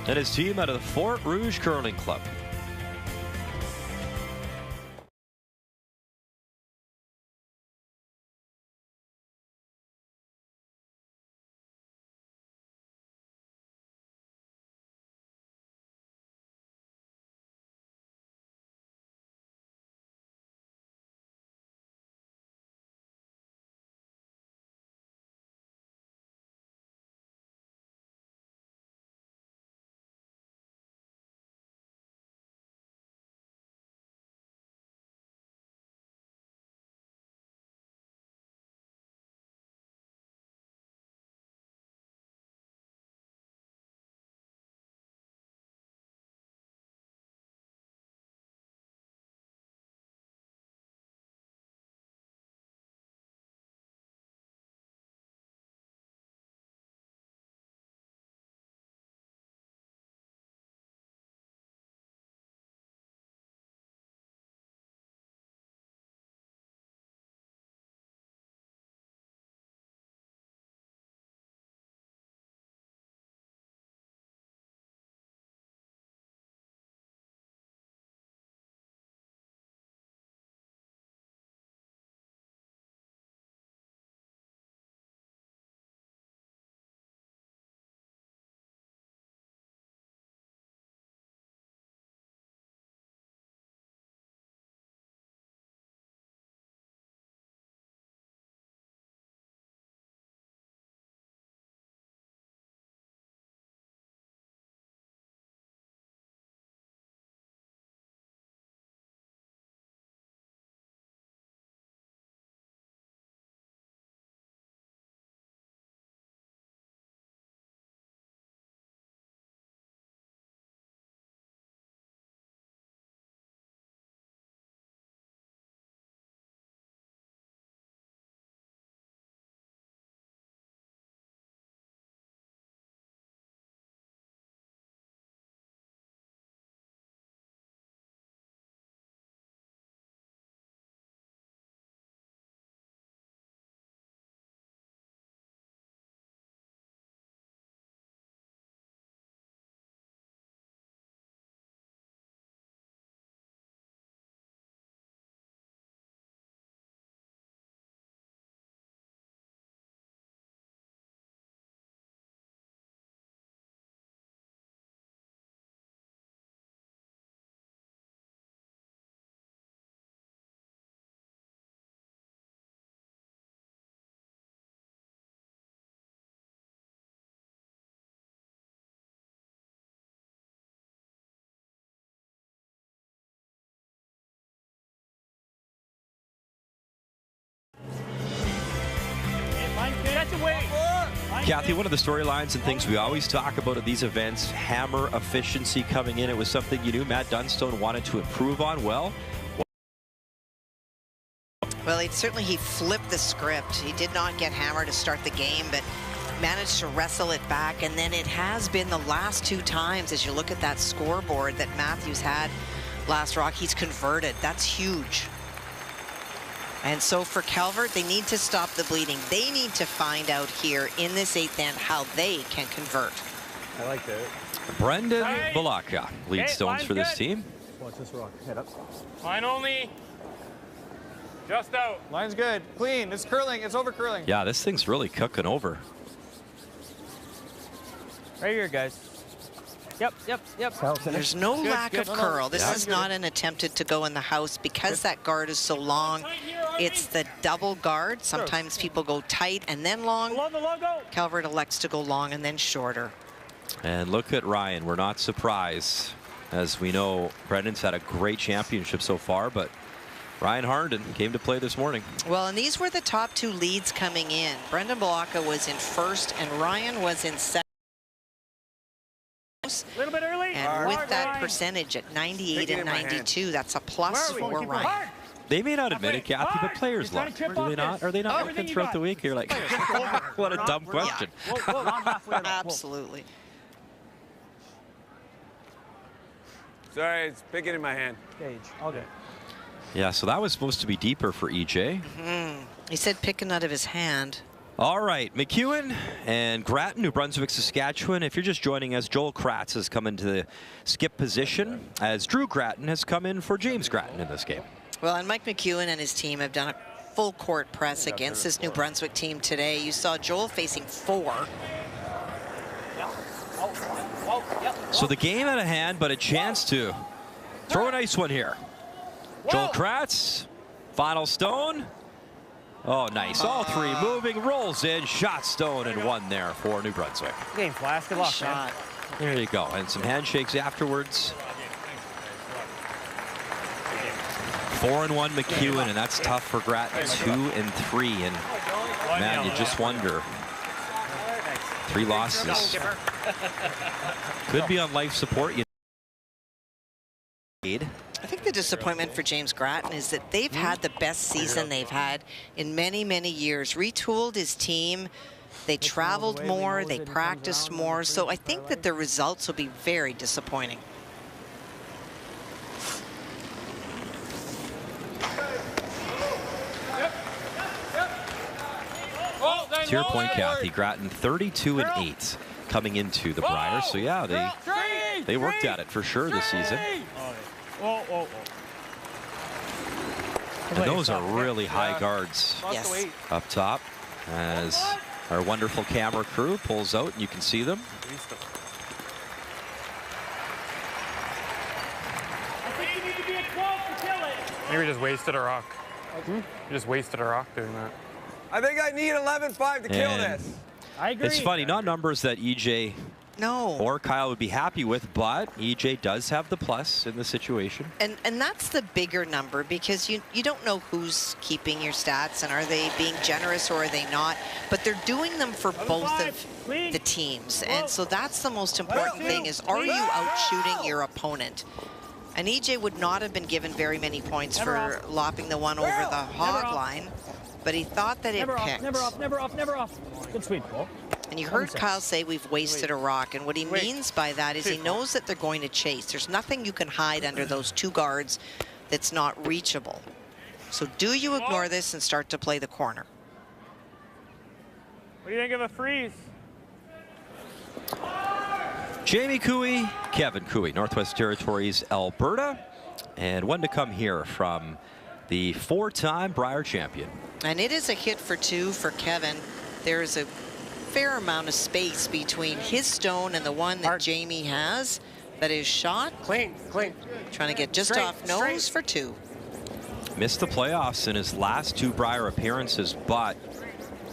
and his team out of the Fort Rouge Curling Club. Kathy, one of the storylines and things we always talk about at these events, hammer efficiency coming in. It was something you knew Matt Dunstone wanted to improve on. Well, he flipped the script. He did not get hammer to start the game, but managed to wrestle it back. And then it has been the last two times, as you look at that scoreboard that Matthews had last rock, he's converted. That's huge. And so for Calvert, they need to stop the bleeding. They need to find out here in this eighth end how they can convert. I like that. Brendan Balaka leads stones for this team. Watch this rock. Head up. Line only. Just out. Line's good. Clean. It's curling. It's over curling. Yeah, this thing's really cooking over. Right here, guys. Yep. There's no lack of curl. This is not an attempted to go in the house because that guard is so long. It's the double guard. Sometimes people go tight and then long. Calvert elects to go long and then shorter. And look at Ryan. We're not surprised. As we know, Brendan's had a great championship so far, but Ryan Harnden came to play this morning. Well, and these were the top two leads coming in. Brendan Balaka was in first and Ryan was in second. A little bit early. And with that percentage at 98 and 92, that's a plus for Ryan. They may not admit it, Kathy, but players love. Do they not? Are they not looking throughout the week? You're like, what a dumb question. Absolutely. Sorry, it's picking in my hand. Gage. Okay. Yeah, so that was supposed to be deeper for EJ. He said picking out of his hand. All right, McEwen and Grattan, New Brunswick, Saskatchewan. If you're just joining us, Joel Kratz has come into the skip position as Drew Grattan has come in for James Grattan in this game. Well, and Mike McEwen and his team have done a full court press against this New Brunswick team today. You saw Joel facing 4. So the game at a hand, but a chance to throw a nice one here. Joel Kratz, final stone. Oh, nice. All 3 moving, rolls in, shot stone, and 1 there for New Brunswick. Game flash. Good luck, man. There you go. And some handshakes afterwards. 4-1 McEwen, and that's tough for Grattan. 2-3, and man, you just wonder. 3 losses. Could be on life support. I think the disappointment for James Grattan is that they've had the best season they've had in many, many years. Retooled his team. They traveled more. They practiced more. So I think that the results will be very disappointing. To your point, Kathy, Grattan 32-8 coming into the Brier. So yeah, they worked at it for sure this season. And those are really high guards up top as our wonderful camera crew pulls out and you can see them. Maybe we just wasted a rock. We just wasted a rock doing that. I think I need 11-5 to kill this. I agree. It's funny, not numbers that EJ or Kyle would be happy with, but EJ does have the plus in the situation. And that's the bigger number, because you don't know who's keeping your stats and are they being generous or are they not, but they're doing them for both of the teams. And so that's the most important thing, is are you out shooting your opponent? And EJ would not have been given very many points for lopping the one over the hog line, but he thought that it picked. Never off. Good sweep, Paul. And you heard Kyle say we've wasted a rock, and what he means by that is he knows that they're going to chase. There's nothing you can hide under those 2 guards that's not reachable. So do you ignore this and start to play the corner? What do you think of a freeze? Jamie Cooey, Kevin Cooey, Northwest Territories, Alberta. And one to come here from the 4-time Brier champion. And it is a hit for 2 for Kevin. There's a fair amount of space between his stone and the one that Jamie has that is shot. Clean. Trying to get just off nose for 2. Missed the playoffs in his last 2 Brier appearances, but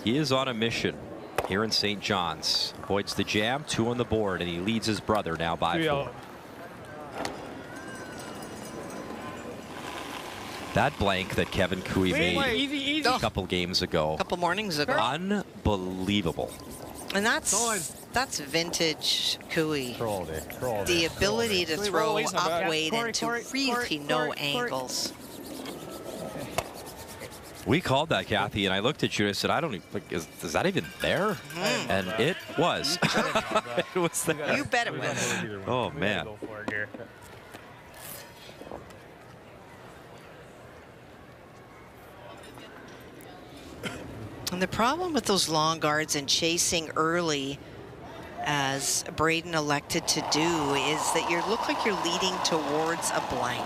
he is on a mission here in St. John's. Avoids the jam, 2 on the board, and he leads his brother now by 4. That blank that Kevin Cooey made a couple games ago. A couple mornings ago. Unbelievable. And that's vintage Cooey. The ability to throw upweight and to really know angles. We called that, Kathy, and I looked at you and I said, I don't even, like, is that even there? And it was. It was there. You bet it was. Oh, man. And the problem with those long guards and chasing early, as Braden elected to do, is that you look like you're leading towards a blank.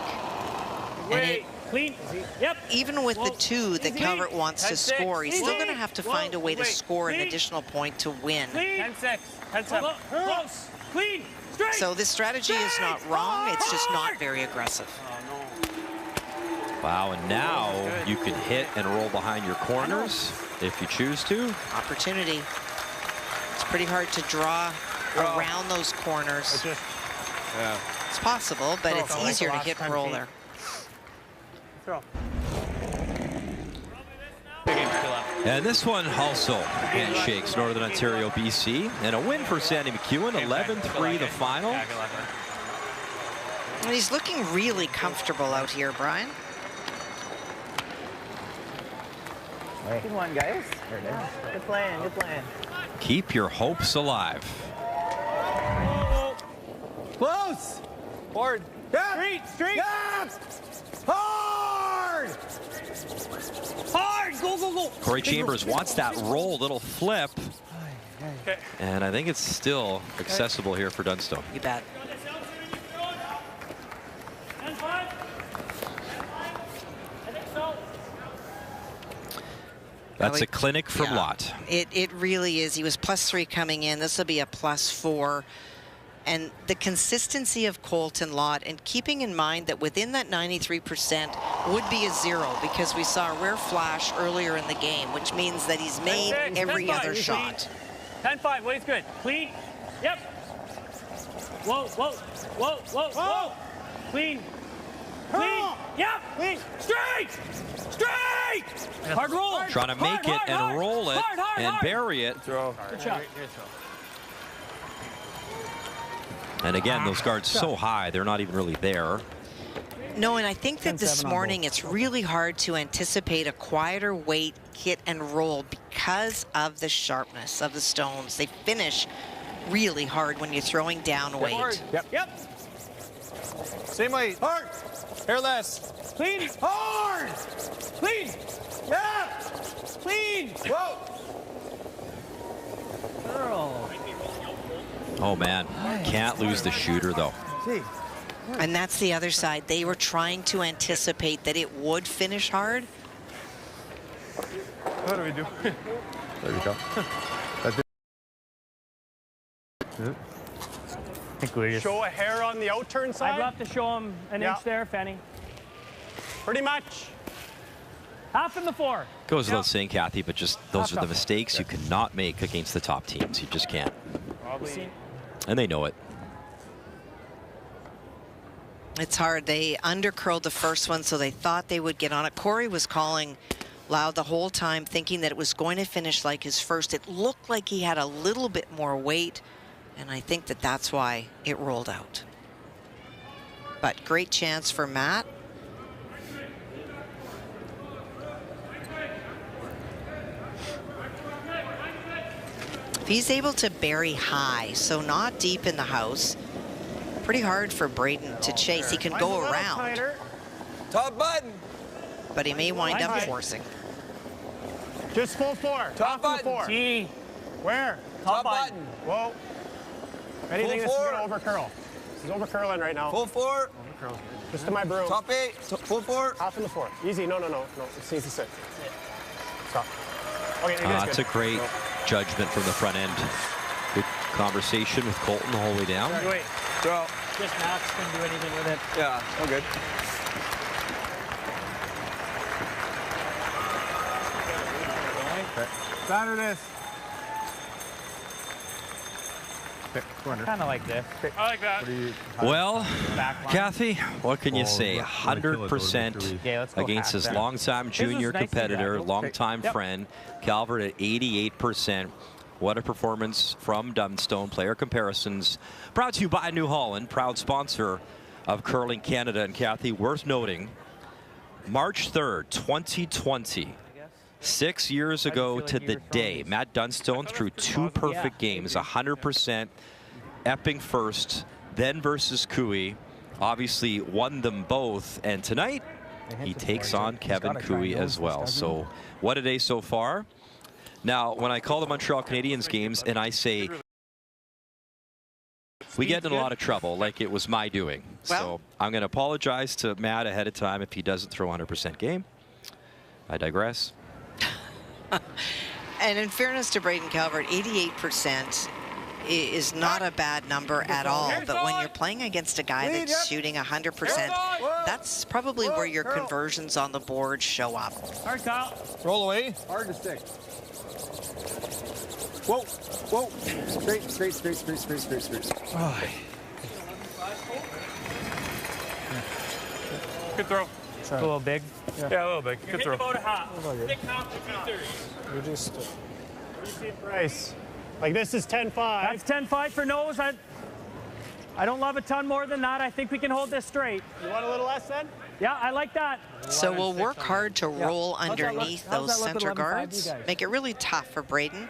And clean. Yep. Even with the 2 that Calvert wants to score, he's still going to have to find a way to score an additional point to win. 10-6. 10-7. Close. Clean. Straight. So this strategy is not wrong. It's just not very aggressive. Wow, and now you can hit and roll behind your corners if you choose to. Opportunity. It's pretty hard to draw around those corners. It's possible, but it's easier to hit and roll there. And this one also handshakes Northern Ontario, BC. And a win for Sandy McEwen, 11-3 the final. And he's looking really comfortable out here, Brian. Good one, guys. Good plan. Keep your hopes alive. Close. Board. Yeah. Straight, straight. Yeah. Hard. Hard. Go, go, go. Corey Chambers wants that roll, little flip. Okay. And I think it's still accessible here for Dunstone. You bet. That's a clinic from Lott. It really is. He was +3 coming in. This will be a +4. And the consistency of Colton Lott, and keeping in mind that within that 93% would be a 0, because we saw a rare flash earlier in the game, which means that he's made every other shot. 10-5, what is good? Clean. Yep. Whoa, whoa, whoa, whoa, whoa. Clean. Clean. Yep. Clean. Straight. Straight. Hard roll. Trying to make it and roll it and bury it. Throw. Good shot. And again, those guards so high, they're not even really there. No, and I think that this morning it's really hard to anticipate a quieter weight, hit and roll because of the sharpness of the stones. They finish really hard when you're throwing down weight. Yep. Yep. Same weight. Hard. Hairless. Clean. Hard. Clean. Yeah. Clean. Whoa. Girl. Oh, man. Can't lose the shooter, though. And that's the other side. They were trying to anticipate that it would finish hard. What do we do? There you go. I think we just... Show a hair on the out-turn side? I'd love to show him an inch there, Fanny. Pretty much. Half in the 4. Goes without saying, Kathy, but just those are the mistakes you cannot make against the top teams. You just can't. Probably. And they know it. It's hard. They undercurled the first one, so they thought they would get on it. Corey was calling loud the whole time, thinking that it was going to finish like his first. It looked like he had a little bit more weight, and I think that that's why it rolled out. But great chance for Matt. If he's able to bury high, so not deep in the house, pretty hard for Braden to chase. He can go around, Top button. but he may wind up forcing. Just full 4. Top button. 4. G. Where? Top button. Whoa. Anything Full this is 4. going to overcurl. This is overcurling right now. Full 4. Just to my broom. Top 8. Full 4. Half in the 4. Easy. No. It needs to sit. Stop. Okay, That's a great judgment from the front end. Good conversation with Colton the whole way down. Wait. Throw. Just Max can do anything with it. Yeah, all good. Batter this. Kind of like this. I like that. Well, Back line. Kathy, what can you say? let's kill it, though, 100% Yeah, let's go against half his that. longtime This is junior nice to competitor, grab. longtime Yep. friend, Calvert at 88%. What a performance from Dunstone. Player comparisons brought to you by New Holland, proud sponsor of Curling Canada. And Kathy, worth noting, March 3rd, 2020. 6 years ago to the day, Matt Dunstone threw 2 perfect games, 100%, Epping first, then versus Cooey. Obviously won them both, and tonight he takes on Kevin Cooey as well. So what a day so far. Now, when I call the Montreal Canadiens games and I say we get in a lot of trouble, like it was my doing. So I'm going to apologize to Matt ahead of time if he doesn't throw 100% game. I digress. And in fairness to Braden Calvert, 88% is not a bad number at all. But when you're playing against a guy that's shooting 100%, that's probably where your conversions on the board show up. Hard, Kyle. Roll away. Hard to stick. Whoa. Straight. Good throw. A little big. Yeah, a little big. Good throw. About a half. Stick half to 2/3. You're just... What do you see at Price? Like this is 10-5. That's 10-5 for nose. I don't love a ton more than that. I think we can hold this straight. You want a little less then? Yeah, I like that. So we'll work hard to roll How's that look? underneath How's those that look at center 11-5, guards. you guys? Make it really tough for Braden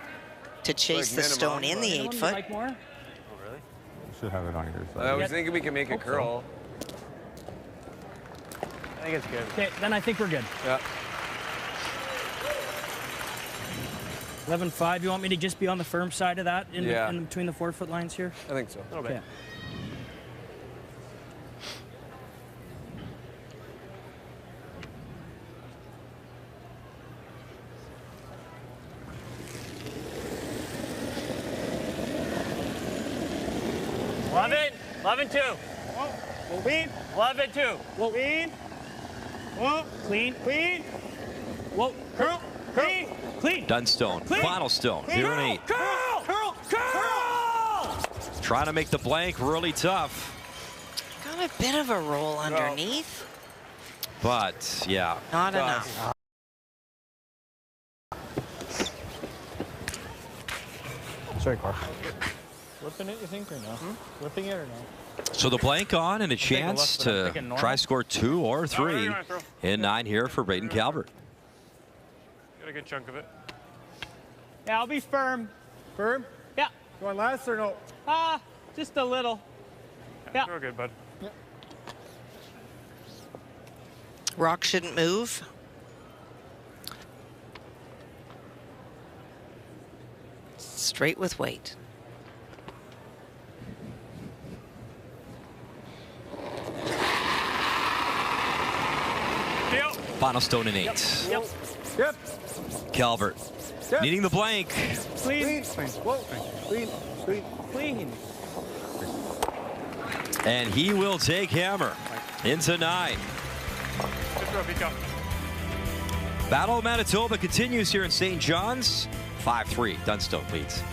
to chase the stone in the 8 foot. Like more? Should have it on your I side. was thinking we can make it curl. I think it's good. Okay, then I think we're good. Yeah. 11-5. You want me to just be on the firm side of that in between the 4 foot lines here? I think so. A little bit. Okay. Eleven two. Clean. 11-2. Clean. Whoa. Clean. Clean. Whoa. Curl. Clean. Clean. Dunstone, Clean. final stone, Clean. 0-8. Curl. Curl. Curl. Trying to make the blank really tough. Got a bit of a roll underneath. But, yeah. Not enough. Sorry, Carl. Flipping it, you think, or no? Flipping it or no? So the blank on and a chance to try score 2 or 3 in 9 here for Braden Calvert. Got a good chunk of it. Yeah, I'll be firm. Firm? Yeah. You want less or no? Just a little. Yeah. Real good, bud. Rock shouldn't move. Straight with weight. Final stone in 8. Yep. Calvert needing the blank. Clean. Whoa. Clean. Clean. Clean. And he will take hammer into 9. Good throw, Pico. Battle of Manitoba continues here in St. John's. 5-3, Dunstone leads.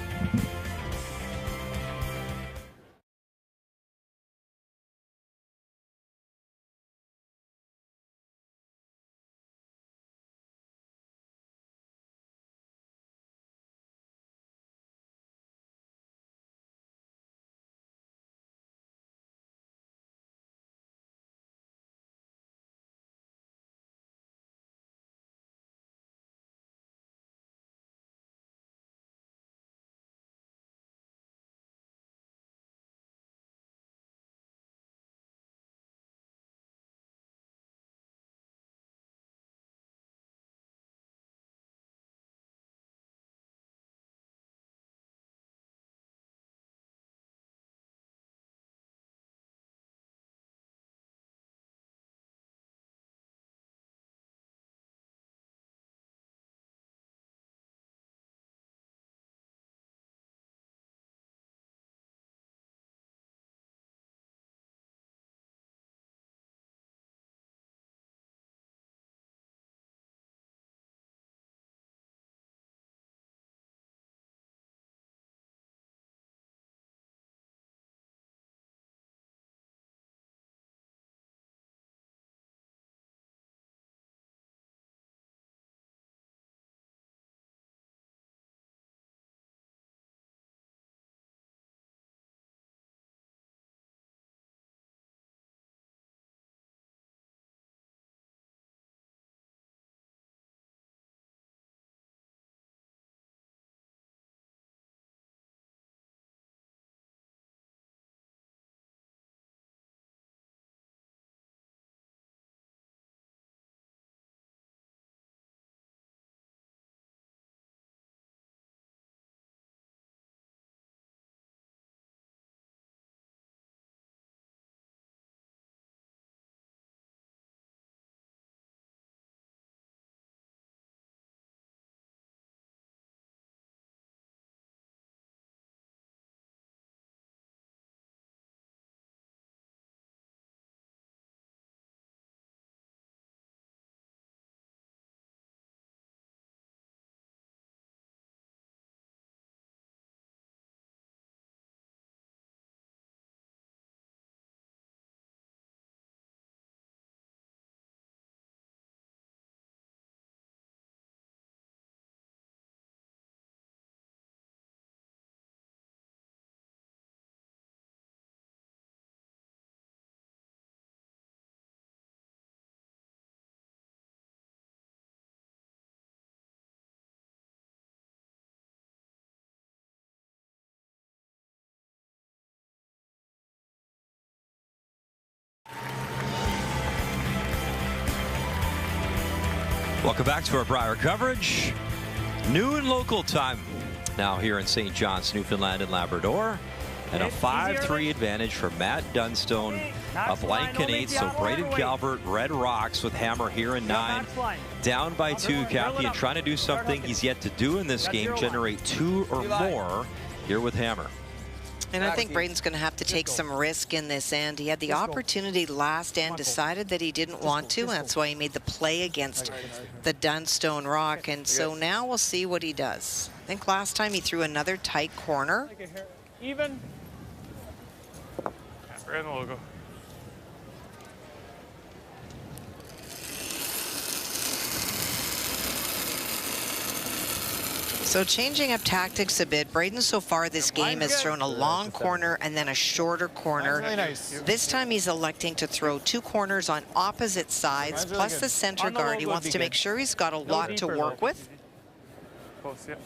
Welcome back to our Brier coverage. Noon local time now here in St. John's, Newfoundland and Labrador. And a 5-3 advantage for Matt Dunstone. A blank and 8, so Braden Calvert, Red Rocks with hammer here in 9. Down by 2, Kathy, and trying to do something he's yet to do in this game, generate 2 or more here with hammer. And I think Braden's going to have to take some risk in this end. He had the opportunity last end, decided that he didn't want to, and that's why he made the play against the Dunstone Rock. And so now we'll see what he does. I think last time he threw another tight corner. Even. Right in the logo. So changing up tactics a bit, Braden so far this game has thrown a long corner and then a shorter corner. Really nice. This time he's electing to throw 2 corners on opposite sides, Really plus good. the center guard. He wants to make sure he's got a lot to work with. Close, yep.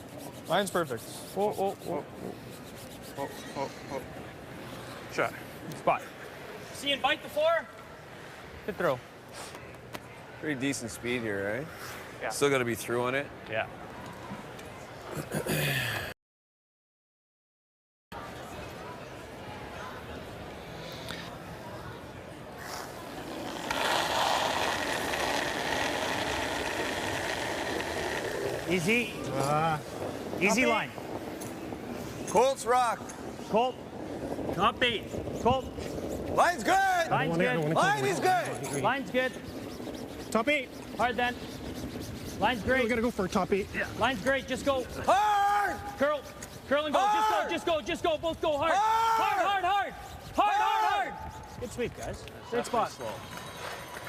Line's perfect. Oh. Shot. Spot. See and bite the floor. Good throw. Pretty decent speed here, right? Yeah. Still got to be through on it. Yeah. Easy. Easy line. Colts rock. Colt. Top 8. Colt. Line's good. Line's good. Line is good. Line's good. Top 8. Hard then. Line's great. We gotta go for a top 8. Yeah. Line's great. Just go. Hard. Curl. Curl and go. Hard. Just go. Just go. Both go hard. Hard. Hard. Good sweep, guys. Great spot.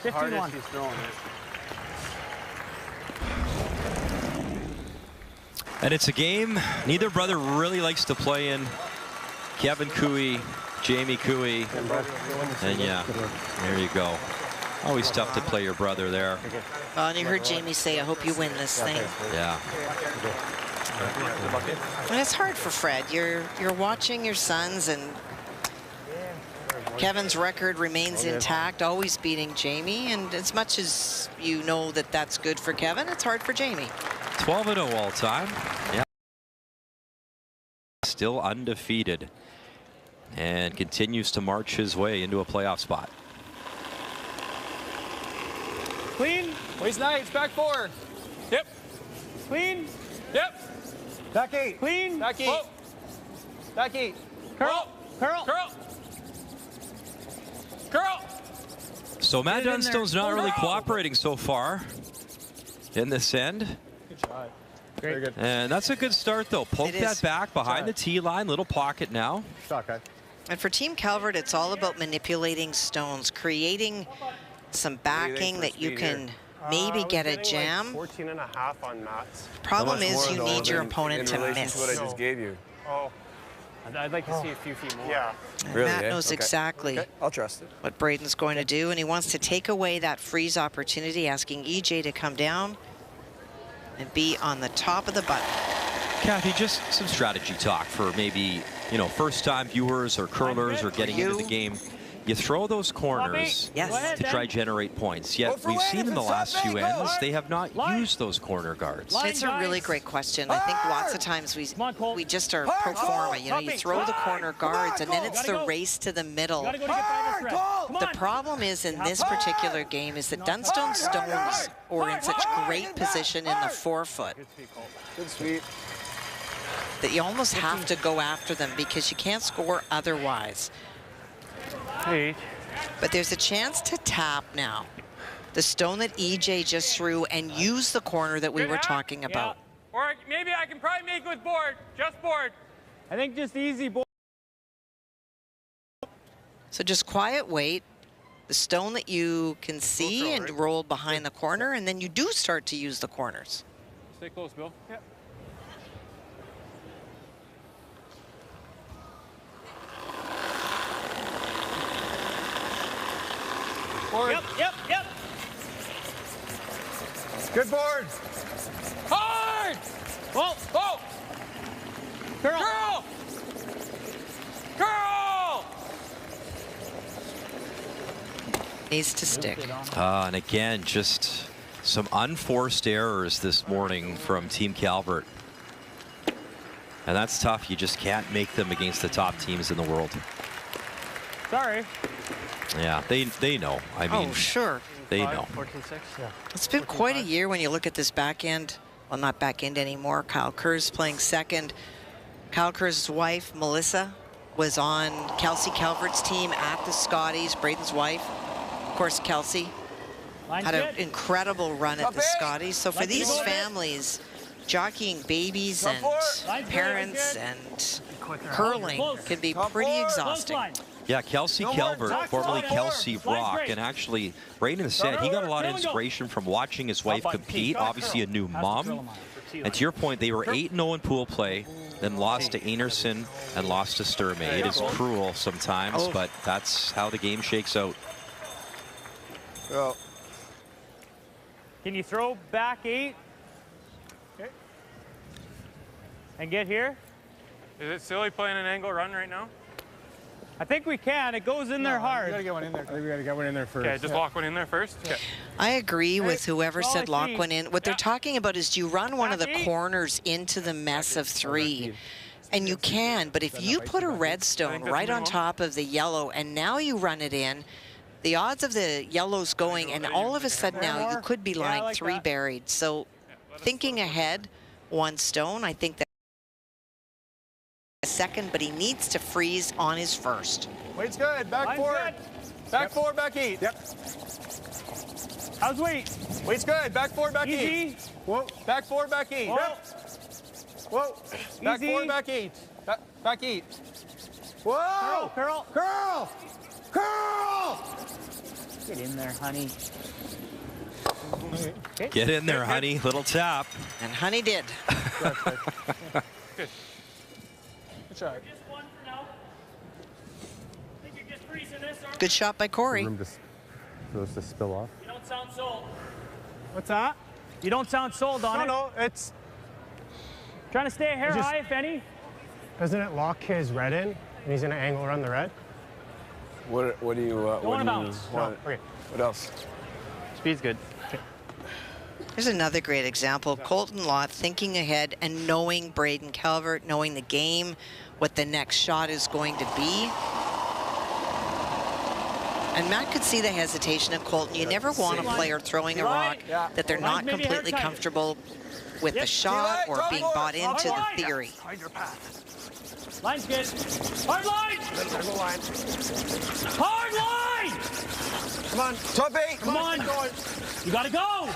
15-1. He's throwing it. And it's a game neither brother really likes to play in. Kevin Cooey, Jamie Cooey. And yeah, there you go. Always tough to play your brother there. Well, and you heard Jamie say, I hope you win this thing. Yeah. And it's hard for Fred. You're watching your sons, and Kevin's record remains intact, always beating Jamie. And as much as you know that that's good for Kevin, it's hard for Jamie. 12-0 all time. Yeah. Still undefeated. And continues to march his way into a playoff spot. Clean. Waist 9, back 4. Yep. Clean. Yep. Back 8. Clean. Back 8. Back 8. Curl. Curl. Curl. Curl. So Matt Get it in there. Dunstone's not really Go. cooperating so far in this end. Good shot. Very good. And that's a good start, though. Poke It that is. back behind the tee line. Little pocket now. Shot, guy. And for Team Calvert, it's all about manipulating stones, creating some backing that you can maybe get a jam. 14.5 on Matt's. Problem How much is more, you though, need your than opponent in to relation to what I miss. just gave you. Oh, I'd like to see a few feet more. yeah. And Really, Matt eh? knows Okay. exactly Okay, I'll trust it. what Braden's going to do, and he wants to take away that freeze opportunity, asking EJ to come down and be on the top of the button. Kathy, just some strategy talk for maybe, you know, first-time viewers or curlers or getting into the game. You throw those corners Yes. to try generate points. Yet we've seen in the last few ends they have not used those corner guards. It's a really great question. I think lots of times we just are pro forma. You know, you throw the corner guards, and then it's the race to the middle. Gotta go to get by this red. Come The on. problem is in this particular game is that Dunstone stones are in such great position in the 4-foot Good sweep. that you almost have to go after them because you can't score otherwise. Hey. But there's a chance to tap now. The stone that EJ just threw and use the corner that we were talking about. Or maybe I can probably make it with board. Just board. I think just easy board. So just quiet wait. The stone that you can see and roll behind the corner, and then you do start to use the corners. Stay close, Bill. Yep. Yep. Good board. Hard! Whoa. Oh! Curl. Curl! Curl! Needs to stick. And again, just Some unforced errors this morning from Team Calvert. And that's tough. You just can't make them against the top teams in the world. Sorry. Yeah, they know. I mean, Oh, sure. They know. 14-6. Yeah. It's been quite a year when you look at this back end. Well, not back end anymore. Kyle Kerr's playing second. Kyle Kerr's wife, Melissa, was on Kelsey Calvert's team at the Scotties, Braden's wife. Of course, Kelsey had an incredible run at the Scotties. So for these families, jockeying babies and parents and curling can be pretty exhausting. Yeah, Kelsey Calvert, formerly Kelsey Rock, and actually, Braden said he got a lot of inspiration from watching his wife compete, obviously a new mom. And to your point, they were 8-0 in pool play, then lost to Enerson and lost to Sturmey. It is cruel sometimes, but that's how the game shakes out. Can you throw back 8? Okay. And get here? Is it silly playing an angle run right now? I think we can. It goes in there hard. We gotta get one in there. I think we gotta get one in there first. Okay, just lock one in there first? Okay. I agree with whoever said lock one in. What they're talking about is, do you run one of the corners into the mess of 3? And you can, but if you put a redstone right on top of the yellow and now you run it in, the odds of the yellows going, and all of a sudden now you could be lying 3 buried. So thinking ahead, 1 stone, I think that second, but he needs to freeze on his first. Weight's good. Back 4. Back 4, back 8. Yep. How's weight? Weight's good. Back 4, back 8. Easy. Whoa. Back 4, back 8. Whoa. Whoa. Back Easy. 4, back 8. Back 8. Whoa. Curl. Curl. Curl. Get in there, honey. Get in there, honey. Little tap. And honey did. Good. Good shot. Good shot by Corey. Room for those to spill off. You don't sound sold. What's that? You don't sound sold on it. No, it's... Trying to stay a hair high, if any. Doesn't it lock his red in? And he's gonna angle around the red? What do you want? Okay. What else? Speed's good. Here's another great example. Colton Lott thinking ahead and knowing Braden Calvert, knowing the game, what the next shot is going to be. And Matt could see the hesitation of Colton. You never want a player throwing a rock that they're not completely comfortable with the shot or being bought into the theory. Find your path. Line's good. Hard line! Hard line! Come on. Top 8. Come on. You gotta go.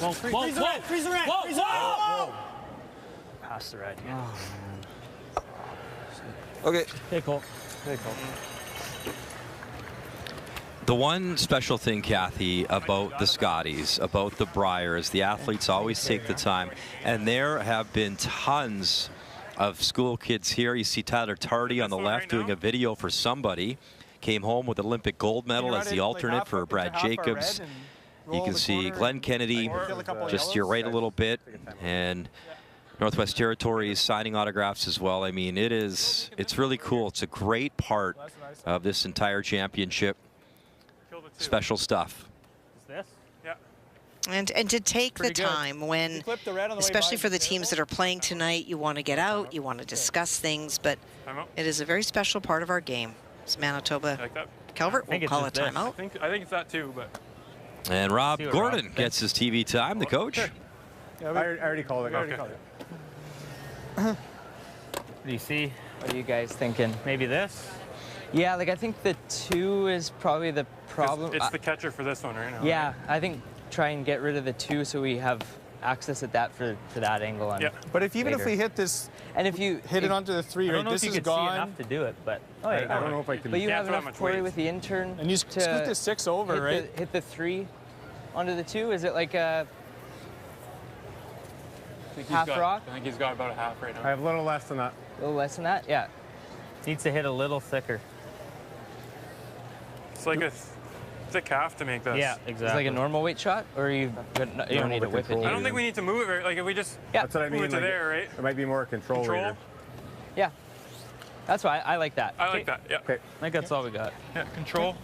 Whoa, Freeze the red. Freeze the red. Whoa, Freeze the red. whoa. Pass the red. Oh, okay. Hey, Cole. Hey, Cole. The one special thing, Kathy, about the Scotties, about the Brier, is the athletes always take the time. And there have been tons of school kids here. You see Tyler Tardy on the left doing a video for somebody. Came home with Olympic gold medal as the alternate for Brad Jacobs. You can see Glenn Kennedy just to your right a little bit. And Northwest Territories signing autographs as well. I mean, it's really cool. It's a great part of this entire championship. Special stuff. Is this? Yeah. And to take the time when, especially for the teams that are playing tonight, you want to get out, you want to discuss things, but it is a very special part of our game. It's Manitoba. Like that? Calvert will call a timeout. I think it's that too, but. And Rob Gordon gets his TV time, the coach. Yeah, I already called it. Okay. What do you see? What are you guys thinking? Maybe this? Yeah, like I think the 2 is probably the problem. It's the catcher for this one right now. Yeah, right? I think try and get rid of the 2 so we have access at that for that angle. Yeah. But if even if we hit this, and if you hit it onto the 3, right? This is gone. See enough to do it, but I don't know if I can. But you have enough Corey with the intern. And you scoot the 6 over, right? Hit the 3 onto the 2. Is it like a half rock? I think he's got about a half right now. I have a little less than that. A little less than that? Yeah. Needs to hit a little thicker. It's like a thick half to make this. Yeah, exactly. It's like a normal weight shot, or you don't need to whip it. I don't think we need to move it. Right? Like if we just That's what I mean. move it to there, right? It might be more control. Later. Yeah. That's why I like that. I like that. Yeah. Okay. I think that's all we got. Yeah. Control.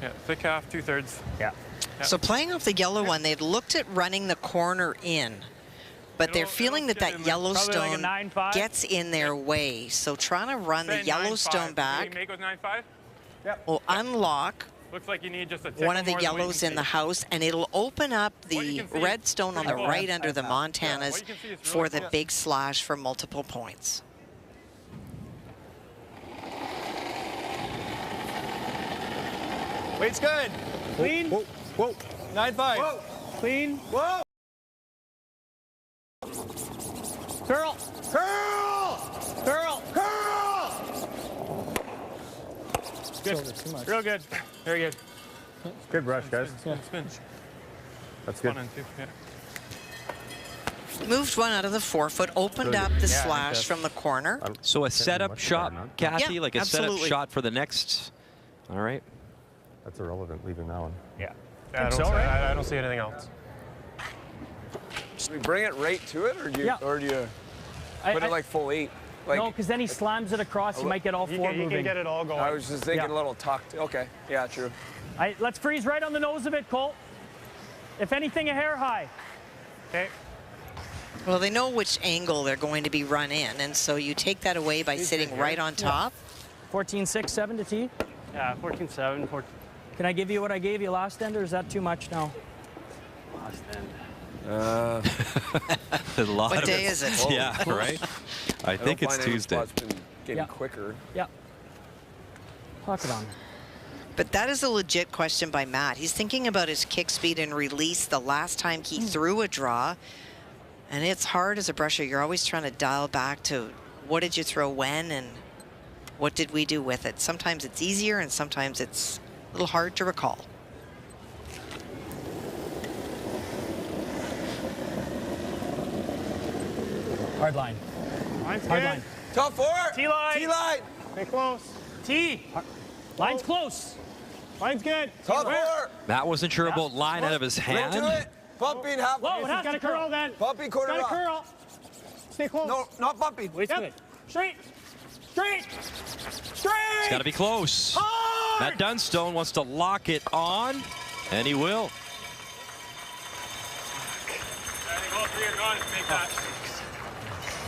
Yeah. Yeah, thick half, 2/3. Yeah. So playing off the yellow one, they'd looked at running the corner in, but they're feeling that Yellowstone gets in their way. So trying to run the Yellowstone back Make it 9.5? Yep. will unlock Looks like you need just a one of the yellows in the house, and it'll open up the red stone on the right under the Montanas for the big slash for multiple points. Weight's good. Clean. Whoa, whoa. 9.5. Whoa. Clean. Whoa. Curl. Curl. Curl. Curl. Good. Real good. Very good. Good brush, guys. Spin. That's good. Moved one out of the 4-foot, opened up the slash from the corner. So a setup shot, Kathy, Yeah, like a absolutely. setup shot for the next. All right. That's irrelevant, leaving that one. Yeah. I don't see anything else. Should we bring it right to it, or do you, or do you put it like full 8? Like, no, because then he slams it across. You might get all four moving. You can get it all going. I was just thinking a little tucked. Okay, yeah, true. Let's freeze right on the nose of it, Colt. If anything, a hair high. Okay. Well, they know which angle they're going to be run in, and so you take that away by sitting right on top. 14-6, 7 to tee. Yeah, 14-7, 14. Can I give you what I gave you last end, or is that too much now? Last end. What day is it? Yeah, right. I think it's Tuesday. It's been getting quicker. Yeah. Clock it on. But that is a legit question by Matt. He's thinking about his kick speed and release the last time he threw a draw. And it's hard as a brusher. You're always trying to dial back to what did you throw when and what did we do with it. Sometimes it's easier and sometimes it's a little hard to recall. Hard line. Line's Hard good. line. Top 4. T-line. T-line. Stay close. T. Line's close. Line's good. Top 4. Matt wasn't sure about line out of his Right hand. to it. Bumping half. Whoa, it has Got to to curl curl. then. Bumping quarter Got to off. curl. Stay close. No, not bumping. Wait's good. Straight. Straight. Straight. It's got to be close. Hard. Matt Dunstone wants to lock it on, and he will.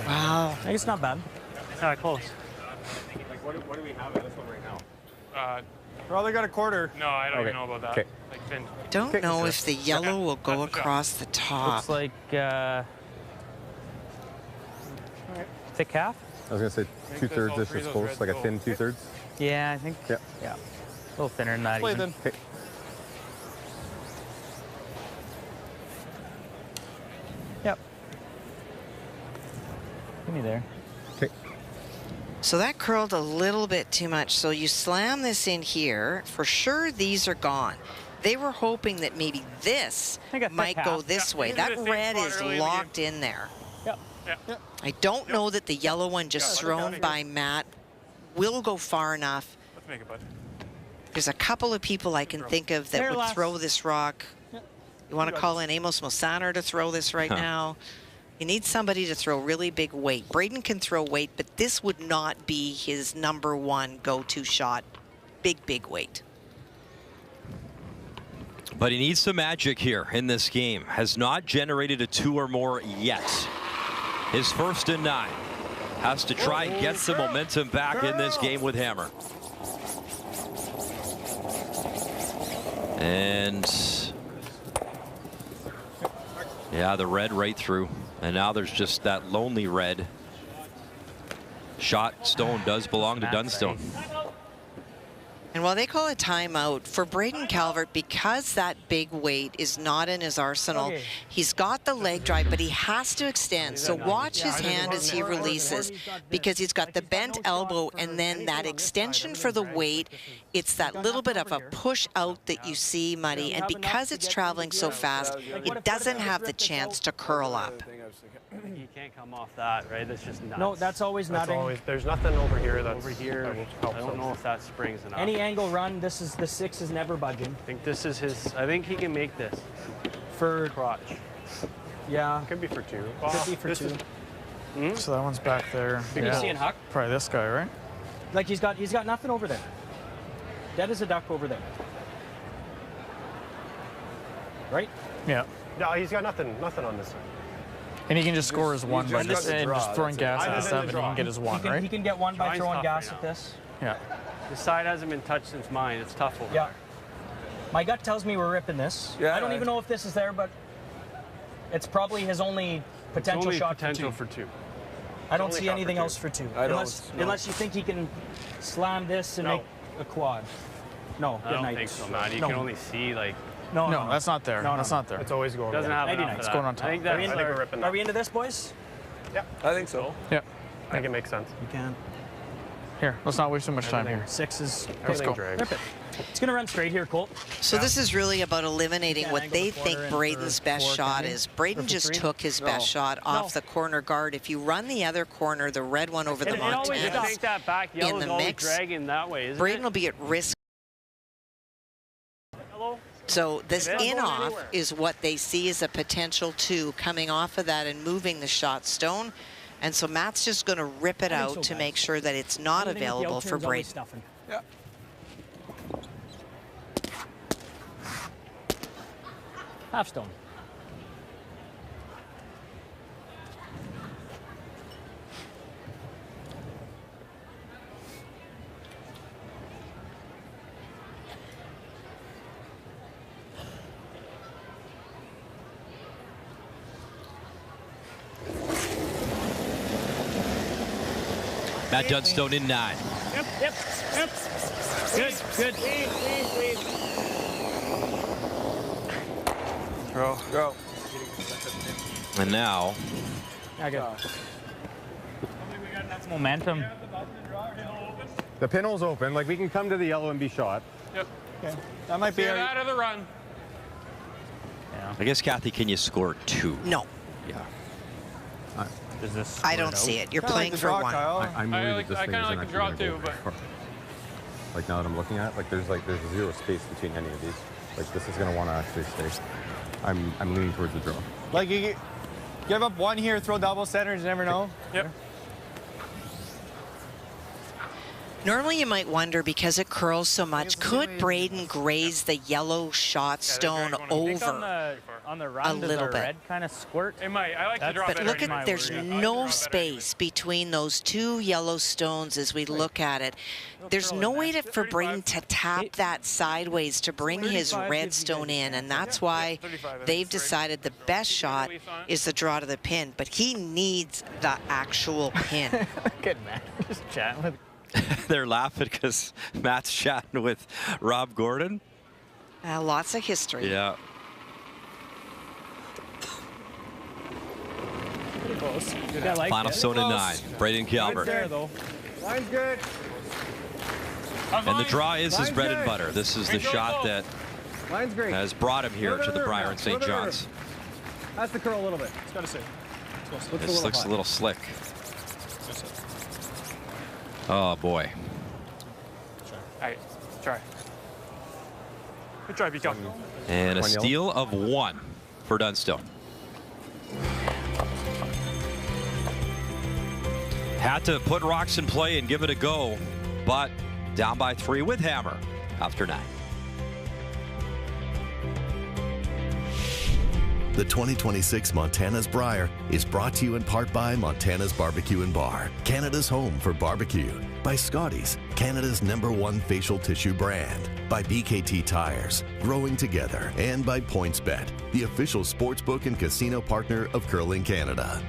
Wow. I think it's not bad. It's not close. What do we have at this one right now? Probably got a quarter. No, I don't Okay. even know about that. Okay. Like thin. Don't know if the yellow will go across the top. Looks like thick half. I was going to say think there's all 2/3 three is of close, those like a reds thin go. 2/3. Yeah, I think. Yeah. Yeah. A little thinner than that. Play even. then. Okay. Yep. Give me there. Okay. So that curled a little bit too much. So you slam this in here. For sure, these are gone. They were hoping that maybe this I think a might thick go half. this Yeah, way. these are That the same red spot is early in the locked in there. Yep. Yeah. I don't know that the yellow one just Yeah, thrown okay. by Matt will go far enough. Let's make it, bud. There's a couple of people I can think of that There, would lass. throw this rock. You want to call in Amos Mosaner to throw this right now? You need somebody to throw really big weight. Braden can throw weight, but this would not be his #1 go-to shot. Big weight. But he needs some magic here in this game. Has not generated a 2 or more yet. His first and 9. Has to try and get some momentum back in this game with Hammer. And yeah, the red right through. And now there's just that lonely red. Shot stone does belong to Dunstone. And while they call a timeout, for Braden Calvert, because that big weight is not in his arsenal, he's got the leg drive, but he has to extend. So watch his hand as he releases, because he's got the bent elbow and then that extension for the weight. It's that little bit of a push out that you see, Muddy, and because it's traveling so fast, it doesn't have the chance to curl up. You can't come off that, right? That's just nuts. No, that's always nutting. There's nothing over here that's Over here, that I don't know if that springs enough. Any angle run, this is the 6 is never budging. I think this is his. I think he can make this For crotch. yeah, could be for 2. could be for 2. is- So that one's back there. You seeing Huck? Probably this guy, right? Like he's got nothing over there. Dead as a duck over there. right? Yeah. No, he's got nothing on this side. And he can just score his one by just throwing gas it. at the 7. He can get his one, right? He can get one by Mine's throwing tough gas right at this. Yeah. The side hasn't been touched since mine. It's tough over there. My gut tells me we're ripping this. Yeah, I don't even know if this is there, but it's probably his only potential shot for two. I don't see anything else for 2. Unless you think he can slam this and make a quad. No, I don't think so, man. You can only see like. No, that's not there. That's not there. It's always going. Doesn't have enough. It's going on top. I think we're ripping. Are we into this, boys? Yeah, I think so. Yeah. I think it makes sense. You can. Here, let's not waste too much time here. 6 is. Let's go. Rip it. It's going to run straight here, Colt. So this is really about eliminating what they think Braden's best shot is. Braden just took his best shot off the corner guard. If you run the other corner, the red one over the Montanas in the mix, Braden will be at risk. So this in-off is what they see as a potential too, coming off of that and moving the shot stone. And so Matt's just going to rip it out to make sure that it's not available for Braden. Yeah. Half stone. Matt Dunstone in 9. Yep. Good. Go. And now. Yeah, good. That's momentum. The pinhole's open. Like, we can come to the yellow and be shot. Yep. Okay. That might be Get out of the run. I guess, Kathy, can you score 2? No. Yeah. Does this I don't see it. You're playing for 1. I'm worried that this I thing kind of isn't like the actually draw gonna go too, but. far. Like, now that I'm looking at it, there's zero space between any of these. Like, this is going to want to actually stay. I'm leaning towards the draw. Like, you give up one here, throw double centers, you never know. Yep. Normally you might wonder, because it curls so much, could Braden graze the yellow shot stone over on the a run, little bit? red kind of squirt. It might. I like the draw But better. look at, there's no space between those 2 yellow stones as we look at it. There's no way for Braden to tap that sideways to bring his red stone in, and that's why they've decided the best shot is the draw to the pin, but he needs the actual pin. Good man. Just chatting with. They're laughing because Matt's chatting with Rob Gordon. Lots of history. Yeah. Pretty close. Final stone in 9. Braden Calvert. There, though. Line's good. And the draw is his bread and butter. This is the shot that Line's great. has brought him here to the Brier and St. John's. That's the curl a little bit. It's got to sit. This looks a little slick. Oh, boy. All right, try. Good try, Pico. And a steal of 1 for Dunstone. Had to put rocks in play and give it a go, but down by 3 with hammer after 9. The 2026 Montana's Brier is brought to you in part by Montana's Barbecue and Bar, Canada's home for barbecue, by Scotty's, Canada's #1 facial tissue brand, by BKT Tires, growing together, and by PointsBet, the official sportsbook and casino partner of Curling Canada.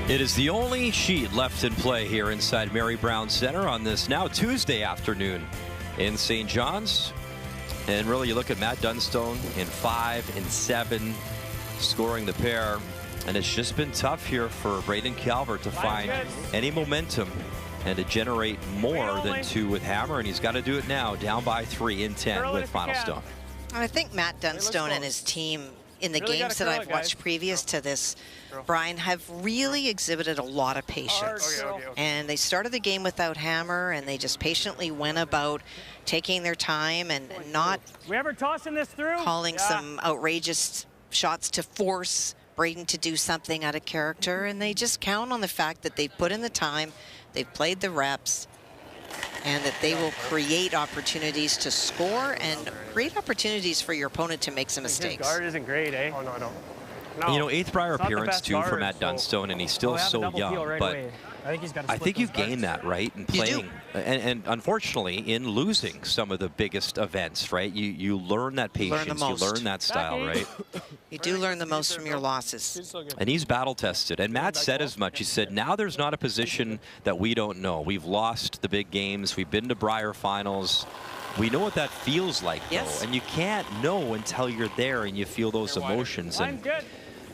It is the only sheet left in play here inside Mary Brown Center on this now Tuesday afternoon in St. John's. And really, you look at Matt Dunstone in 5 and 7, scoring the pair. And it's just been tough here for Braden Calvert to find any momentum and to generate more than 2 with hammer. And he's got to do it now, down by 3 in 10 with final stone. I think Matt Dunstone and his team in the games that I've watched previous to this, Brian, have really exhibited a lot of patience. And they started the game without hammer, and they just patiently went about taking their time and not calling some outrageous shots to force Braden to do something out of character. And they just count on the fact that they've put in the time, they've played the reps, and that they will create opportunities to score and create opportunities for your opponent to make some mistakes. His guard isn't great, eh? Oh, no, no. You know, 8th Brier appearance too for Matt Dunstone, and he's still so young, but I think you've gained that, right, in playing, and unfortunately in losing some of the biggest events, right? You learn that patience, you learn that style, right? You do learn the most from your losses. And he's battle tested, and Matt said as much. He said, now there's not a position that we don't know. We've lost the big games, we've been to Brier finals. We know what that feels like, though, and you can't know until you're there and you feel those emotions. And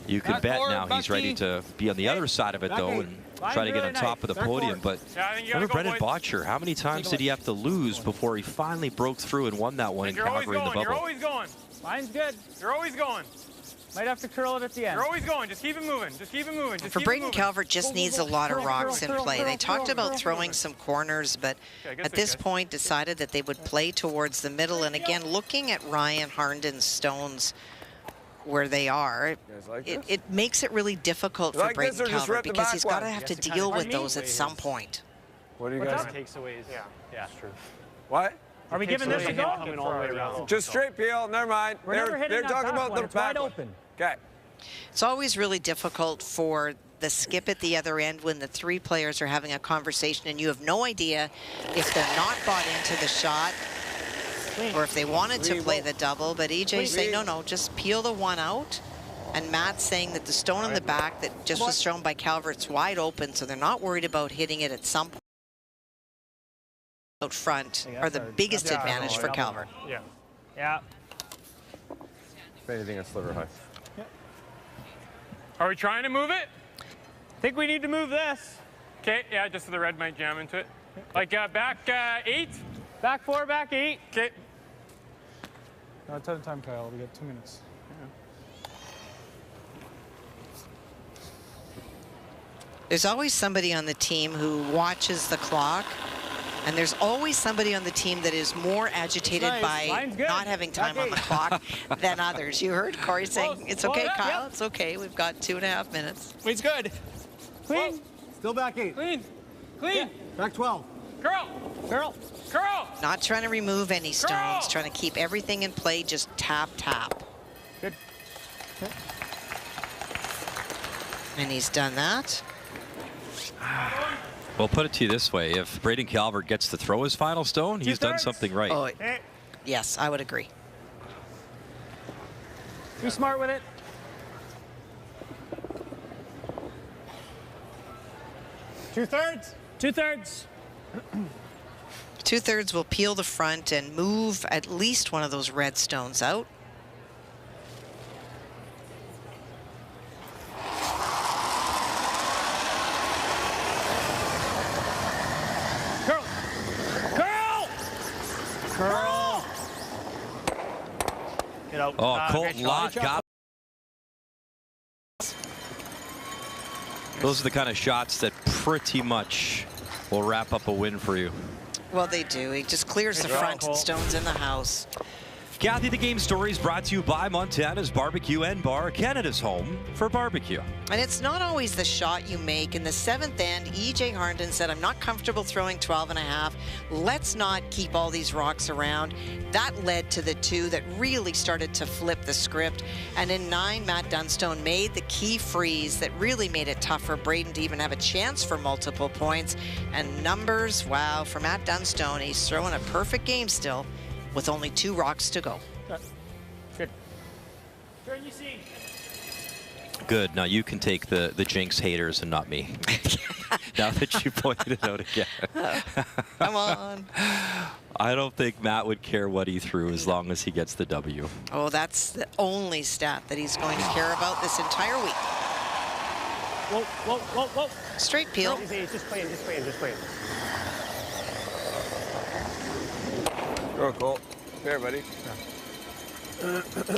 you can bet now he's ready to be on the other side of it, though, and try to get on top of the podium. But remember Brendan Botcher, how many times did he have to lose before he finally broke through and won that one in Calgary in the bubble? You're always going. Line's good. You're always going. Might have to curl it at the end. You're always going. Just keep it moving. Just keep it moving. Just For Braden Calvert, just needs a lot of rocks in play. They talked about throwing some corners, but at this point decided that they would play towards the middle. And again, looking at Ryan Harnden's stones where they are, it makes it really difficult for Braden Calvert because he's got to have to deal with those at some point. What do you guys? Takeaways. Yeah, that's true. What? Are we giving this a go? Just straight peel. Never mind. They're talking about the back open. Okay. It's always really difficult for the skip at the other end when the 3 players are having a conversation and you have no idea if they're not bought into the shot or if they wanted to play the double. But EJ saying, no, just peel the one out. And Matt saying that the stone in the back that just was thrown by Calvert's wide open, so they're not worried about hitting it at some point out front, are the biggest advantage for Calvert. Yeah. If anything, a sliver high. Are we trying to move it? I think we need to move this. Okay, yeah, just so the red might jam into it. Like back 8? Back 4, back 8. Okay. No, it's out of time, Kyle. We got 2 minutes. There's always somebody on the team who watches the clock, and there's always somebody on the team that is more agitated by not having time on the clock than others. You heard Corey saying, it's okay, Kyle, it's okay. We've got 2.5 minutes. It's good. Clean. Still back 8. Clean. Clean. Back 12. Curl. Curl. Curl. Not trying to remove any stones, trying to keep everything in play, just tap, tap. Good. And he's done that. Well, put it to you this way. If Braden Calvert gets to throw his final stone, he's done something right. Oh, yes, I would agree. Be smart with it. Two-thirds? Two-thirds. Two-thirds will peel the front and move at least one of those red stones out. Curl. Curl. Curl. You know, Oh, Colton Lott got. Those are the kind of shots that pretty much will wrap up a win for you. Well, they do. He just clears the front and stones in the house. Kathy, the game story is brought to you by Montana's Barbecue and Bar, Canada's home for barbecue. And it's not always the shot you make. In the 7th end, EJ Harnden said, I'm not comfortable throwing 12.5. Let's not keep all these rocks around. That led to the 2 that really started to flip the script. And in 9, Matt Dunstone made the key freeze that really made it tough for Braden to even have a chance for multiple points. And numbers, wow, for Matt Dunstone, he's throwing a perfect game still with only 2 rocks to go. Good. Turn you see. Good. Now you can take the jinx haters and not me. Now that you pointed it out again. Come on. I don't think Matt would care what he threw as long as he gets the W. Oh, that's the only stat that he's going to care about this entire week. Whoa, whoa, whoa, whoa. Straight peel. Just playing. Go, Colt. There, buddy.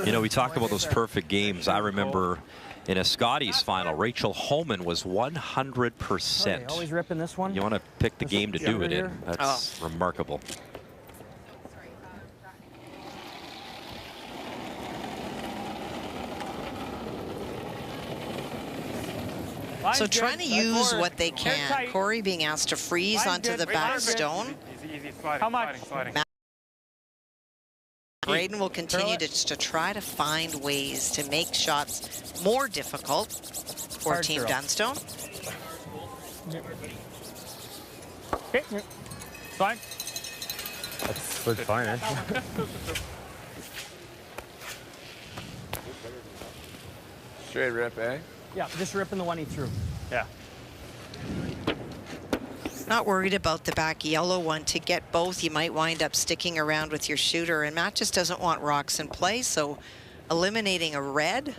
You know, we talk about those perfect games. I remember in a Scotties final, Rachel Holman was 100%. Always ripping this one. You want to pick the game to do it in. That's remarkable. So trying to use what they can. Corey being asked to freeze onto the back stone. Easy, sliding, How much? sliding. Braden will continue to try to find ways to make shots more difficult for Hard Team girl. Dunstone. Okay. Fine. That's fine, eh? Straight rip, eh? Yeah, just ripping the one he threw. Yeah. Not worried about the back yellow one. To get both, you might wind up sticking around with your shooter, and Matt just doesn't want rocks in play, so eliminating a red.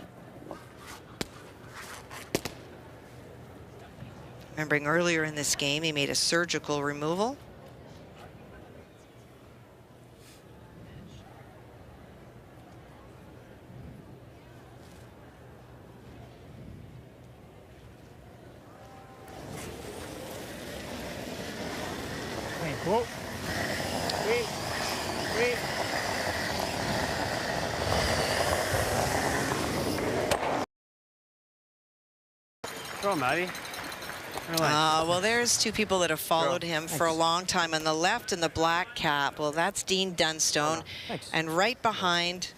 Remembering earlier in this game, he made a surgical removal. Whoa. Wait. Go, Maddie. Well, there's two people that have followed him for a long time. On the left in the black cap, well, that's Dean Dunstone. And right behind,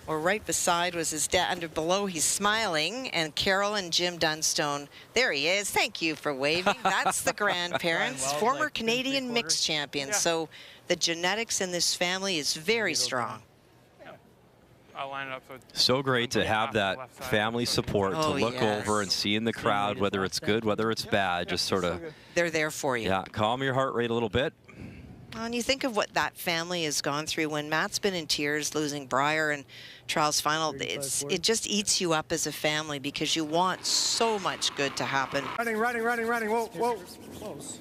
or right beside, was his dad. Under below, he's smiling. And Carol and Jim Dunstone. There he is. Thank you for waving. That's the grandparents, former Canadian mixed champions. So the genetics in this family is very strong. I'll line it up So great to have that family support to look over and see in the crowd, whether it's good, whether it's bad, just sort of. They're there for you. Yeah, calm your heart rate a little bit. And you think of what that family has gone through. When Matt's been in tears losing Brier and Trials final, it just eats you up as a family because you want so much good to happen. Running. Whoa. Close.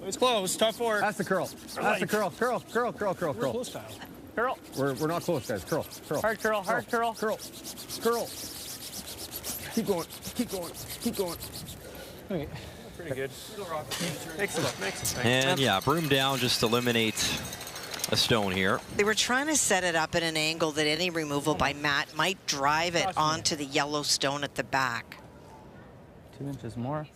It's close. Tough four. That's the curl. That's the curl. Curl. We're close, Kyle. Curl. We're not close, guys. Curl. Hard curl. Curl. Keep going. Okay. pretty good. Makes it. And yeah, broom down, just eliminate a stone here. They were trying to set it up at an angle that any removal by Matt might drive it onto the yellow stone at the back. 2 inches more.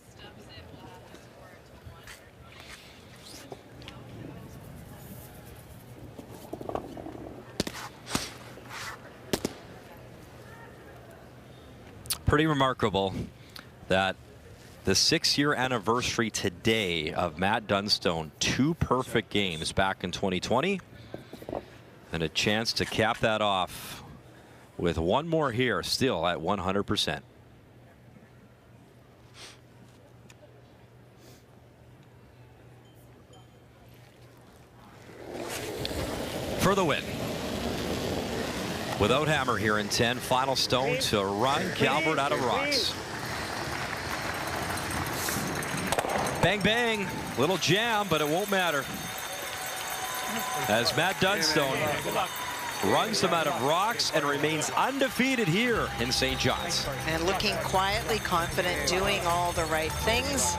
Pretty remarkable that the 6-year anniversary today of Matt Dunstone, 2 perfect games back in 2020, and a chance to cap that off with 1 more here, still at 100%. For the win. Without hammer here in 10, final stone to run Calvert out of rocks. Bang, bang, little jam, but it won't matter. As Matt Dunstone runs them out of rocks and remains undefeated here in St. John's. And looking quietly confident, doing all the right things.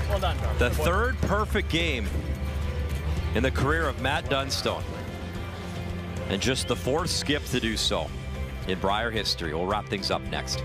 Well done. The 3rd perfect game in the career of Matt Dunstone. And just the 4th skip to do so in Brier history. We'll wrap things up next.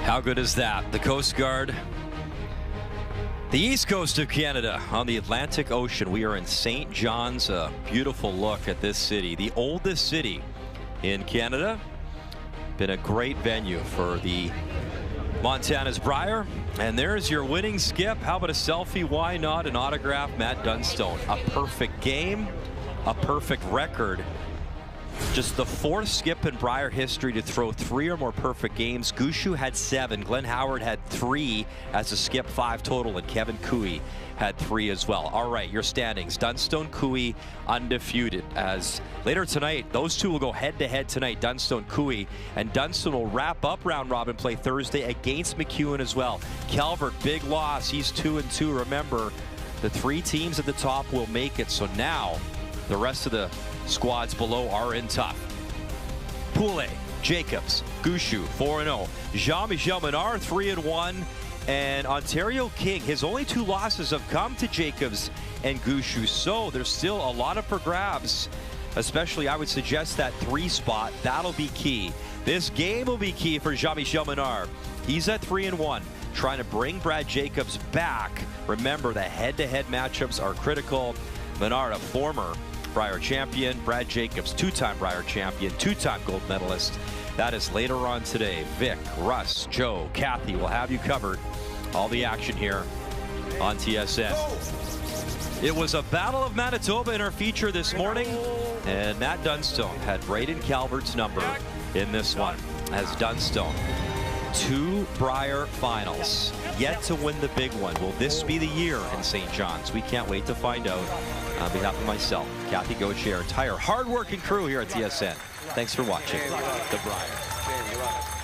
How good is that? The Coast Guard, the east coast of Canada on the Atlantic Ocean. We are in St. John's. A beautiful look at this city, the oldest city in Canada. Been a great venue for the Montana's Brier. And there's your winning skip. How about a selfie? Why not? An autograph, Matt Dunstone. A perfect game, a perfect record. Just the 4th skip in Brier history to throw 3 or more perfect games. Gushue had 7. Glenn Howard had 3 as a skip, 5 total, and Kevin Cooey had 3 as well. All right, your standings. Dunstone, Cooey, undefeated. As later tonight, those two will go head-to-head tonight, Dunstone, Cooey, and Dunstone will wrap up round robin play Thursday against McEwen as well. Calvert, big loss. He's 2-2. Remember, the 3 teams at the top will make it. So now the rest of the squads below are in tough. Poulet, Jacobs, Gushue, 4-0. Jean-Michel Menard, 3-1. And Ontario King, his only 2 losses have come to Jacobs and Gushue. So there's still a lot up for grabs, especially I would suggest that 3 spot. That'll be key. This game will be key for Jean-Michel Menard. He's at 3-1, trying to bring Brad Jacobs back. Remember, the head-to-head matchups are critical. Menard, a former Brier champion. Brad Jacobs, 2-time Brier champion, 2-time gold medalist. That is later on today. Vic, Russ, Joe, Kathy will have you covered. All the action here on TSN. It was a battle of Manitoba in our feature this morning, and Matt Dunstone had Braden Calvert's number in this one as Dunstone. 2 Brier finals, yet to win the big one. Will this be the year in St. John's? We can't wait to find out. On behalf of myself, Kathy Gauthier, entire hard-working crew here at TSN, thanks for watching The Brier.